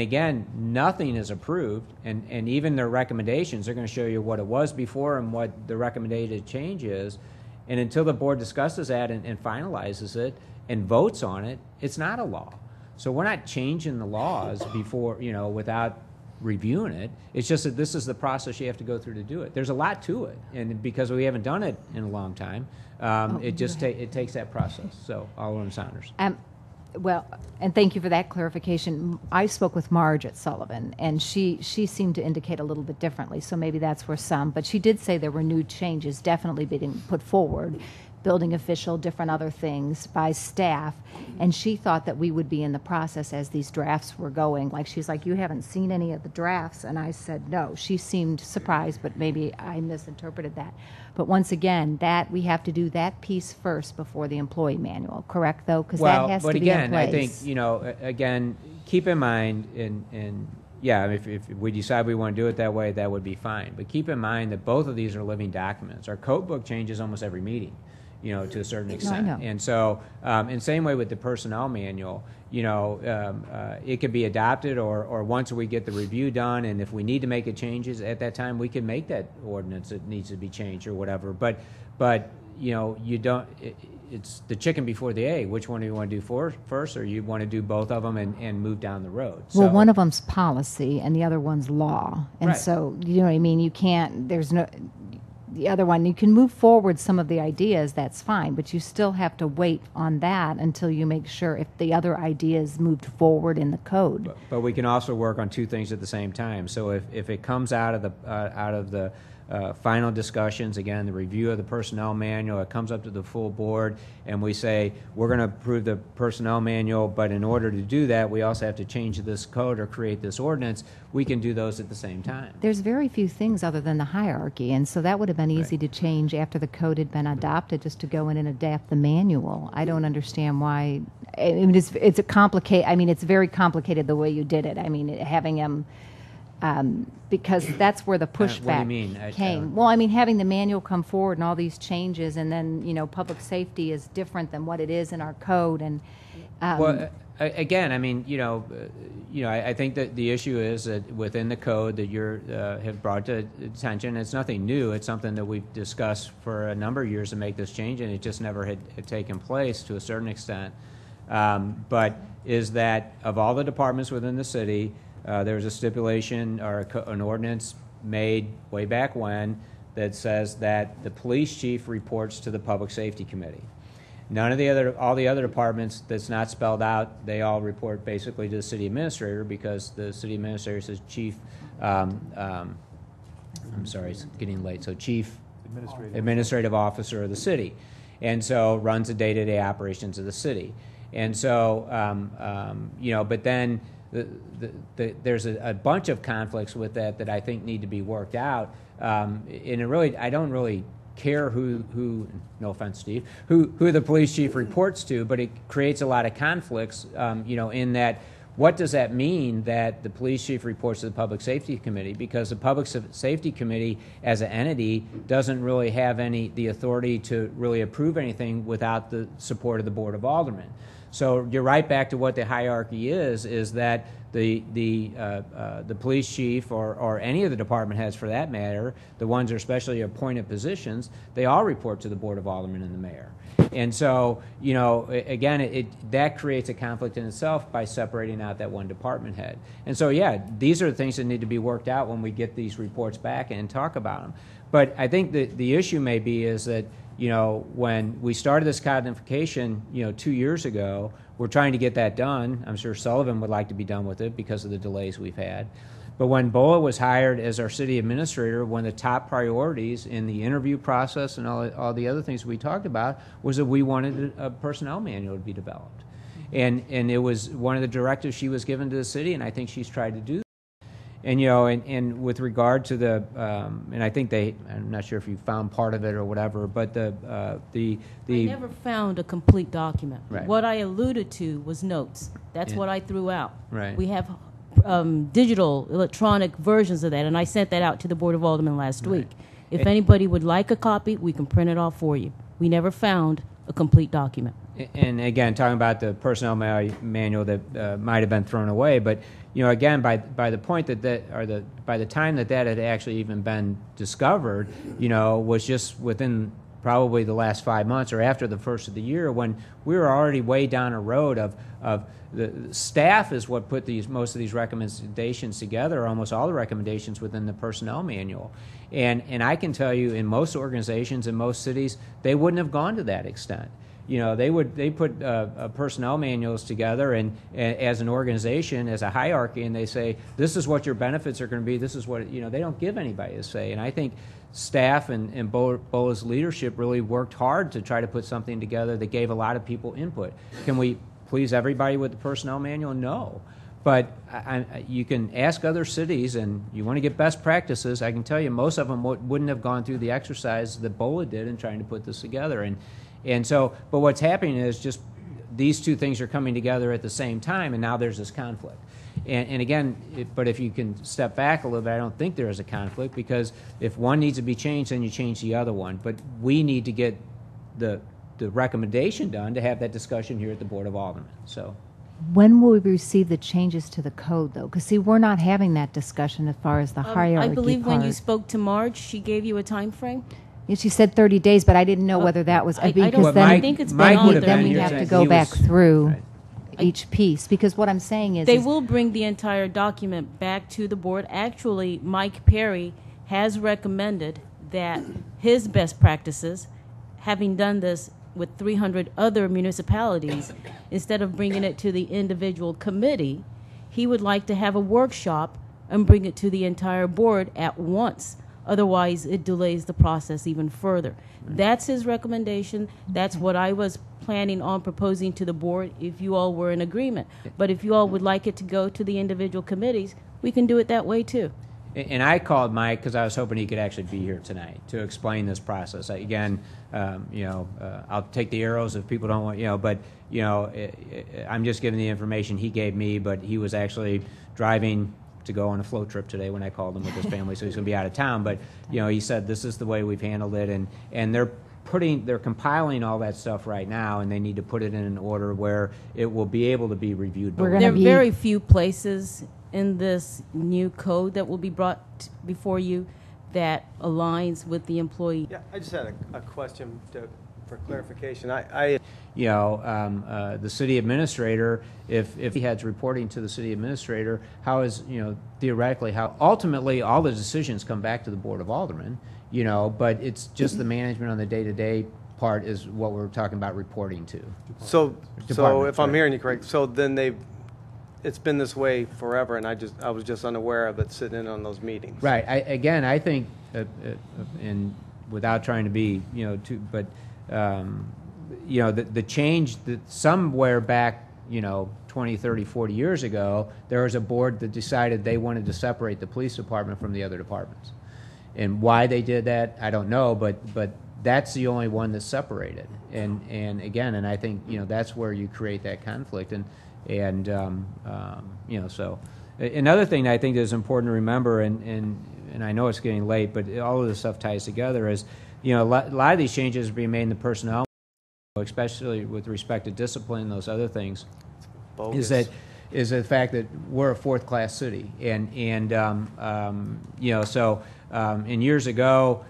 again, nothing is approved, and even their recommendations are going to show you what it was before and what the recommended change is. And until the board discusses that and finalizes it and votes on it, it's not a law. So we're not changing the laws before, without reviewing it. It's just that this is the process you have to go through to do it. There's a lot to it, and because we haven't done it in a long time, it takes that process. So, Alderman Saunders. Well, and thank you for that clarification. I spoke with Marge at Sullivan, and she seemed to indicate a little bit differently, so maybe that's where but she did say there were new changes definitely being put forward, building official, different other things by staff, and she thought that we would be in the process as these drafts were going. Like, she's like, you haven't seen any of the drafts? And I said, no. She seemed surprised, but maybe I misinterpreted that. But once again, that we have to do that piece first before the employee manual, correct, though? Because that has to be in place. I think, again, keep in mind, if we decide we want to do it that way, that would be fine. But keep in mind that both of these are living documents. Our code book changes almost every meeting. to a certain No, I extent. know. And so, and same way with the personnel manual, it could be adopted, or once we get the review done, and if we need to make it changes at that time, we can make that ordinance that needs to be changed or whatever. But you don't. It's the chicken before the egg. Which one do you want to do first, or you want to do both of them and move down the road? Well, one of them's policy and the other one's law. And Right. so, you know what I mean? You can't, the other one, you can move forward some of the ideas, that's fine, but you still have to wait on that until you make sure if the other ideas moved forward in the code. But we can also work on two things at the same time. So if it comes out of the final discussions, again, the review of the personnel manual, it comes up to the full board, and we say, we're going to approve the personnel manual, but in order to do that, we also have to change this code or create this ordinance. We can do those at the same time. There's very few things other than the hierarchy, and so that would have been easy to change after the code had been adopted, just to go in and adapt the manual. I don't understand why. I mean, it's a complicate. I mean, it's very complicated the way you did it. I mean, having them. Because that's where the pushback what do you mean? came. Well, I mean, having the manual come forward and all these changes, and then public safety is different than what it is in our code, and Well, again, I mean, I think that the issue is that within the code that you have brought to attention, it's nothing new. It's something that we've discussed for a number of years to make this change, and it just never had taken place to a certain extent. But is that of all the departments within the city, there was a stipulation or an ordinance made way back when that says that the police chief reports to the public safety committee. All the other departments, that's not spelled out, they all report basically to the city administrator, because the city administrator says chief, I'm sorry, it's getting late, so chief administrative officer of the city, and so runs the day-to-day operations of the city. And so, but then there's a bunch of conflicts with that I think need to be worked out. And I don't really care who, no offense, Steve, who the police chief reports to, but it creates a lot of conflicts, in that, what does that mean that the police chief reports to the public safety committee? Because the public safety committee as an entity doesn't really have the authority to really approve anything without the support of the Board of Aldermen. So you're right back to what the hierarchy is that the police chief or any of the department heads for that matter, the ones that are especially appointed positions, they all report to the Board of Aldermen and the mayor. And so, again, that creates a conflict in itself by separating out that one department head. And so, yeah, these are the things that need to be worked out when we get these reports back and talk about them. But I think that the issue may be is that, when we started this codification, 2 years ago, we're trying to get that done. I'm sure Sullivan would like to be done with it because of the delays we've had. But when Boa was hired as our city administrator, one of the top priorities in the interview process and all the other things we talked about was that we wanted a personnel manual to be developed. And it was one of the directives she was given to the city, and I think she's tried to do that. And and with regard to and I think I'm not sure if you found part of it or whatever, but I never found a complete document. Right. What I alluded to was notes. That's what I threw out. Right. We have digital, electronic versions of that, and I sent that out to the Board of Aldermen last week. If anybody would like a copy, we can print it off for you. We never found a complete document. And again, talking about the personnel manual that might have been thrown away, but again, by the point by the time that had actually even been discovered, was just within probably the last 5 months or after the first of the year, when we were already way down a road of the staff is what put most of these recommendations together, almost all the recommendations within the personnel manual. And I can tell you, in most organizations, in most cities, they wouldn't have gone to that extent. They put personnel manuals together and as an organization, as a hierarchy, and they say, this is what your benefits are going to be, this is what, they don't give anybody a say. And I think staff and BOA's leadership really worked hard to try to put something together that gave a lot of people input. Can we please everybody with the personnel manual? No. But you can ask other cities, and you want to get best practices. I can tell you most of them wouldn't have gone through the exercise that BOA did in trying to put this together. And so, but what's happening is just these two things are coming together at the same time, and now there's this conflict. And again, but if you can step back a little bit, I don't think there is a conflict, because if one needs to be changed, then you change the other one. But we need to get the the recommendation done, to have that discussion here at the Board of Aldermen. So. When will we receive the changes to the code, though? Because, see, we're not having that discussion as far as the hierarchy I believe when you part. spoke to Marge, she gave you a time frame. Yeah, she said 30 days, but I didn't know whether that was... I because don't then, I think it's been on then we have to go back through each piece. Because what I'm saying is... They will bring the entire document back to the board. Actually, Mike Perry has recommended that his best practices, having done this with 300 other municipalities, instead of bringing it to the individual committee, he would like to have a workshop and bring it to the entire board at once. Otherwise, it delays the process even further. That's his recommendation. That's what I was planning on proposing to the board if you all were in agreement. But if you all would like it to go to the individual committees, we can do it that way too. And I called Mike because I was hoping he could actually be here tonight to explain this process. Again, I'll take the arrows if people don't want, but, I'm just giving the information he gave me, but he was actually driving to go on a float trip today when I called him with his family, so he's going to be out of town. But, he said this is the way we've handled it, and they're compiling all that stuff right now, and they need to put it in an order where it will be able to be reviewed. There are very few places in this new code that will be brought before you that aligns with the employee. Yeah, I just had a question for clarification. The city administrator, if he has reporting to the city administrator, how is, theoretically, how ultimately all the decisions come back to the Board of Aldermen, but it's just the management on the day-to-day part is what we're talking about reporting to. So if I'm hearing you correct, so then it's been this way forever, and I was just unaware of it sitting in on those meetings. Right. I think, and without trying to be, the change that somewhere back, 20, 30, 40 years ago, there was a board that decided they wanted to separate the police department from the other departments. And why they did that, I don't know, but that's the only one that's separated. And again, I think, that's where you create that conflict. So another thing that I think is important to remember, and I know it's getting late, but all of this stuff ties together, is, a lot of these changes are being made in the personnel, especially with respect to discipline and those other things, is the fact that we're a fourth-class city. And years ago,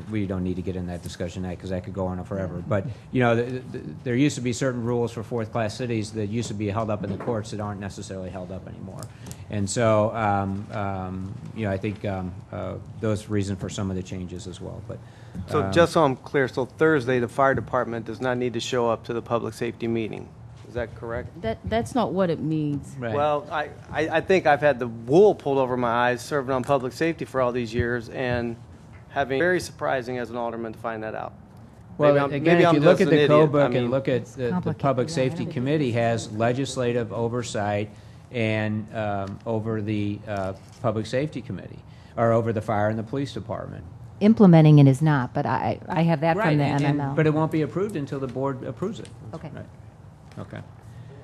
we don't need to get in that discussion tonight because that could go on forever. But, there used to be certain rules for fourth-class cities that used to be held up in the courts that aren't necessarily held up anymore. And so, I think those reasons for some of the changes as well. But so just so I'm clear, so Thursday the fire department does not need to show up to the public safety meeting. Is that correct? That's not what it means. Right. Well, I think I've had the wool pulled over my eyes serving on public safety for all these years, and having very surprising as an alderman to find that out. Well, again, if you look at the code book and look at the Public Safety Committee has legislative oversight and over the Public Safety Committee, or over the fire and the police department. Implementing it is not, but I have that from the MML. But it won't be approved until the board approves it. Okay. Right. Okay.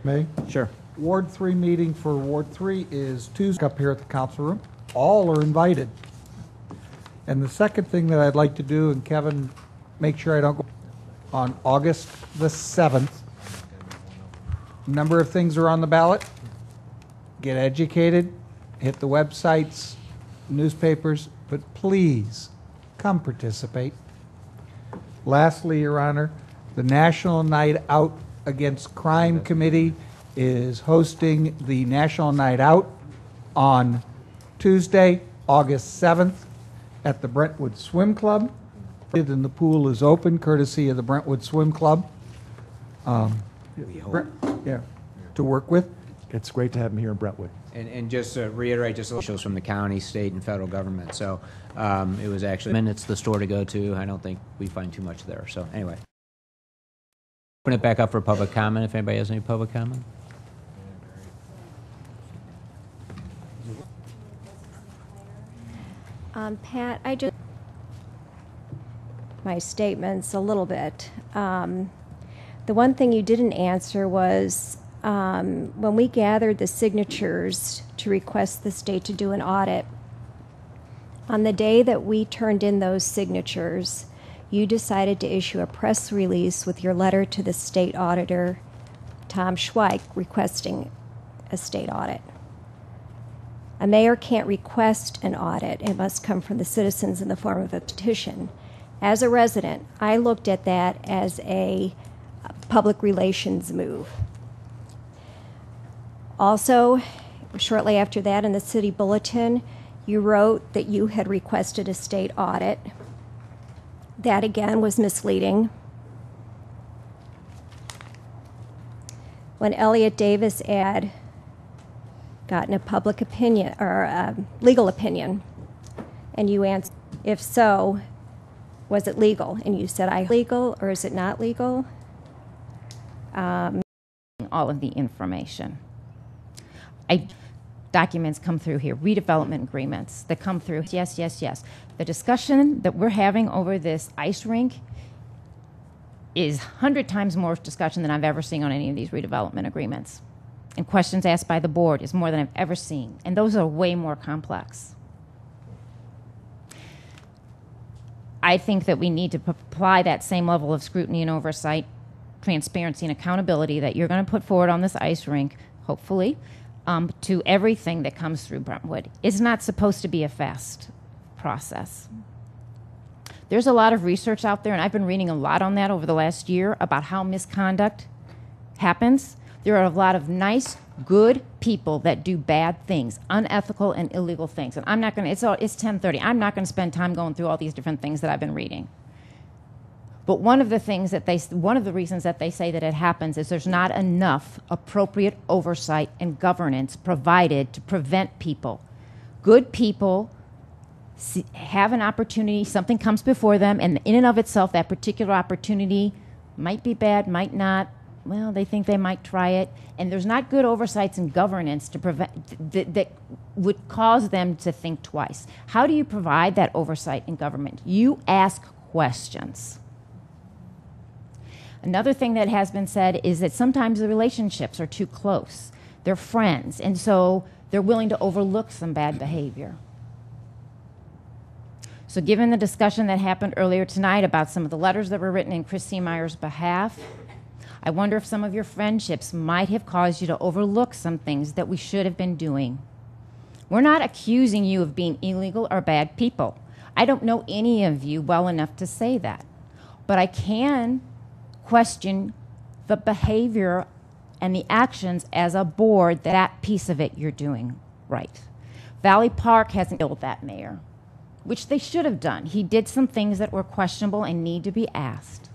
May? Sure. Ward 3 meeting for Ward 3 is Tuesday up here at the council room. All are invited. And the second thing that I'd like to do, and Kevin, make sure I don't go, on August the 7th, a number of things are on the ballot. Get educated, hit the websites, newspapers, but please come participate. Lastly, Your Honor, the National Night Out Against Crime Committee is hosting the National Night Out on Tuesday, August 7th at the Brentwood Swim Club. And the pool is open courtesy of the Brentwood Swim Club. To work with. It's great to have him here in Brentwood. And just to reiterate, just officials from the county, state, and federal government. So it was actually minutes the store to go to. I don't think we find too much there. So anyway. Open it back up for public comment if anybody has any public comment. Pat, I just my statements a little bit. The one thing you didn't answer was when we gathered the signatures to request the state to do an audit, on the day that we turned in those signatures, you decided to issue a press release with your letter to the state auditor, Tom Schweik, requesting a state audit. A mayor can't request an audit. It must come from the citizens in the form of a petition. As a resident, I looked at that as a public relations move. Also, shortly after that, in the city bulletin, you wrote that you had requested a state audit. That again was misleading. When Elliot Davis had gotten a public opinion or a legal opinion, and you answered, if so, was it legal? And you said, legal, or is it not legal? All of the information. Documents come through here, redevelopment agreements that come through. Yes, yes, yes. The discussion that we're having over this ice rink is 100 times more discussion than I've ever seen on any of these redevelopment agreements. And questions asked by the board is more than I've ever seen. And those are way more complex. I think that we need to apply that same level of scrutiny and oversight, transparency and accountability that you're going to put forward on this ice rink, hopefully, to everything that comes through Brentwood. It's not supposed to be a fast process. There's a lot of research out there, and I've been reading a lot on that over the last year about how misconduct happens. There are a lot of nice, good people that do bad things, unethical and illegal things. And I'm not going to, it's 10:30. I'm not going to spend time going through all these different things that I've been reading. But one of the reasons that they say that it happens is there's not enough appropriate oversight and governance provided to prevent people. Good people have an opportunity, something comes before them, and in and of itself, that particular opportunity might be bad, might not. Well, they think they might try it, and there's not good oversights and governance to prevent that would cause them to think twice. How do you provide that oversight in government? You ask questions. Another thing that has been said is that sometimes the relationships are too close. They're friends, and so they're willing to overlook some bad behavior. So given the discussion that happened earlier tonight about some of the letters that were written in Chris Seemeyer's behalf, I wonder if some of your friendships might have caused you to overlook some things that we should have been doing. We're not accusing you of being illegal or bad people. I don't know any of you well enough to say that. But I can question the behavior and the actions as a board, that piece of it you're doing right. Valley Park hasn't killed that mayor, which they should have done. He did some things that were questionable and need to be asked.